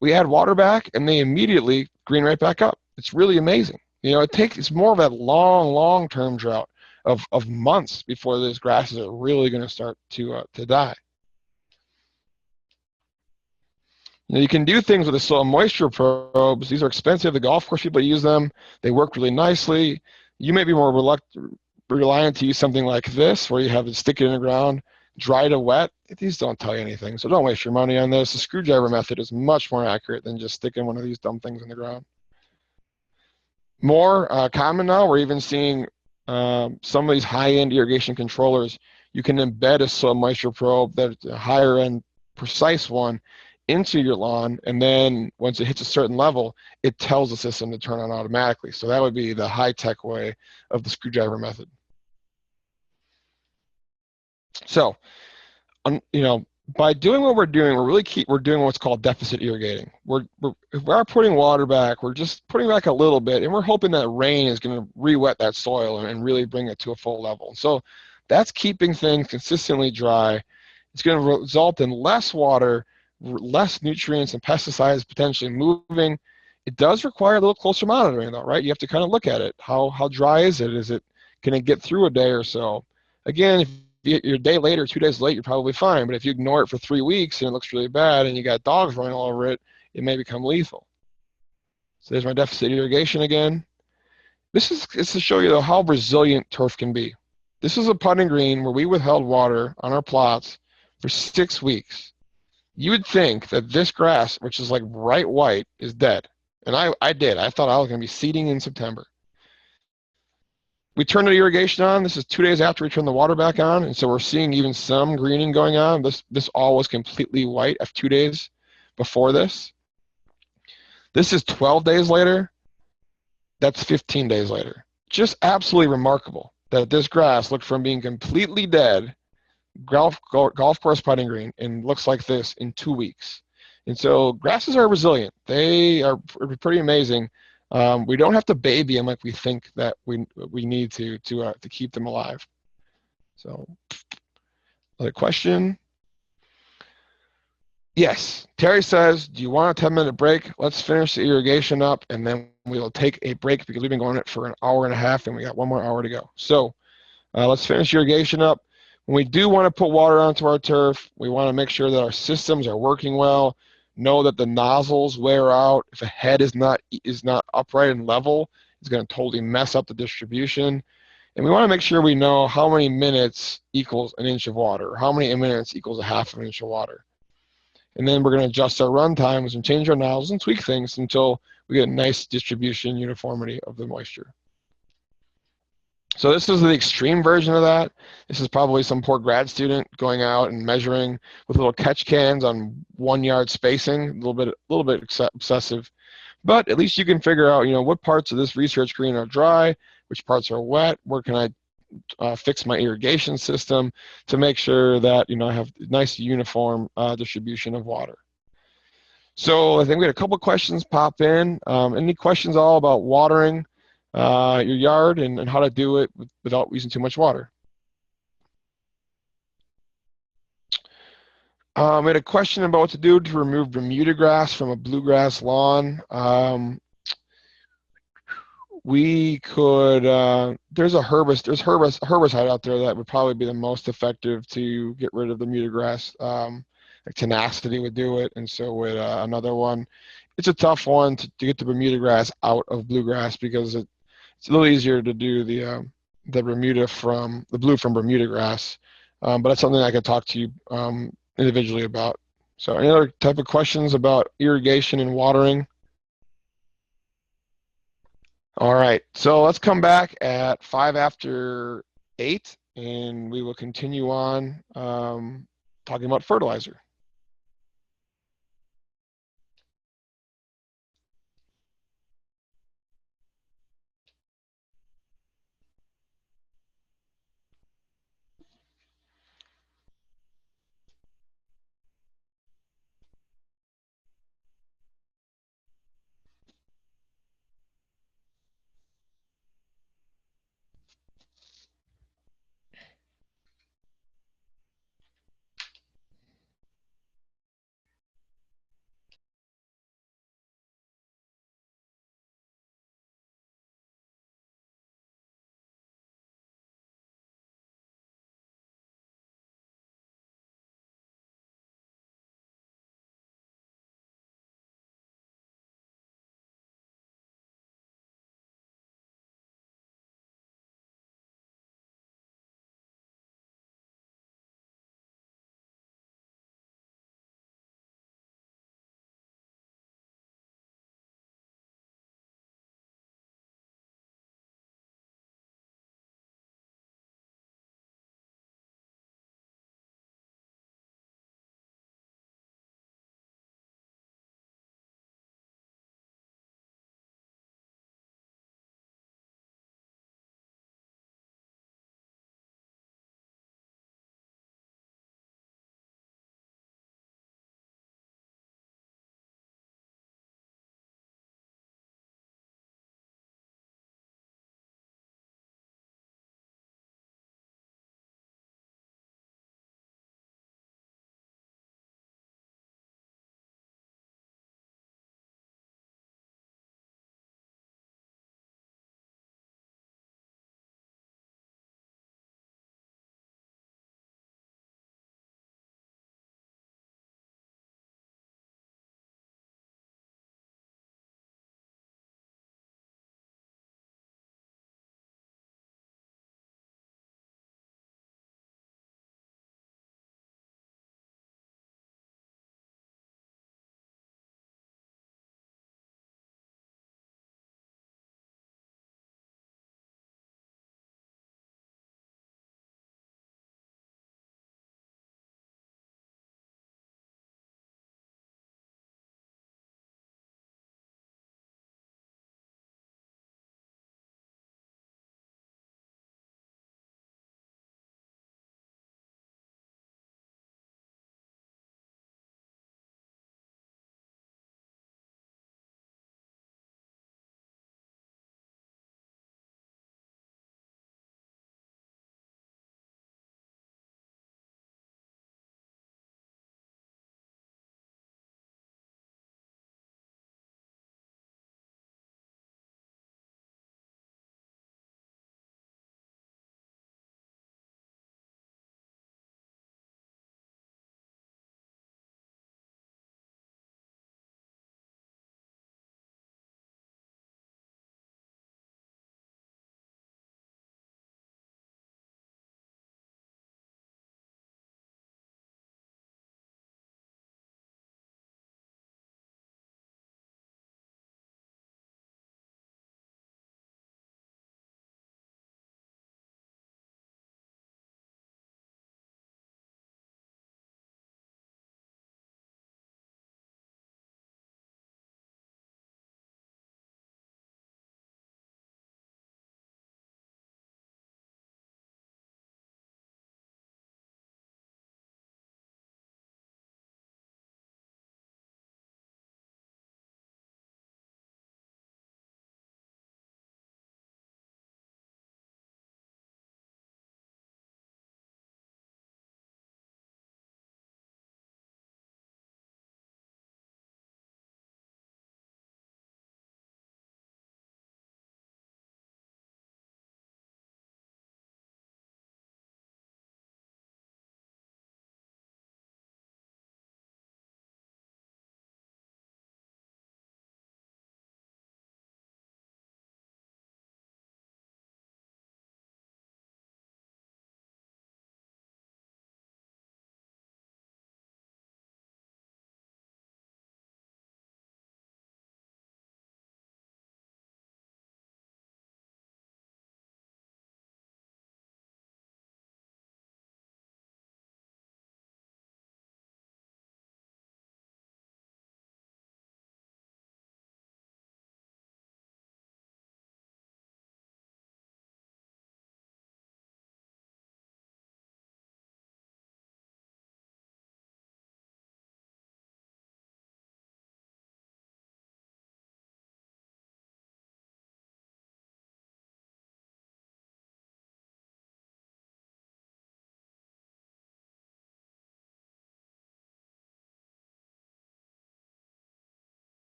we add water back, and they immediately green right back up. It's really amazing. It's more of that long-term drought of months before those grasses are really going to start to die. You can do things with the soil moisture probes. These are expensive. The golf course people use them. They work really nicely. You may be more reluctant reliant to use something like this, where you have to stick it in the ground, dry to wet, these don't tell you anything. So don't waste your money on this. The screwdriver method is much more accurate than just sticking one of these dumb things in the ground. More common now, we're even seeing some of these high-end irrigation controllers. You can embed a soil moisture probe, that's a higher-end, precise one, into your lawn, and then once it hits a certain level, it tells the system to turn on automatically. So that would be the high-tech way of the screwdriver method. So, you know, by doing what we're doing, we're doing what's called deficit irrigating. If we are putting water back, we're just putting back a little bit, and we're hoping that rain is going to re-wet that soil and really bring it to a full level. So that's keeping things consistently dry. It's going to result in less water, less nutrients and pesticides potentially moving. It does require a little closer monitoring, though, right? You have to kind of look at it. How dry is it? Can it get through a day or so? Again, if you're a day later, 2 days late, you're probably fine. But if you ignore it for 3 weeks and it looks really bad and you got dogs running all over it, it may become lethal. So there's my deficit irrigation again. This is to show you, though, how resilient turf can be. This is a putting green where we withheld water on our plots for 6 weeks. You would think that this grass, which is like bright white, is dead. And I did. I thought I was going to be seeding in September. We turned the irrigation on. This is 2 days after we turned the water back on, and so we're seeing even some greening going on. This all was completely white after 2 days before this. This is 12 days later. That's 15 days later. Just absolutely remarkable that this grass looked from being completely dead, golf course putting green, and looks like this in 2 weeks. And so grasses are resilient. They are pretty amazing. We don't have to baby them like we think that we need to keep them alive. So, another question. Yes, Terry says, do you want a 10-minute break? Let's finish the irrigation up, and then we'll take a break because we've been going it for an hour and a half, and we got 1 more hour to go. So let's finish irrigation up. When we do want to put water onto our turf, we want to make sure that our systems are working well. Know that the nozzles wear out. If a head is not upright and level, it's going to totally mess up the distribution. And we want to make sure we know how many minutes equals an inch of water, how many minutes equals a half of an inch of water. And then we're going to adjust our run times and change our nozzles and tweak things until we get a nice distribution uniformity of the moisture. So this is the extreme version of that. This is probably some poor grad student going out and measuring with little catch cans on 1 yard spacing, a little bit obsessive. But at least you can figure out, what parts of this research green are dry, which parts are wet, where can I fix my irrigation system to make sure that, I have nice uniform distribution of water. So I think we had a couple questions pop in. Any questions all about watering your yard and how to do it without using too much water? We had a question about what to do to remove Bermuda grass from a bluegrass lawn. We could, there's herbicide out there that would probably be the most effective to get rid of the Bermuda grass. Like tenacity would do it, and so would another one. It's a tough one to get the Bermuda grass out of bluegrass because it's a little easier to do the blue from Bermuda grass, but that's something I could talk to you individually about. So any other type of questions about irrigation and watering? All right, so let's come back at 5 after 8, and we will continue on talking about fertilizer.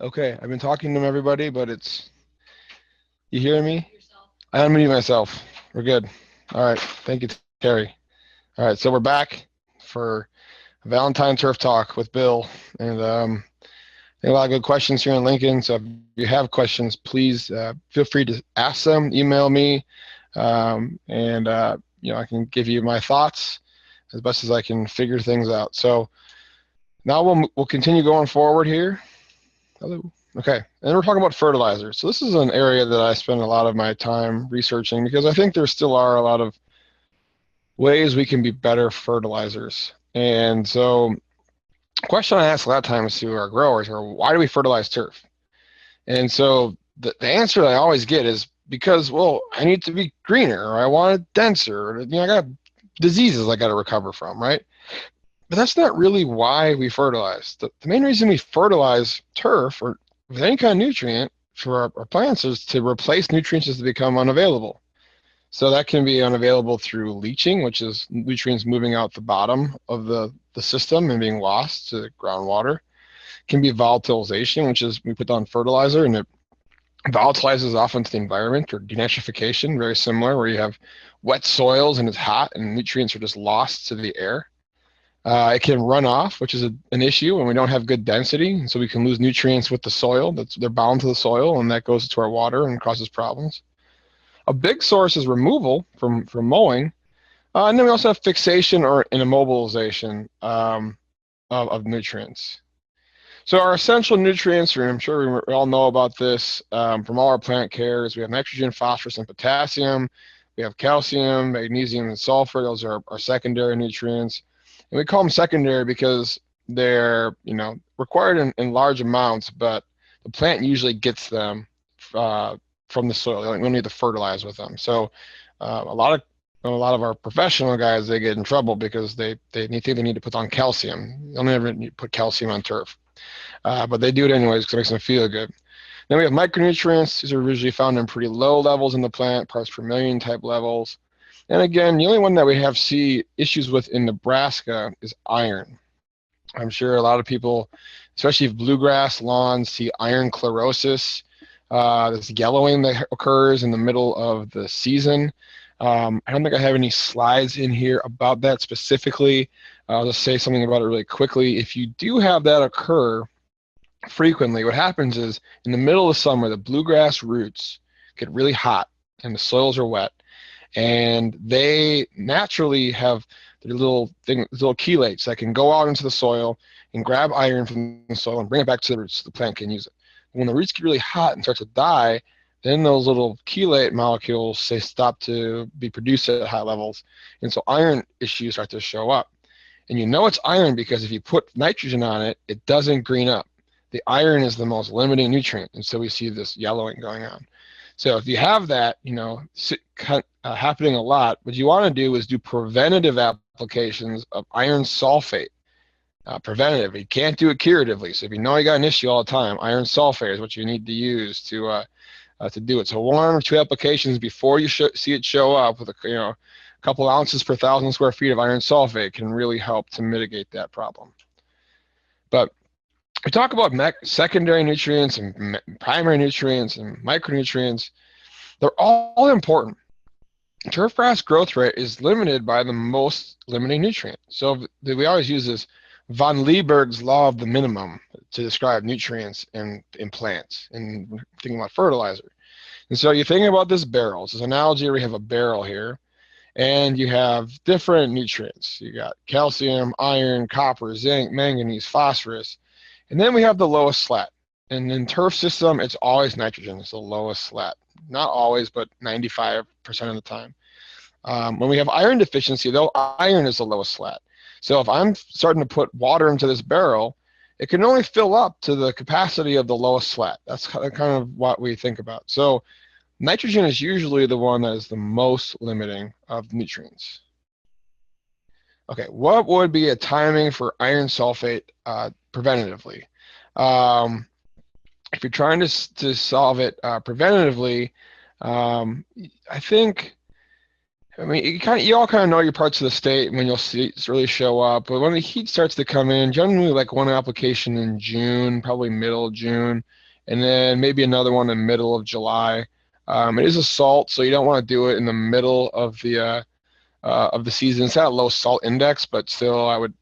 Okay, I've been talking to everybody, but you hearing me? I unmuted myself. We're good. All right. Thank you, Terry. All right, so we're back for Valentine Turf Talk with Bill. And I think a lot of good questions here in Lincoln. So if you have questions, please feel free to ask them, email me, and I can give you my thoughts as best as I can figure things out. So now we'll continue going forward here. Hello. Okay, and we're talking about fertilizer. So this is an area that I spend a lot of my time researching because I think there still are a lot of ways we can be better fertilizers. And so question I ask a lot of times to our growers are, why do we fertilize turf? And so the answer that I always get is because, well, I need to be greener, or I want it denser, or, I got diseases I got to recover from, right? But that's not really why we fertilize. The main reason we fertilize turf or with any kind of nutrient for our plants is to replace nutrients as they become unavailable. So that can be unavailable through leaching, which is nutrients moving out the bottom of the system and being lost to groundwater. It can be volatilization, which is we put down fertilizer and it volatilizes off into the environment, or denitrification, very similar, where you have wet soils and it's hot and nutrients are just lost to the air. It can run off, which is an issue when we don't have good density, and so we can lose nutrients with the soil. They're bound to the soil, and that goes to our water and causes problems. A big source is removal from mowing, and then we also have fixation or an immobilization of nutrients. So our essential nutrients, and I'm sure we all know about this from all our plant cares, we have nitrogen, phosphorus, and potassium. We have calcium, magnesium, and sulfur. Those are our secondary nutrients. And we call them secondary because they're required in large amounts, but the plant usually gets them from the soil. We don't need to fertilize with them. So a lot of our professional guys, they get in trouble because they think they need to put on calcium. They'll never need to put calcium on turf. But they do it anyways because it makes them feel good. Then we have micronutrients. These are usually found in pretty low levels in the plant, parts per million type levels. And again, the only one that we see issues with in Nebraska is iron. I'm sure a lot of people, especially bluegrass lawns, see iron chlorosis, this yellowing that occurs in the middle of the season. I don't think I have any slides in here about that specifically. I'll just say something about it really quickly. If you do have that occur frequently, what happens is in the middle of summer, the bluegrass roots get really hot and the soils are wet, and they naturally have their little chelates that can go out into the soil and grab iron from the soil and bring it back to the roots so the plant can use it. When the roots get really hot and start to die, then those little chelate molecules stop to be produced at high levels, and so iron issues start to show up. And it's iron because if you put nitrogen on it, it doesn't green up. The iron is the most limiting nutrient, and so we see this yellowing going on. So if you have that, happening a lot, what you want to do is do preventative applications of iron sulfate. Preventative. You can't do it curatively. So if you got an issue all the time, iron sulfate is what you need to use to do it. So 1 or 2 applications before you see it show up with a couple ounces per 1,000 square feet of iron sulfate can really help to mitigate that problem. But we talk about secondary nutrients and primary nutrients and micronutrients. They're all important. Turfgrass growth rate is limited by the most limiting nutrient. So we always use this von Lieberg's law of the minimum to describe nutrients in plants and thinking about fertilizer. And so you think about this barrel. It's this analogy where we have a barrel here, and you have different nutrients. You got calcium, iron, copper, zinc, manganese, phosphorus. And then we have the lowest slat. And in turf system, it's always nitrogen. It's the lowest slat. Not always, but 95% of the time. When we have iron deficiency, though, iron is the lowest slat. So if I'm starting to put water into this barrel, it can only fill up to the capacity of the lowest slat. That's kind of what we think about. So nitrogen is usually the one that is the most limiting of nutrients. Okay, what would be a timing for iron sulfate preventatively? If you're trying to solve it preventatively, I think I mean, you all kind of know your parts of the state when you'll see it really show up. But when the heat starts to come in, generally like one application in June, probably middle of June, and then maybe another one in middle of July. It is a salt, so you don't want to do it in the middle of the season. It's got a low salt index, but still, I would,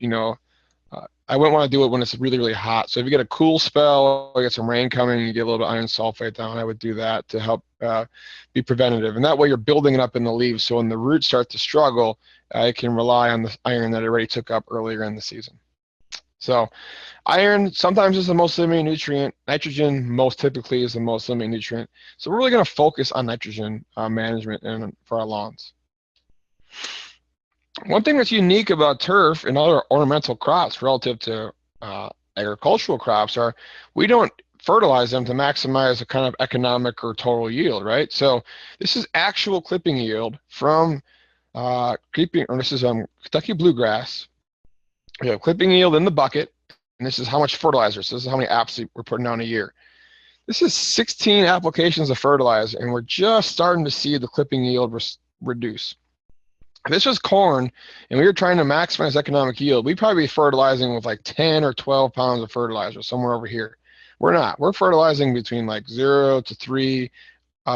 I wouldn't want to do it when it's really, really hot. So if you get a cool spell, or get some rain coming, you get a little bit of iron sulfate down, I would do that to help be preventative. And that way you're building it up in the leaves. So when the roots start to struggle, it can rely on the iron that it already took up earlier in the season. So iron sometimes is the most limiting nutrient. Nitrogen most typically is the most limiting nutrient. So we're really going to focus on nitrogen management for our lawns. One thing that's unique about turf and other ornamental crops relative to agricultural crops are we don't fertilize them to maximize a kind of economic or total yield, right? So this is actual clipping yield from this is Kentucky bluegrass. We have clipping yield in the bucket, and this is how much fertilizer. So this is how many apps we're putting down a year. This is 16 applications of fertilizer, and we're just starting to see the clipping yield reduce. If this was corn and we were trying to maximize economic yield, we'd probably be fertilizing with like 10 or 12 pounds of fertilizer somewhere over here. We're not. We're fertilizing between like 0 to 3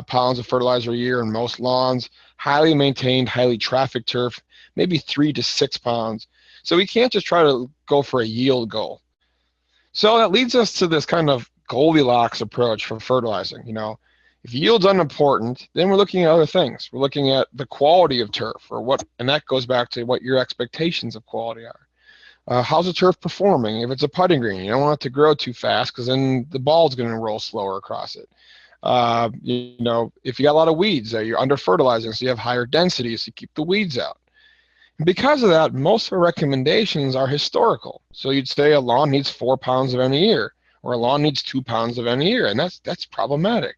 pounds of fertilizer a year in most lawns, highly maintained, highly trafficked turf, maybe 3 to 6 pounds. So we can't just try to go for a yield goal. So that leads us to this kind of Goldilocks approach for fertilizing. If yield's unimportant, then we're looking at other things. We're looking at the quality of turf, and that goes back to what your expectations of quality are. How's the turf performing? If it's a putting green, you don't want it to grow too fast because then the ball's going to roll slower across it. If you got a lot of weeds, you're under fertilizing, so you have higher density, so you keep the weeds out. And because of that, most of our recommendations are historical. So you'd say a lawn needs 4 pounds of N a year, or a lawn needs 2 pounds of N a year, and that's problematic.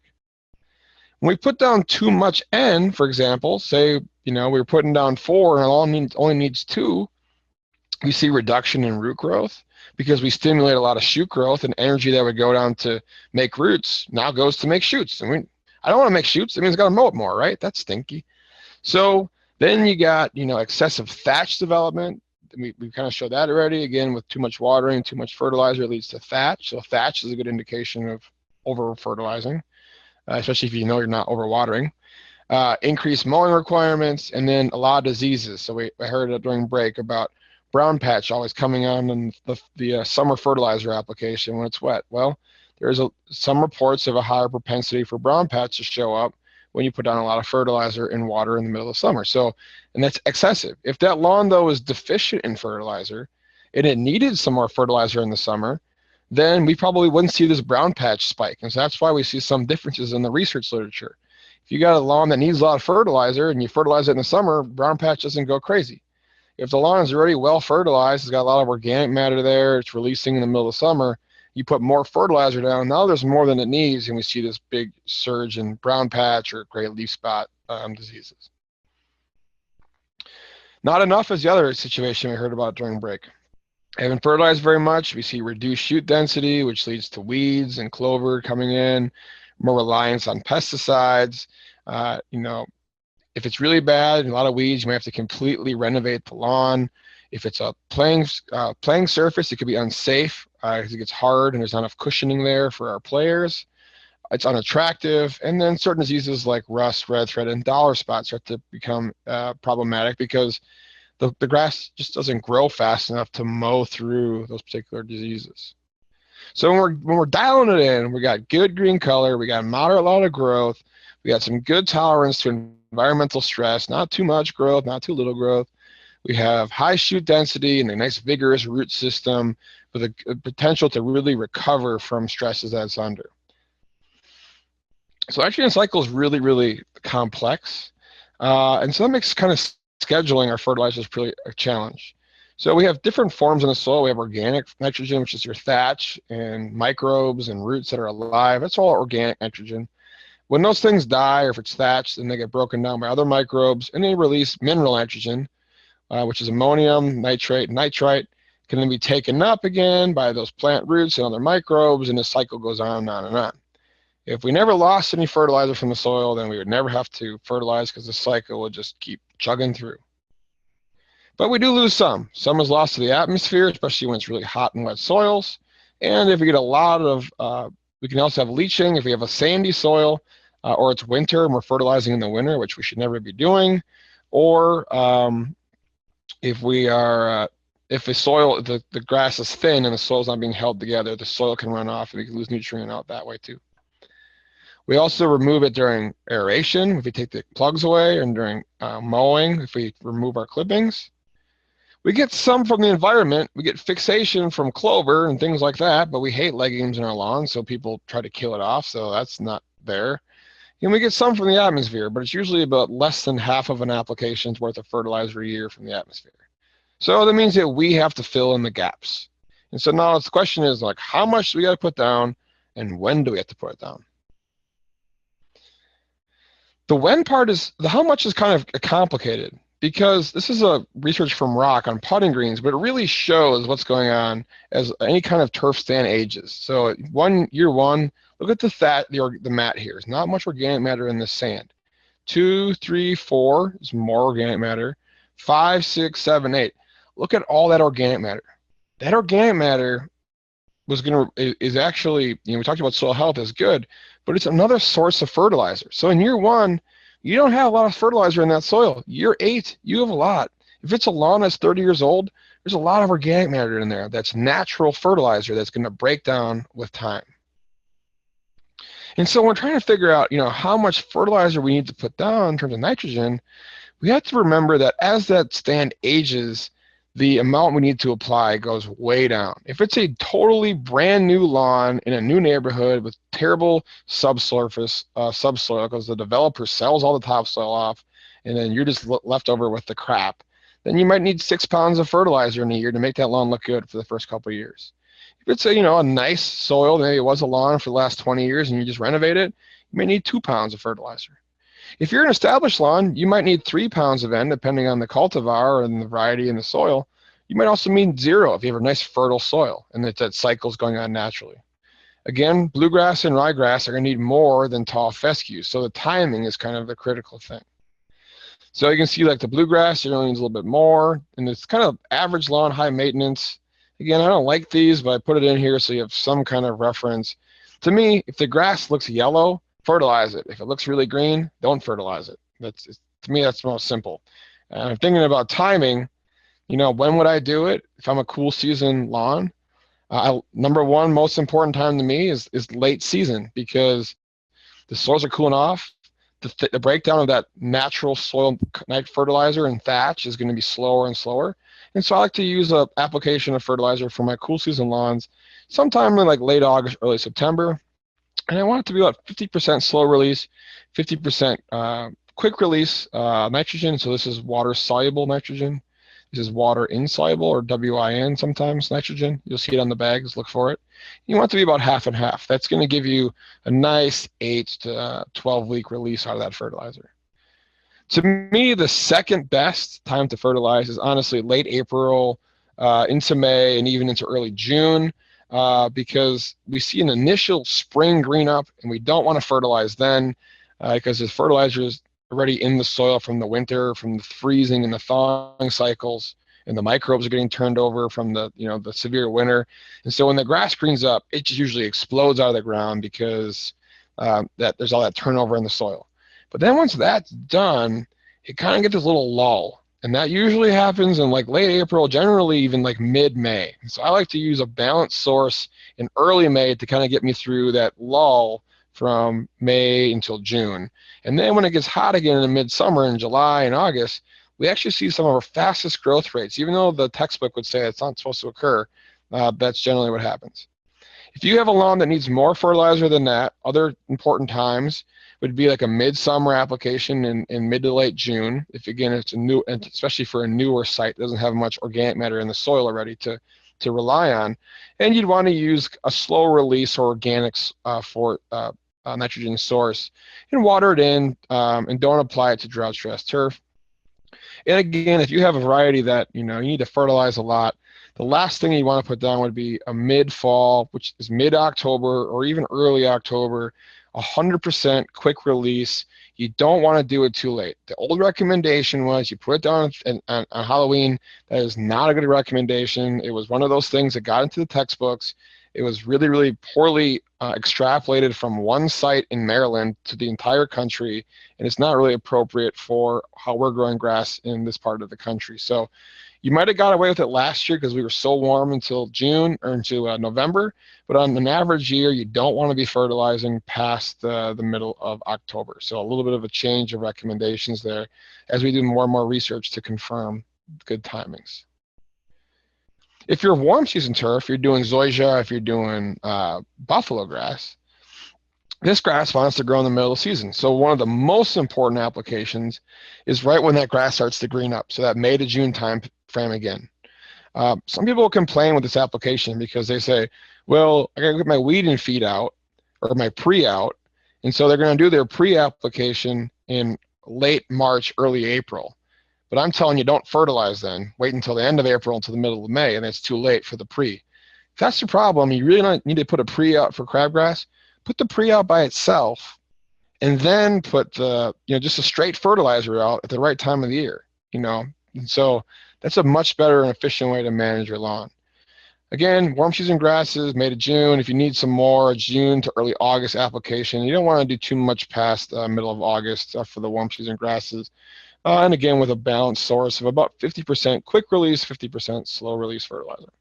When we put down too much N, for example, say, we were putting down 4 and a lawn only needs 2, we see reduction in root growth because we stimulate a lot of shoot growth, and energy that would go down to make roots now goes to make shoots. And I don't want to make shoots. That means I got to mow it more, right? That's stinky. So then you got, excessive thatch development. We kind of showed that already. Again, with too much watering, too much fertilizer leads to thatch. So thatch is a good indication of over-fertilizing. Especially if you know you're not overwatering. Increased mowing requirements, and then a lot of diseases. So I heard it during break about brown patch always coming on in the summer fertilizer application when it's wet. Well, there's some reports of a higher propensity for brown patch to show up when you put down a lot of fertilizer and water in the middle of summer. And that's excessive. If that lawn, though, is deficient in fertilizer and it needed some more fertilizer in the summer, then we probably wouldn't see this brown patch spike. And so that's why we see some differences in the research literature. If you got a lawn that needs a lot of fertilizer and you fertilize it in the summer, brown patch doesn't go crazy. If the lawn is already well fertilized, it's got a lot of organic matter there, it's releasing in the middle of summer, you put more fertilizer down, now there's more than it needs, and we see this big surge in brown patch or gray leaf spot diseases. Not enough is the other situation we heard about during break. Haven't fertilized very much. We see reduced shoot density, which leads to weeds and clover coming in, more reliance on pesticides. If it's really bad and a lot of weeds, you might have to completely renovate the lawn. If it's a playing surface, it could be unsafe because it gets hard and there's not enough cushioning there for our players. It's unattractive. And then certain diseases like rust, red thread, and dollar spot start to become problematic because the grass just doesn't grow fast enough to mow through those particular diseases. So when we're dialing it in, we got good green color, we got moderate amount of growth, we got some good tolerance to environmental stress, not too much growth, not too little growth. We have high shoot density and a nice vigorous root system with a potential to really recover from stresses that it's under. So nitrogen cycle is really, really complex. And so that makes kind of scheduling our fertilizers really a challenge. So we have different forms in the soil. We have organic nitrogen, which is your thatch, and microbes and roots that are alive. That's all organic nitrogen. When those things die, or if it's thatched, then they get broken down by other microbes, and they release mineral nitrogen, which is ammonium, nitrate, nitrite, can then be taken up again by those plant roots and other microbes, and the cycle goes on and on and on. If we never lost any fertilizer from the soil, then we would never have to fertilize because the cycle would just keep chugging through. But we do lose some. Some is lost to the atmosphere, especially when it's really hot and wet soils. And if we get a lot of, we can also have leaching if we have a sandy soil or it's winter and we're fertilizing in the winter, which we should never be doing. Or if we are, if the soil, the grass is thin and the soil's not being held together, the soil can run off and we can lose nutrient out that way too. We also remove it during aeration if we take the plugs away, and during mowing if we remove our clippings. We get some from the environment. We get fixation from clover and things like that, but we hate legumes in our lawn, so people try to kill it off, so that's not there. And we get some from the atmosphere, but it's usually about less than half of an application's worth of fertilizer a year from the atmosphere. So that means that we have to fill in the gaps. And so now the question is, like, how much do we got to put down, and when do we have to put it down? The when part is, the how much is kind of complicated, because this is a research from Rock on putting greens, but it really shows what's going on as any kind of turf stand ages. So year one, look at the mat here. There's not much organic matter in the sand. 2, 3, 4 is more organic matter. 5, 6, 7, 8. Look at all that organic matter. That organic matter is actually, we talked about soil health is good, but it's another source of fertilizer. So in year one, you don't have a lot of fertilizer in that soil. Year 8, you have a lot. If it's a lawn that's 30 years old, there's a lot of organic matter in there. That's natural fertilizer that's going to break down with time. And so when we're trying to figure out, how much fertilizer we need to put down in terms of nitrogen, we have to remember that as that stand ages, the amount we need to apply goes way down. If it's a totally brand new lawn in a new neighborhood with terrible subsoil because the developer sells all the topsoil off and then you're just left over with the crap, then you might need 6 pounds of fertilizer in a year to make that lawn look good for the first couple of years. If it's a nice soil, maybe it was a lawn for the last 20 years and you just renovate it, you may need 2 pounds of fertilizer. If you're an established lawn, you might need 3 pounds of N, depending on the cultivar and the variety in the soil. You might also need 0 if you have a nice fertile soil and that cycle's going on naturally. Again, bluegrass and ryegrass are going to need more than tall fescue, so the timing is kind of the critical thing. So you can see like the bluegrass, it only needs a little bit more, and it's kind of average lawn, high maintenance. Again, I don't like these, but I put it in here so you have some kind of reference. To me, if the grass looks yellow, fertilize it. If it looks really green, don't fertilize it. To me, that's the most simple. And I'm thinking about timing. When would I do it? If I'm a cool season lawn, number one most important time to me is late season, because the soils are cooling off. The breakdown of that natural soil night fertilizer and thatch is going to be slower and slower. And so I like to use an application of fertilizer for my cool season lawns sometime in like late August, early September. And I want it to be about 50% slow release, 50% quick release nitrogen. So this is water soluble nitrogen. This is water insoluble, or WIN sometimes, nitrogen. You'll see it on the bags, look for it. You want it to be about half and half. That's going to give you a nice 8 to 12 week release out of that fertilizer. To me, the second best time to fertilize is honestly late April into May and even into early June, because we see an initial spring green up and we don't want to fertilize then because the fertilizer is already in the soil from the winter, from the freezing and the thawing cycles, and the microbes are getting turned over from the severe winter. And so when the grass greens up, it just usually explodes out of the ground because there's all that turnover in the soil. But then once that's done, it kind of gets this little lull. And that usually happens in like late April, generally even like mid-May. So I like to use a balanced source in early May to kind of get me through that lull from May until June. And then when it gets hot again in the midsummer in July and August, we actually see some of our fastest growth rates. Even though the textbook would say it's not supposed to occur, that's generally what happens. If you have a lawn that needs more fertilizer than that, other important times would be like a midsummer application in mid to late June. If again, it's a new, and especially for a newer site that doesn't have much organic matter in the soil already to rely on. And you'd want to use a slow release or organics for nitrogen source and water it in, and don't apply it to drought stressed turf. And again, if you have a variety that you need to fertilize a lot, the last thing you want to put down would be a mid-fall, which is mid-October or even early October, 100% quick release. You don't want to do it too late. The old recommendation was you put it down on Halloween. That is not a good recommendation. It was one of those things that got into the textbooks. It was really, really poorly extrapolated from one site in Maryland to the entire country, and it's not really appropriate for how we're growing grass in this part of the country. So you might have got away with it last year because we were so warm until June or into November, but on an average year, you don't want to be fertilizing past the middle of October. So a little bit of a change of recommendations there as we do more and more research to confirm good timings. If you're warm season turf, you're doing zoysia, if you're doing buffalo grass, this grass wants to grow in the middle of the season. So one of the most important applications is right when that grass starts to green up, so that May to June time frame again. Some people complain with this application because they say, well, I gotta get my weed and feed out or my pre-out, and so they're gonna do their pre-application in late March, early April. But I'm telling you, don't fertilize then. Wait until the end of April, until the middle of May, and it's too late for the pre. If that's the problem, you really need to put a pre-out for crabgrass. Put the pre-out by itself, and then put the, just a straight fertilizer out at the right time of the year, And so that's a much better and efficient way to manage your lawn. Again, warm season grasses, May to June. If you need some more June to early August application, you don't want to do too much past middle of August for the warm season grasses. And again, with a balanced source of about 50% quick release, 50% slow release fertilizer.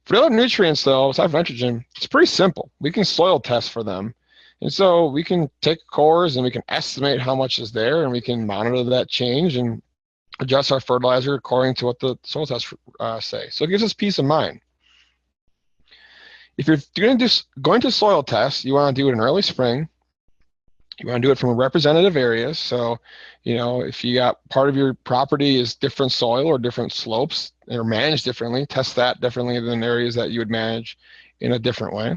For the other nutrients, though, aside from nitrogen, it's pretty simple. We can soil test for them. And so we can take cores and we can estimate how much is there, and we can monitor that change and adjust our fertilizer according to what the soil tests say. So it gives us peace of mind. If you're going to soil tests, you want to do it in early spring. You want to do it from representative areas. So, if you got part of your property is different soil or different slopes or managed differently, test that differently than areas that you would manage in a different way.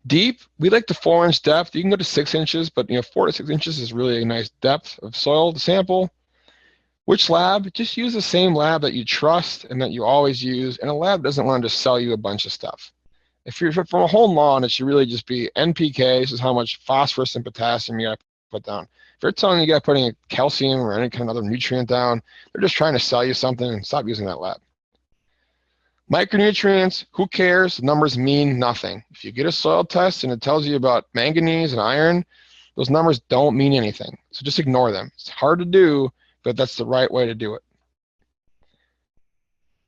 Deep, we like the 4-inch depth. You can go to 6 inches, but 4 to 6 inches is really a nice depth of soil to sample. Which lab? Just use the same lab that you trust and that you always use, and a lab doesn't want to just sell you a bunch of stuff. If you're from a whole lawn, it should really just be NPK. This is how much phosphorus and potassium you got to put down. If they're telling you got to put any calcium or any kind of other nutrient down, they're just trying to sell you something, and stop using that lab. Micronutrients, who cares? The numbers mean nothing. If you get a soil test and it tells you about manganese and iron, those numbers don't mean anything. So just ignore them. It's hard to do, but that's the right way to do it.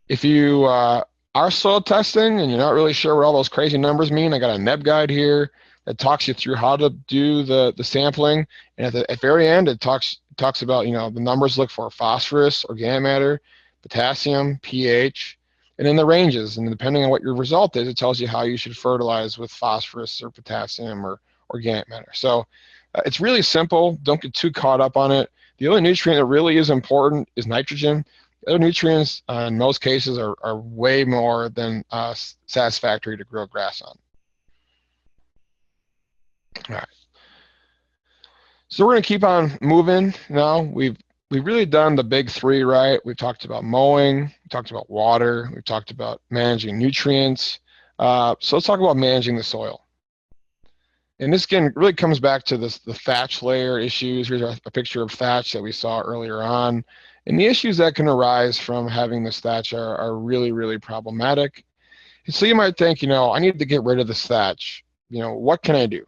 If you are soil testing and you're not really sure what all those crazy numbers mean, I got a NEB guide here that talks you through how to do the sampling. And at the very end, it talks about, the numbers look for phosphorus, organic matter, potassium, pH, and then the ranges. And depending on what your result is, it tells you how you should fertilize with phosphorus or potassium or organic matter. So it's really simple. Don't get too caught up on it. The only nutrient that really is important is nitrogen. The other nutrients, in most cases, are way more than satisfactory to grow grass on. All right. So we're going to keep on moving now. We've really done the big three, right? We've talked about mowing, we talked about water, we've talked about managing nutrients. So let's talk about managing the soil. And this again really comes back to the thatch layer issues. Here's a picture of thatch that we saw earlier on. And the issues that can arise from having this thatch are really, really problematic. And so you might think, I need to get rid of this thatch. What can I do?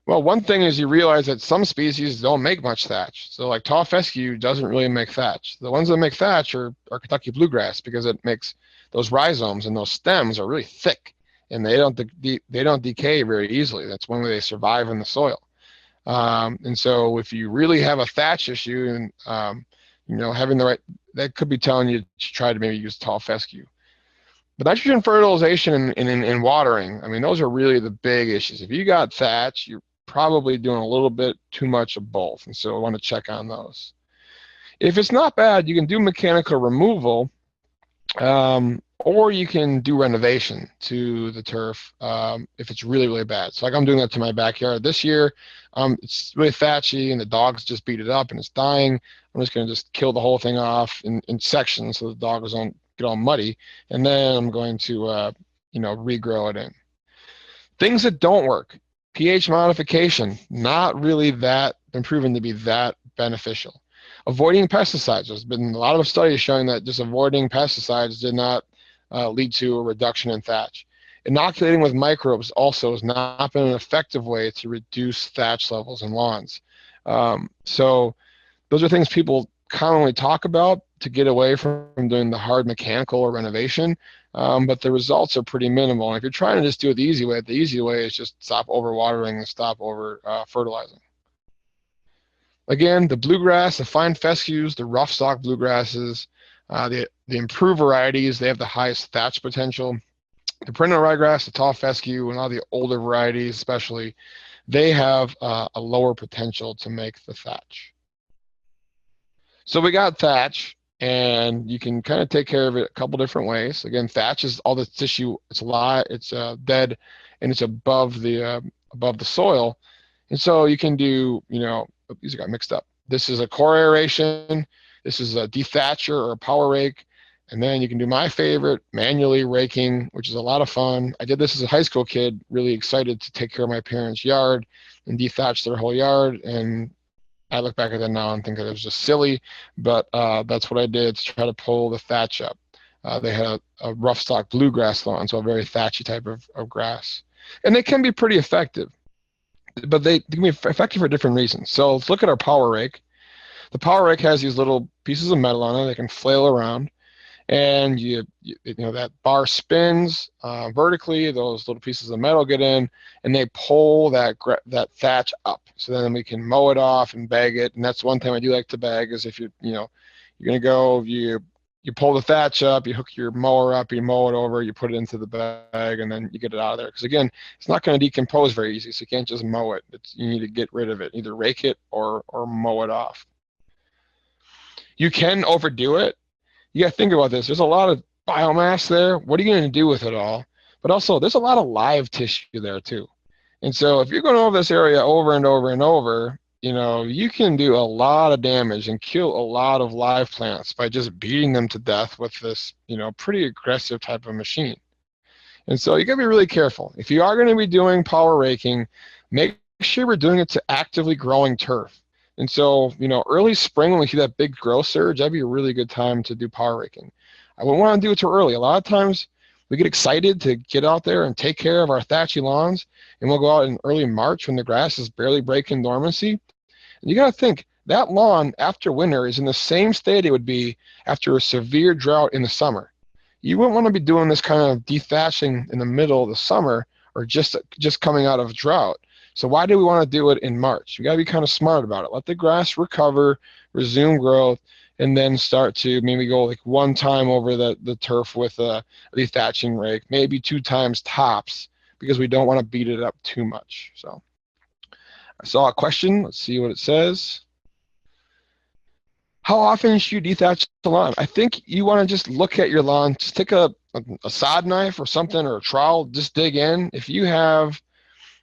Well, one thing is you realize that some species don't make much thatch. So like tall fescue doesn't really make thatch. The ones that make thatch are Kentucky bluegrass, because it makes those rhizomes and those stems are really thick, and they don't decay very easily. That's one way they survive in the soil. And so if you really have a thatch issue, and having the right, that could be telling you to try to maybe use tall fescue. But nitrogen fertilization and watering, those are really the big issues. If you got thatch, you're probably doing a little bit too much of both. And so I want to check on those. If it's not bad, you can do mechanical removal, or you can do renovation to the turf if it's really, really bad. So like I'm doing that to my backyard this year. It's really thatchy and the dogs just beat it up and it's dying. I'm just going to just kill the whole thing off in sections so the dogs don't get all muddy. And then I'm going to, regrow it in. Things that don't work, pH modification, not really that been proven to be that beneficial. Avoiding pesticides, there's been a lot of studies showing that just avoiding pesticides did not lead to a reduction in thatch. Inoculating with microbes also has not been an effective way to reduce thatch levels in lawns. So those are things people commonly talk about to get away from doing the hard mechanical or renovation, but the results are pretty minimal. And if you're trying to just do it the easy way is just stop overwatering and stop over fertilizing. Again, the bluegrass, the fine fescues, the rough stalk bluegrasses, the improved varieties, they have the highest thatch potential. The perennial ryegrass, the tall fescue, and all the older varieties especially, they have a lower potential to make the thatch. So we got thatch, and you can kind of take care of it a couple different ways. Again, thatch is all the tissue, it's dead, and it's above the soil. And so you can do, these got mixed up. This is a core aeration. This is a dethatcher or a power rake. And then you can do my favorite, manually raking, which is a lot of fun. I did this as a high school kid, really excited to take care of my parents' yard and dethatch their whole yard. And I look back at that now and think that it was just silly, but that's what I did to try to pull the thatch up. They had a rough stalk bluegrass lawn, so a very thatchy type of grass. And they can be pretty effective, but they can be effective for different reasons. So let's look at our power rake. The power rake has these little pieces of metal on it. They can flail around. And you know that bar spins vertically. Those little pieces of metal get in, and they pull that thatch up. So then we can mow it off and bag it. And that's one thing I do like to bag is if you're gonna go, you pull the thatch up, you hook your mower up, you mow it over, you put it into the bag, and then you get it out of there. Because again, it's not going to decompose very easy, so you can't just mow it. You need to get rid of it, either rake it or mow it off. You can overdo it. You got to think about this. There's a lot of biomass there. What are you going to do with it all? But also, there's a lot of live tissue there too. And so if you're going over this area over and over and over, you can do a lot of damage and kill a lot of live plants by just beating them to death with this, pretty aggressive type of machine. And so you got to be really careful. If you are going to be doing power raking, make sure we're doing it to actively growing turf. And so, early spring when we see that big growth surge, that'd be a really good time to do power raking. I wouldn't want to do it too early. A lot of times we get excited to get out there and take care of our thatchy lawns, and we'll go out in early March when the grass is barely breaking dormancy. And you got to think, that lawn after winter is in the same state it would be after a severe drought in the summer. You wouldn't want to be doing this kind of dethatching in the middle of the summer or just coming out of drought. So why do we want to do it in March? We got to be kind of smart about it. Let the grass recover, resume growth, and then start to maybe go like one time over the turf with a dethatching rake, maybe 2 times tops, because we don't want to beat it up too much. So I saw a question. Let's see what it says. How often should you dethatch the lawn? I think you want to just look at your lawn. Just take a sod knife or something, or a trowel, just dig in. If you have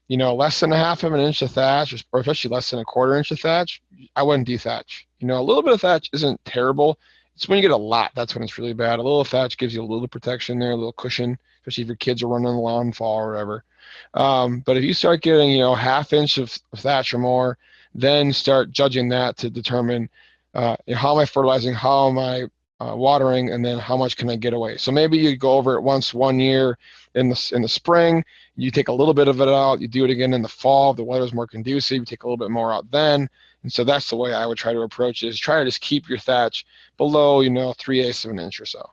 less than 1/2 of an inch of thatch, or especially less than 1/4 inch of thatch, I wouldn't dethatch. A little bit of thatch isn't terrible. It's when you get a lot, that's when it's really bad. A little thatch gives you a little protection there, a little cushion, especially if your kids are running the lawn in fall or whatever. But if you start getting, 1/2 inch of thatch or more, then start judging that to determine how am I fertilizing, how am I watering, and then how much can I get away. So maybe you go over it once 1 year in the spring, you take a little bit of it out, you do it again in the fall, the weather's more conducive, you take a little bit more out then. And so that's the way I would try to approach it, is try to just keep your thatch below, 3/8 of an inch or so.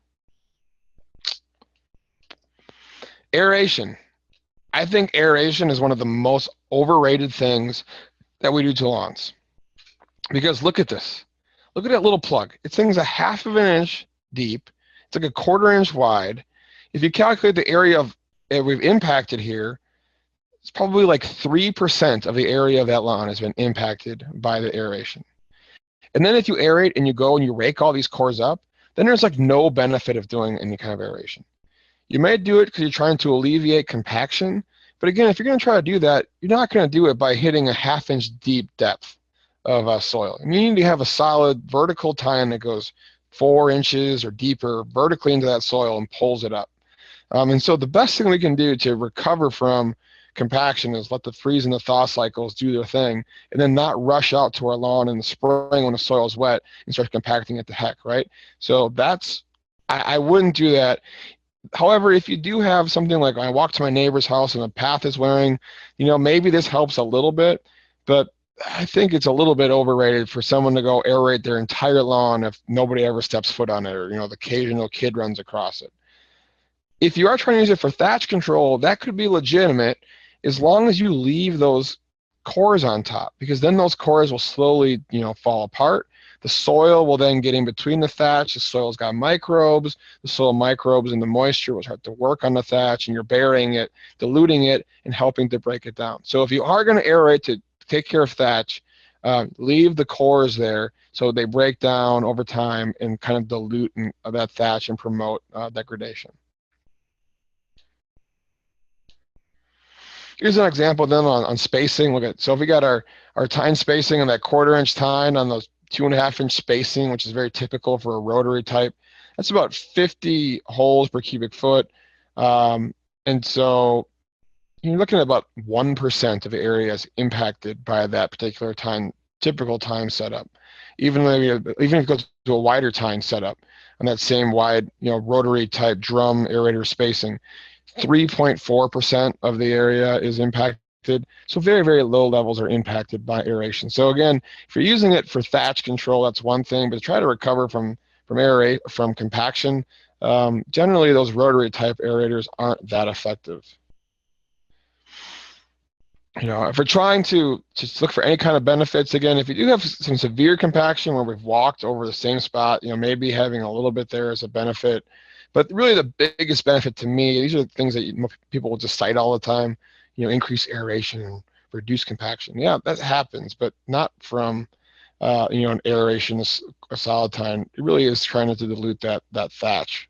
Aeration. I think aeration is one of the most overrated things that we do to lawns. Because look at this. Look at that little plug. This thing's 1/2 of an inch deep. It's like 1/4 inch wide. If you calculate the area we've impacted here, it's probably like 3% of the area of that lawn has been impacted by the aeration. And then if you aerate and you go and you rake all these cores up, then there's like no benefit of doing any kind of aeration. You may do it because you're trying to alleviate compaction, but again, if you're going to try to do that, you're not going to do it by hitting a 1/2 inch deep depth of soil. And you need to have a solid vertical tine that goes 4 inches or deeper vertically into that soil and pulls it up. And so the best thing we can do to recover from compaction is let the freeze and the thaw cycles do their thing, and then not rush out to our lawn in the spring when the soil is wet and start compacting it to heck, right? So that's, I wouldn't do that. However, if you do have something like I walk to my neighbor's house and the path is wearing, maybe this helps a little bit, but I think it's a little bit overrated for someone to go aerate their entire lawn if nobody ever steps foot on it, or the occasional kid runs across it. If you are trying to use it for thatch control, that could be legitimate as long as you leave those cores on top, because then those cores will slowly, fall apart. The soil will then get in between the thatch. The soil's got microbes. The soil microbes and the moisture will start to work on the thatch, and you're burying it, diluting it, and helping to break it down. So if you are going to aerate to take care of thatch, leave the cores there so they break down over time and kind of dilute that thatch and promote degradation. Here's an example then on spacing. Look at, so if we got our tine spacing on that 1/4-inch tine on those 2.5-inch spacing, which is very typical for a rotary type, that's about 50 holes per cubic foot. And so you're looking at about 1% of the areas impacted by that particular typical tine setup. Even if it goes to a wider tine setup on that same wide, rotary type drum aerator spacing, 3.4% of the area is impacted. So very, very low levels are impacted by aeration. So again, if you're using it for thatch control, that's one thing, but to try to recover from compaction, generally those rotary type aerators aren't that effective. If we're trying to just look for any kind of benefits, again, if you do have some severe compaction where we've walked over the same spot, maybe having a little bit there is a benefit. But really the biggest benefit to me, these are the things that people will just cite all the time, increase aeration and reduce compaction. Yeah, that happens, but not from, an aeration, a solid tine. It really is trying to dilute that thatch.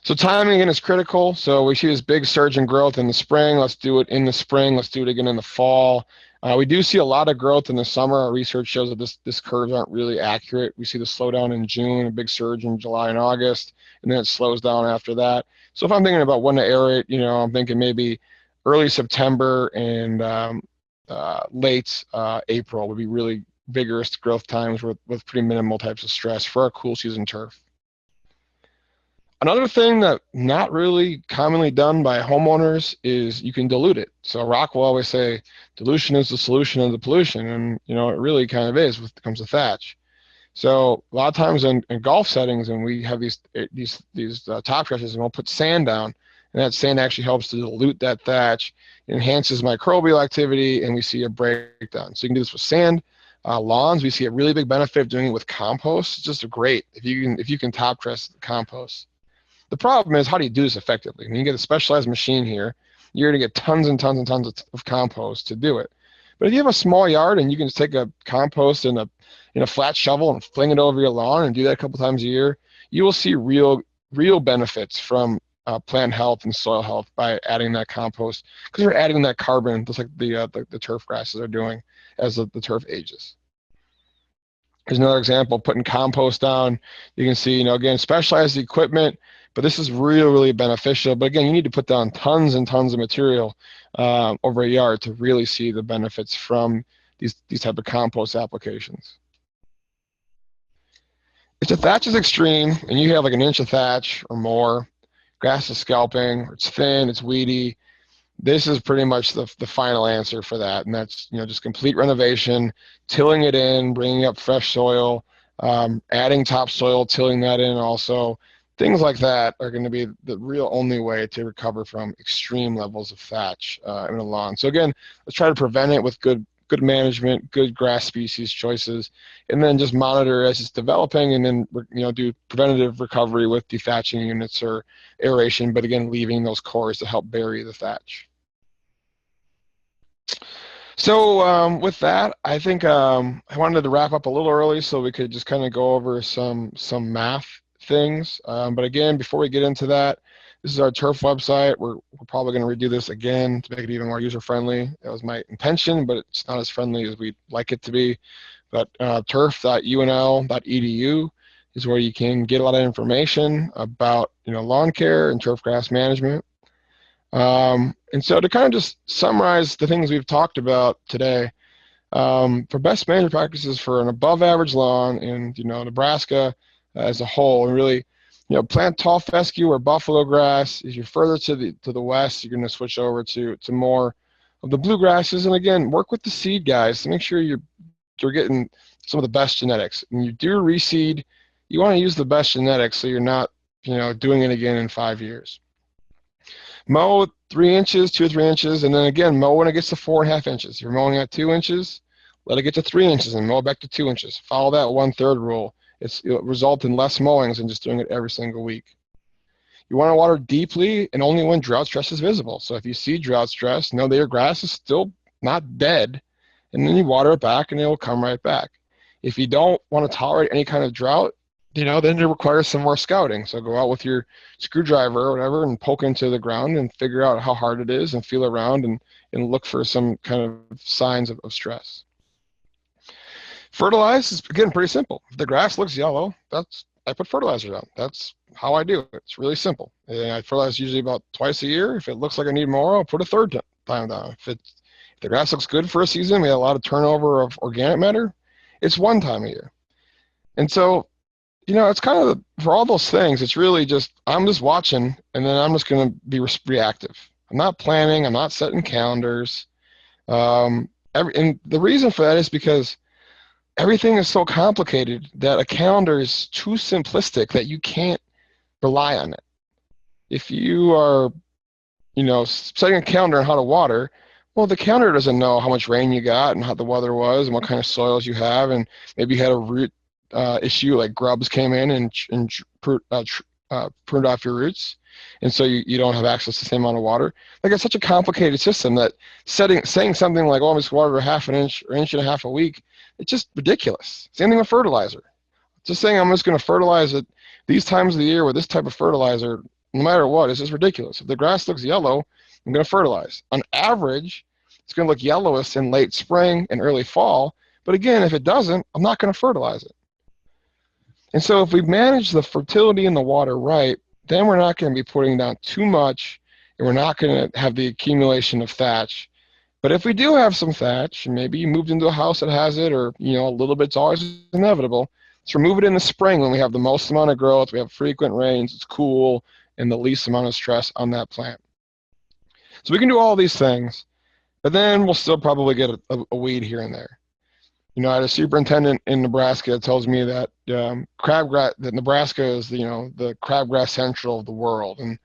So timing, again, is critical. So we see this big surge in growth in the spring. Let's do it in the spring. Let's do it again in the fall. We do see a lot of growth in the summer. Our research shows that this curves aren't really accurate. We see the slowdown in June, a big surge in July and August, and then it slows down after that. So if I'm thinking about when to aerate, I'm thinking maybe early September and late April would be really vigorous growth times with pretty minimal types of stress for our cool season turf. Another thing that not really commonly done by homeowners is you can dilute it. So Rock will always say dilution is the solution of the pollution, and it really kind of is when it comes to thatch. So a lot of times in golf settings, and we have these top dressers, and we'll put sand down, and that sand actually helps to dilute that thatch, it enhances microbial activity, and we see a breakdown. So you can do this with sand. Lawns, we see a really big benefit of doing it with compost. It's just great if you can top dress compost. The problem is, how do you do this effectively? When you get a specialized machine here, you're going to get tons and tons and tons of compost to do it. But if you have a small yard and you can just take a compost in a flat shovel and fling it over your lawn and do that a couple times a year, you will see real benefits from plant health and soil health by adding that compost, because you're adding that carbon, just like the turf grasses are doing as the turf ages. Here's another example, putting compost down. You can see, again, specialized equipment, but this is really beneficial. But again, you need to put down tons and tons of material over a yard to really see the benefits from these type of compost applications. If the thatch is extreme and you have like an inch of thatch or more, grass is scalping, or it's thin, it's weedy, this is pretty much the final answer for that. And that's, just complete renovation, tilling it in, bringing up fresh soil, adding topsoil, tilling that in also. Things like that are going to be the real only way to recover from extreme levels of thatch in a lawn. So again, let's try to prevent it with good management, good grass species choices, and then just monitor as it's developing, and then do preventative recovery with dethatching units or aeration, but again, leaving those cores to help bury the thatch. So with that, I think I wanted to wrap up a little early so we could just kind of go over some math things. But again, before we get into that, this is our turf website. We're probably going to redo this again to make it even more user-friendly. That was my intention, but it's not as friendly as we'd like it to be. But turf.unl.edu is where you can get a lot of information about lawn care and turf grass management. And so to kind of just summarize the things we've talked about today, for best management practices for an above average lawn in Nebraska as a whole, and really plant tall fescue or buffalo grass. If you're further to the west, you're going to switch over to more of the bluegrasses. And again, work with the seed guys to make sure you're getting some of the best genetics. When you do reseed, you want to use the best genetics so you're not doing it again in 5 years. Mow 3 inches, 2 or 3 inches, and then again, mow when it gets to 4.5 inches. If you're mowing at 2 inches, let it get to 3 inches and mow back to 2 inches. Follow that 1/3 rule. It'll result in less mowings than just doing it every single week. You want to water deeply and only when drought stress is visible. So if you see drought stress, know that your grass is still not dead, and then you water it back and it will come right back. If you don't want to tolerate any kind of drought, then it requires some more scouting. So go out with your screwdriver or whatever and poke into the ground and figure out how hard it is and feel around and look for some kind of signs of stress. Fertilize is, again, pretty simple. If the grass looks yellow, I put fertilizer down. That's how I do it. It's really simple. And I fertilize usually about twice a year. If it looks like I need more, I'll put a third time down. If the grass looks good for a season, we have a lot of turnover of organic matter, it's 1 time a year. And so, it's kind of, for all those things, it's really just, I'm just watching, and then I'm just going to be reactive. I'm not planning. I'm not setting calendars. And the reason for that is because everything is so complicated that a calendar is too simplistic that you can't rely on it. If you are, setting a calendar on how to water, well, the calendar doesn't know how much rain you got and how the weather was and what kind of soils you have, and maybe you had a root issue like grubs came in and pruned off your roots, and so you don't have access to the same amount of water. Like, it's such a complicated system that saying something like, "Oh, I'm just water 1/2 inch or 1.5 inches a week," it's just ridiculous. Same thing with fertilizer. Just saying I'm just going to fertilize it these times of the year with this type of fertilizer, no matter what, is just ridiculous. If the grass looks yellow, I'm going to fertilize. On average, it's going to look yellowest in late spring and early fall. But again, if it doesn't, I'm not going to fertilize it. And so if we manage the fertility in the water right, then we're not going to be putting down too much, and we're not going to have the accumulation of thatch. But if we do have some thatch, and maybe you moved into a house that has it, or a little bit's always inevitable, let's remove it in the spring when we have the most amount of growth, we have frequent rains, it's cool, and the least amount of stress on that plant. So we can do all these things, but then we'll still probably get a weed here and there. I had a superintendent in Nebraska that tells me that crabgrass, that Nebraska is the crabgrass central of the world, and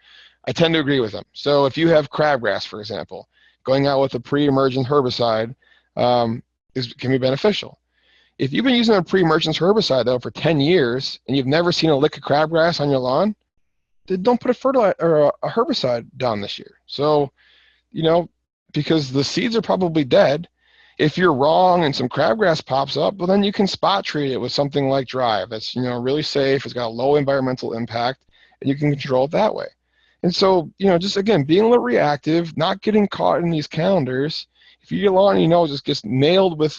I tend to agree with him. So if you have crabgrass, for example, going out with a pre-emergent herbicide can be beneficial. If you've been using a pre-emergent herbicide though for 10 years and you've never seen a lick of crabgrass on your lawn, then don't put a fertilizer or a herbicide down this year. So, because the seeds are probably dead. If you're wrong and some crabgrass pops up, well, then you can spot treat it with something like Drive. That's really safe. It's got a low environmental impact, and you can control it that way. And so, just again, being a little reactive, not getting caught in these calendars. If your lawn, just gets nailed with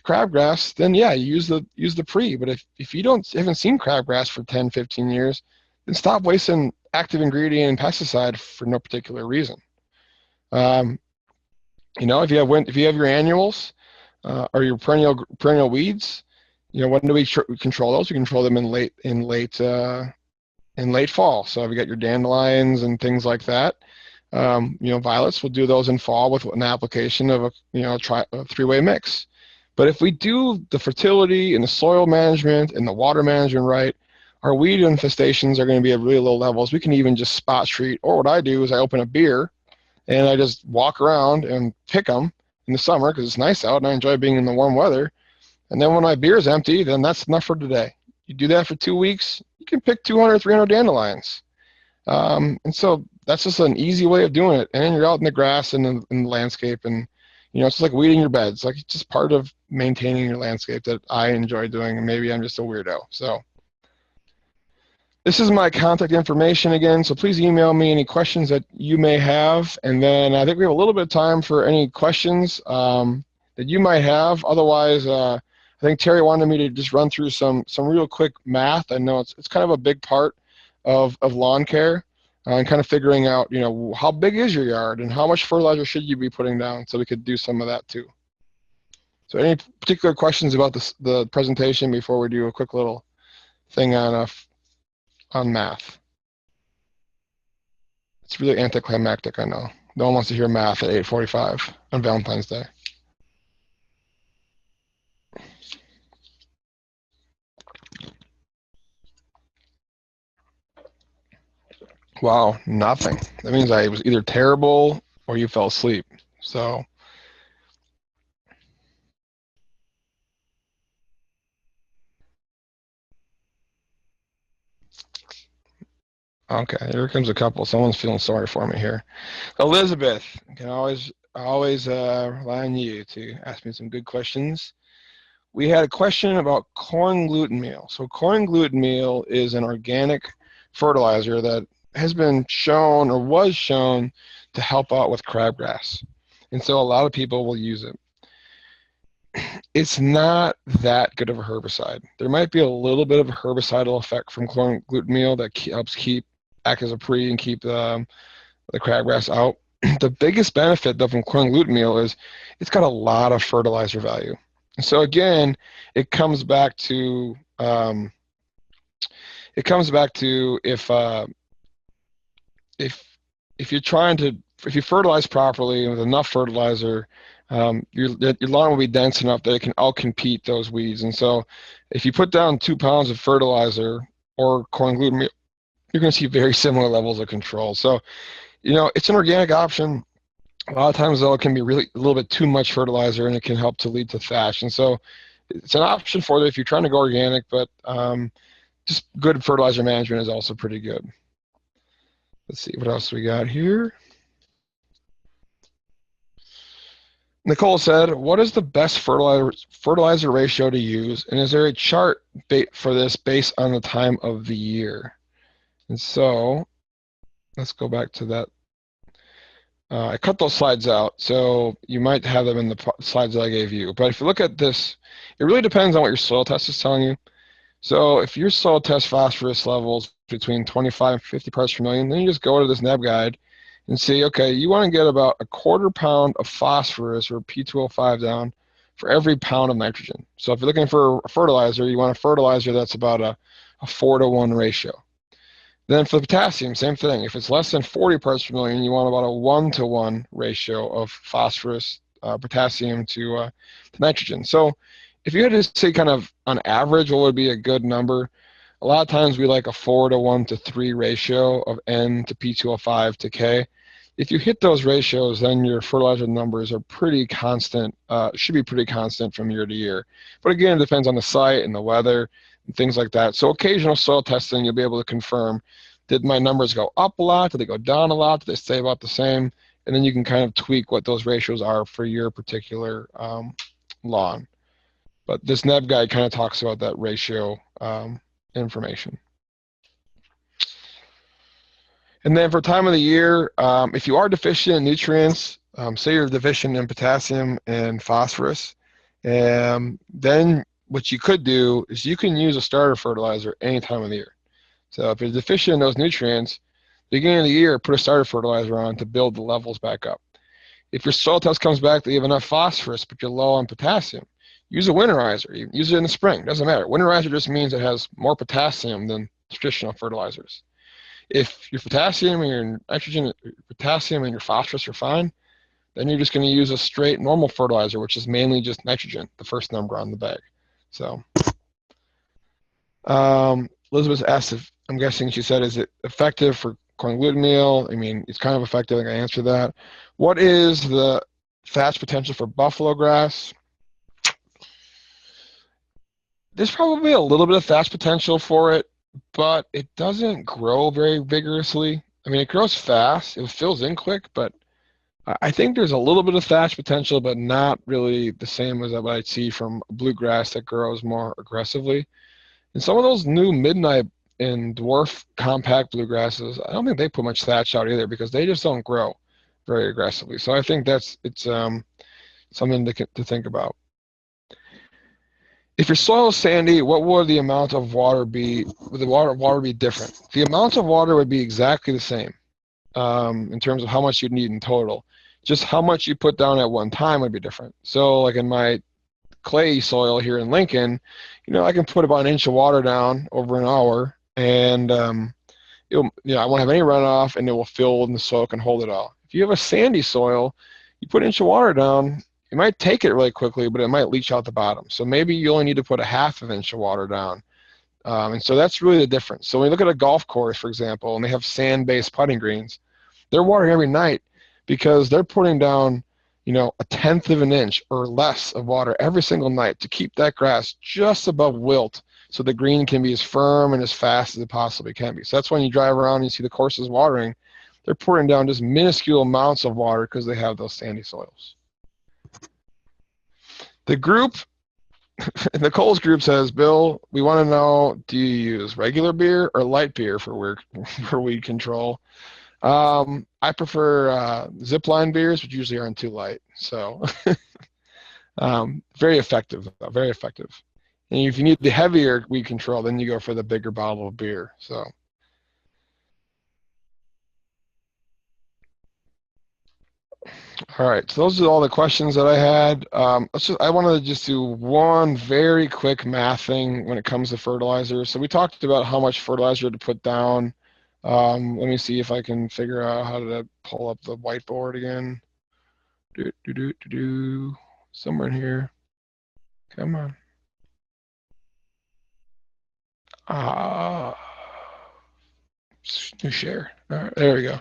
crabgrass, then yeah, use the pre. But if you haven't seen crabgrass for 10, 15 years, then stop wasting active ingredient and pesticide for no particular reason. If you have your annuals or your perennial weeds, when do we control those? We control them in late fall. So if you got your dandelions and things like that, violets, we'll do those in fall with an application of a 3-way mix. But if we do the fertility and the soil management and the water management right, our weed infestations are going to be at really low levels. We can even just spot treat, or what I do is I open a beer and I just walk around and pick them in the summer because it's nice out and I enjoy being in the warm weather. And then when my beer is empty, then that's enough for today. You do that for 2 weeks, you can pick 200, 300 dandelions. And so that's just an easy way of doing it. And you're out in the grass and in the landscape, and it's like weeding your beds. Like, it's just part of maintaining your landscape that I enjoy doing, and maybe I'm just a weirdo. So this is my contact information again, so please email me any questions that you may have. And then I think we have a little bit of time for any questions that you might have. Otherwise, I think Terry wanted me to just run through some real quick math. I know it's kind of a big part of lawn care. and kind of figuring out, you know, how big is your yard and how much fertilizer should you be putting down, so we could do some of that too. So any particular questions about the presentation before we do a quick little thing on math? It's really anticlimactic, I know. No one wants to hear math at 8:45 on Valentine's Day. Wow, nothing. That means I was either terrible or you fell asleep. So, okay, here comes a couple. Someone's feeling sorry for me here. Elizabeth, I can always rely on you to ask me some good questions. We had a question about corn gluten meal. So corn gluten meal is an organic fertilizer that has been shown or was shown to help out with crabgrass. And so a lot of people will use it. It's not that good of a herbicide. There might be a little bit of a herbicidal effect from corn gluten meal that helps act as a pre and keep the crabgrass out. The biggest benefit though from corn gluten meal is it's got a lot of fertilizer value. So again, it comes back to if you fertilize properly with enough fertilizer, your lawn will be dense enough that it can outcompete those weeds. And so if you put down 2 pounds of fertilizer or corn gluten meal, you're going to see very similar levels of control. So, you know, it's an organic option. A lot of times, though, it can be really a little bit too much fertilizer, and it can help to lead to thatch. And so it's an option for you if you're trying to go organic, but just good fertilizer management is also pretty good. Let's see what else we got here. Nicole said, what is the best fertilizer ratio to use, and is there a chart for this based on the time of the year? And so let's go back to that. I cut those slides out, so you might have them in the slides that I gave you. But if you look at this, it really depends on what your soil test is telling you. So if your soil test phosphorus levels between 25 and 50 parts per million, then you just go to this NEB guide and see, okay, you want to get about a 1/4 pound of phosphorus or P2O5 down for every pound of nitrogen. So if you're looking for a fertilizer, you want a fertilizer that's about a 4-to-1 ratio. Then for the potassium, same thing. If it's less than 40 parts per million, you want about a 1-to-1 ratio of phosphorus, potassium to nitrogen. So if you had to say kind of on average what would be a good number, a lot of times we like a 4-to-1 to 3 ratio of N to P2O5 to K. If you hit those ratios, then your fertilizer numbers are pretty constant, should be pretty constant from year to year. But again, it depends on the site and the weather and things like that. So occasional soil testing, you'll be able to confirm, did my numbers go up a lot? Did they go down a lot? Did they stay about the same? And then you can kind of tweak what those ratios are for your particular lawn. But this NEB guide kind of talks about that ratio information. And then for time of the year, if you are deficient in nutrients, say you're deficient in potassium and phosphorus, then what you could do is you can use a starter fertilizer any time of the year. So if you're deficient in those nutrients, beginning of the year, put a starter fertilizer on to build the levels back up. If your soil test comes back that you have enough phosphorus but you're low on potassium, use a winterizer. Use it in the spring. Doesn't matter. Winterizer just means it has more potassium than traditional fertilizers. If your potassium and your nitrogen, potassium and your phosphorus are fine, then you're just going to use a straight normal fertilizer, which is mainly just nitrogen, the first number on the bag. So, Elizabeth asked if, I'm guessing she said, is it effective for corn gluten meal? I mean, it's kind of effective. I can answer that. What is the thatch potential for buffalo grass? There's probably a little bit of thatch potential for it, but it doesn't grow very vigorously. I mean, it grows fast. It fills in quick, but I think there's a little bit of thatch potential, but not really the same as what I'd see from bluegrass that grows more aggressively. And some of those new midnight and dwarf compact bluegrasses, I don't think they put much thatch out either because they just don't grow very aggressively. So I think it's something to think about. If your soil is sandy, what would the amount of water be? Would the water be different? The amount of water would be exactly the same in terms of how much you'd need in total. Just how much you put down at one time would be different. So like in my clay soil here in Lincoln, I can put about an inch of water down over an hour, and I won't have any runoff, and it will fill in the soil and hold it all. If you have a sandy soil, you put an inch of water down, it might take it really quickly, but it might leach out the bottom. So maybe you only need to put a half of an inch of water down. And so that's really the difference. So when you look at a golf course, for example, and they have sand-based putting greens, they're watering every night because they're putting down, a tenth of an inch or less of water every single night to keep that grass just above wilt so the green can be as firm and as fast as it possibly can be. So that's when you drive around and you see the courses watering, they're pouring down just minuscule amounts of water because they have those sandy soils. The group, Nicole's group says, Bill, we want to know, do you use regular beer or light beer for weed control? I prefer zipline beers, which usually aren't too light. So very effective, very effective. And if you need the heavier weed control, then you go for the bigger bottle of beer. So. All right, so those are all the questions that I had. I wanted to just do one very quick math thing when it comes to fertilizer. So we talked about how much fertilizer to put down. Let me see if I can figure out how to pull up the whiteboard again. Somewhere in here. Come on. New share. All right, there we go.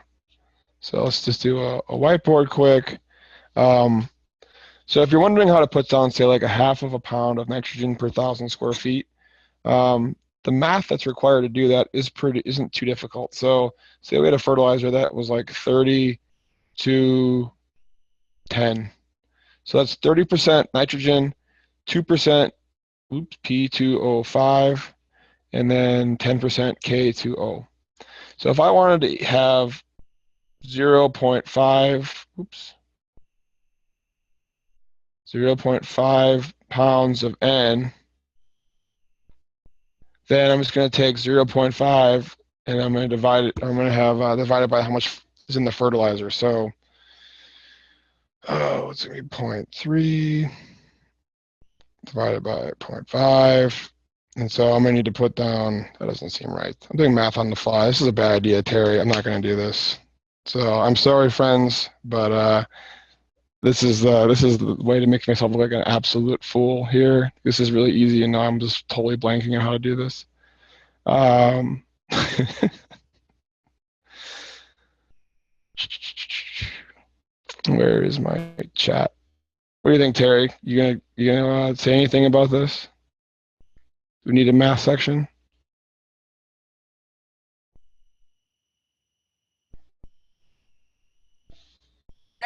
So let's just do a whiteboard quick. So if you're wondering how to put down, say, like a half of a pound of nitrogen per 1,000 square feet, the math that's required to do that isn't too difficult. So say we had a fertilizer that was like 30 to 10. So that's 30% nitrogen, 2% P2O5, and then 10% K2O. So if I wanted to have 0.5 pounds of N, then I'm just going to take 0.5 and I'm going to divide it. I'm going to have divided by how much is in the fertilizer. So, it's going to be 0.3 divided by 0.5. And so I'm going to need to put down, that doesn't seem right. I'm doing math on the fly. This is a bad idea, Terry. I'm not going to do this. So I'm sorry, friends, but this is the way to make myself look like an absolute fool here. This is really easy, and now I'm just totally blanking on how to do this. Where is my chat? What do you think, Terry? You gonna say anything about this? We need a math section.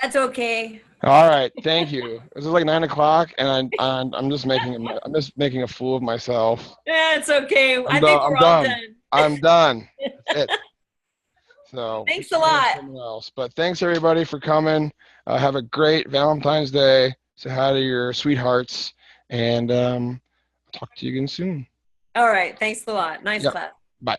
That's okay. All right, thank you. This is like 9 o'clock, and I'm just making a fool of myself. Yeah, it's okay. I think we're all done. I'm done. That's it. So thanks a lot. Someone else. But thanks everybody for coming. Have a great Valentine's Day. Say hi to your sweethearts, and I'll talk to you again soon. All right. Thanks a lot. Nice class. Bye.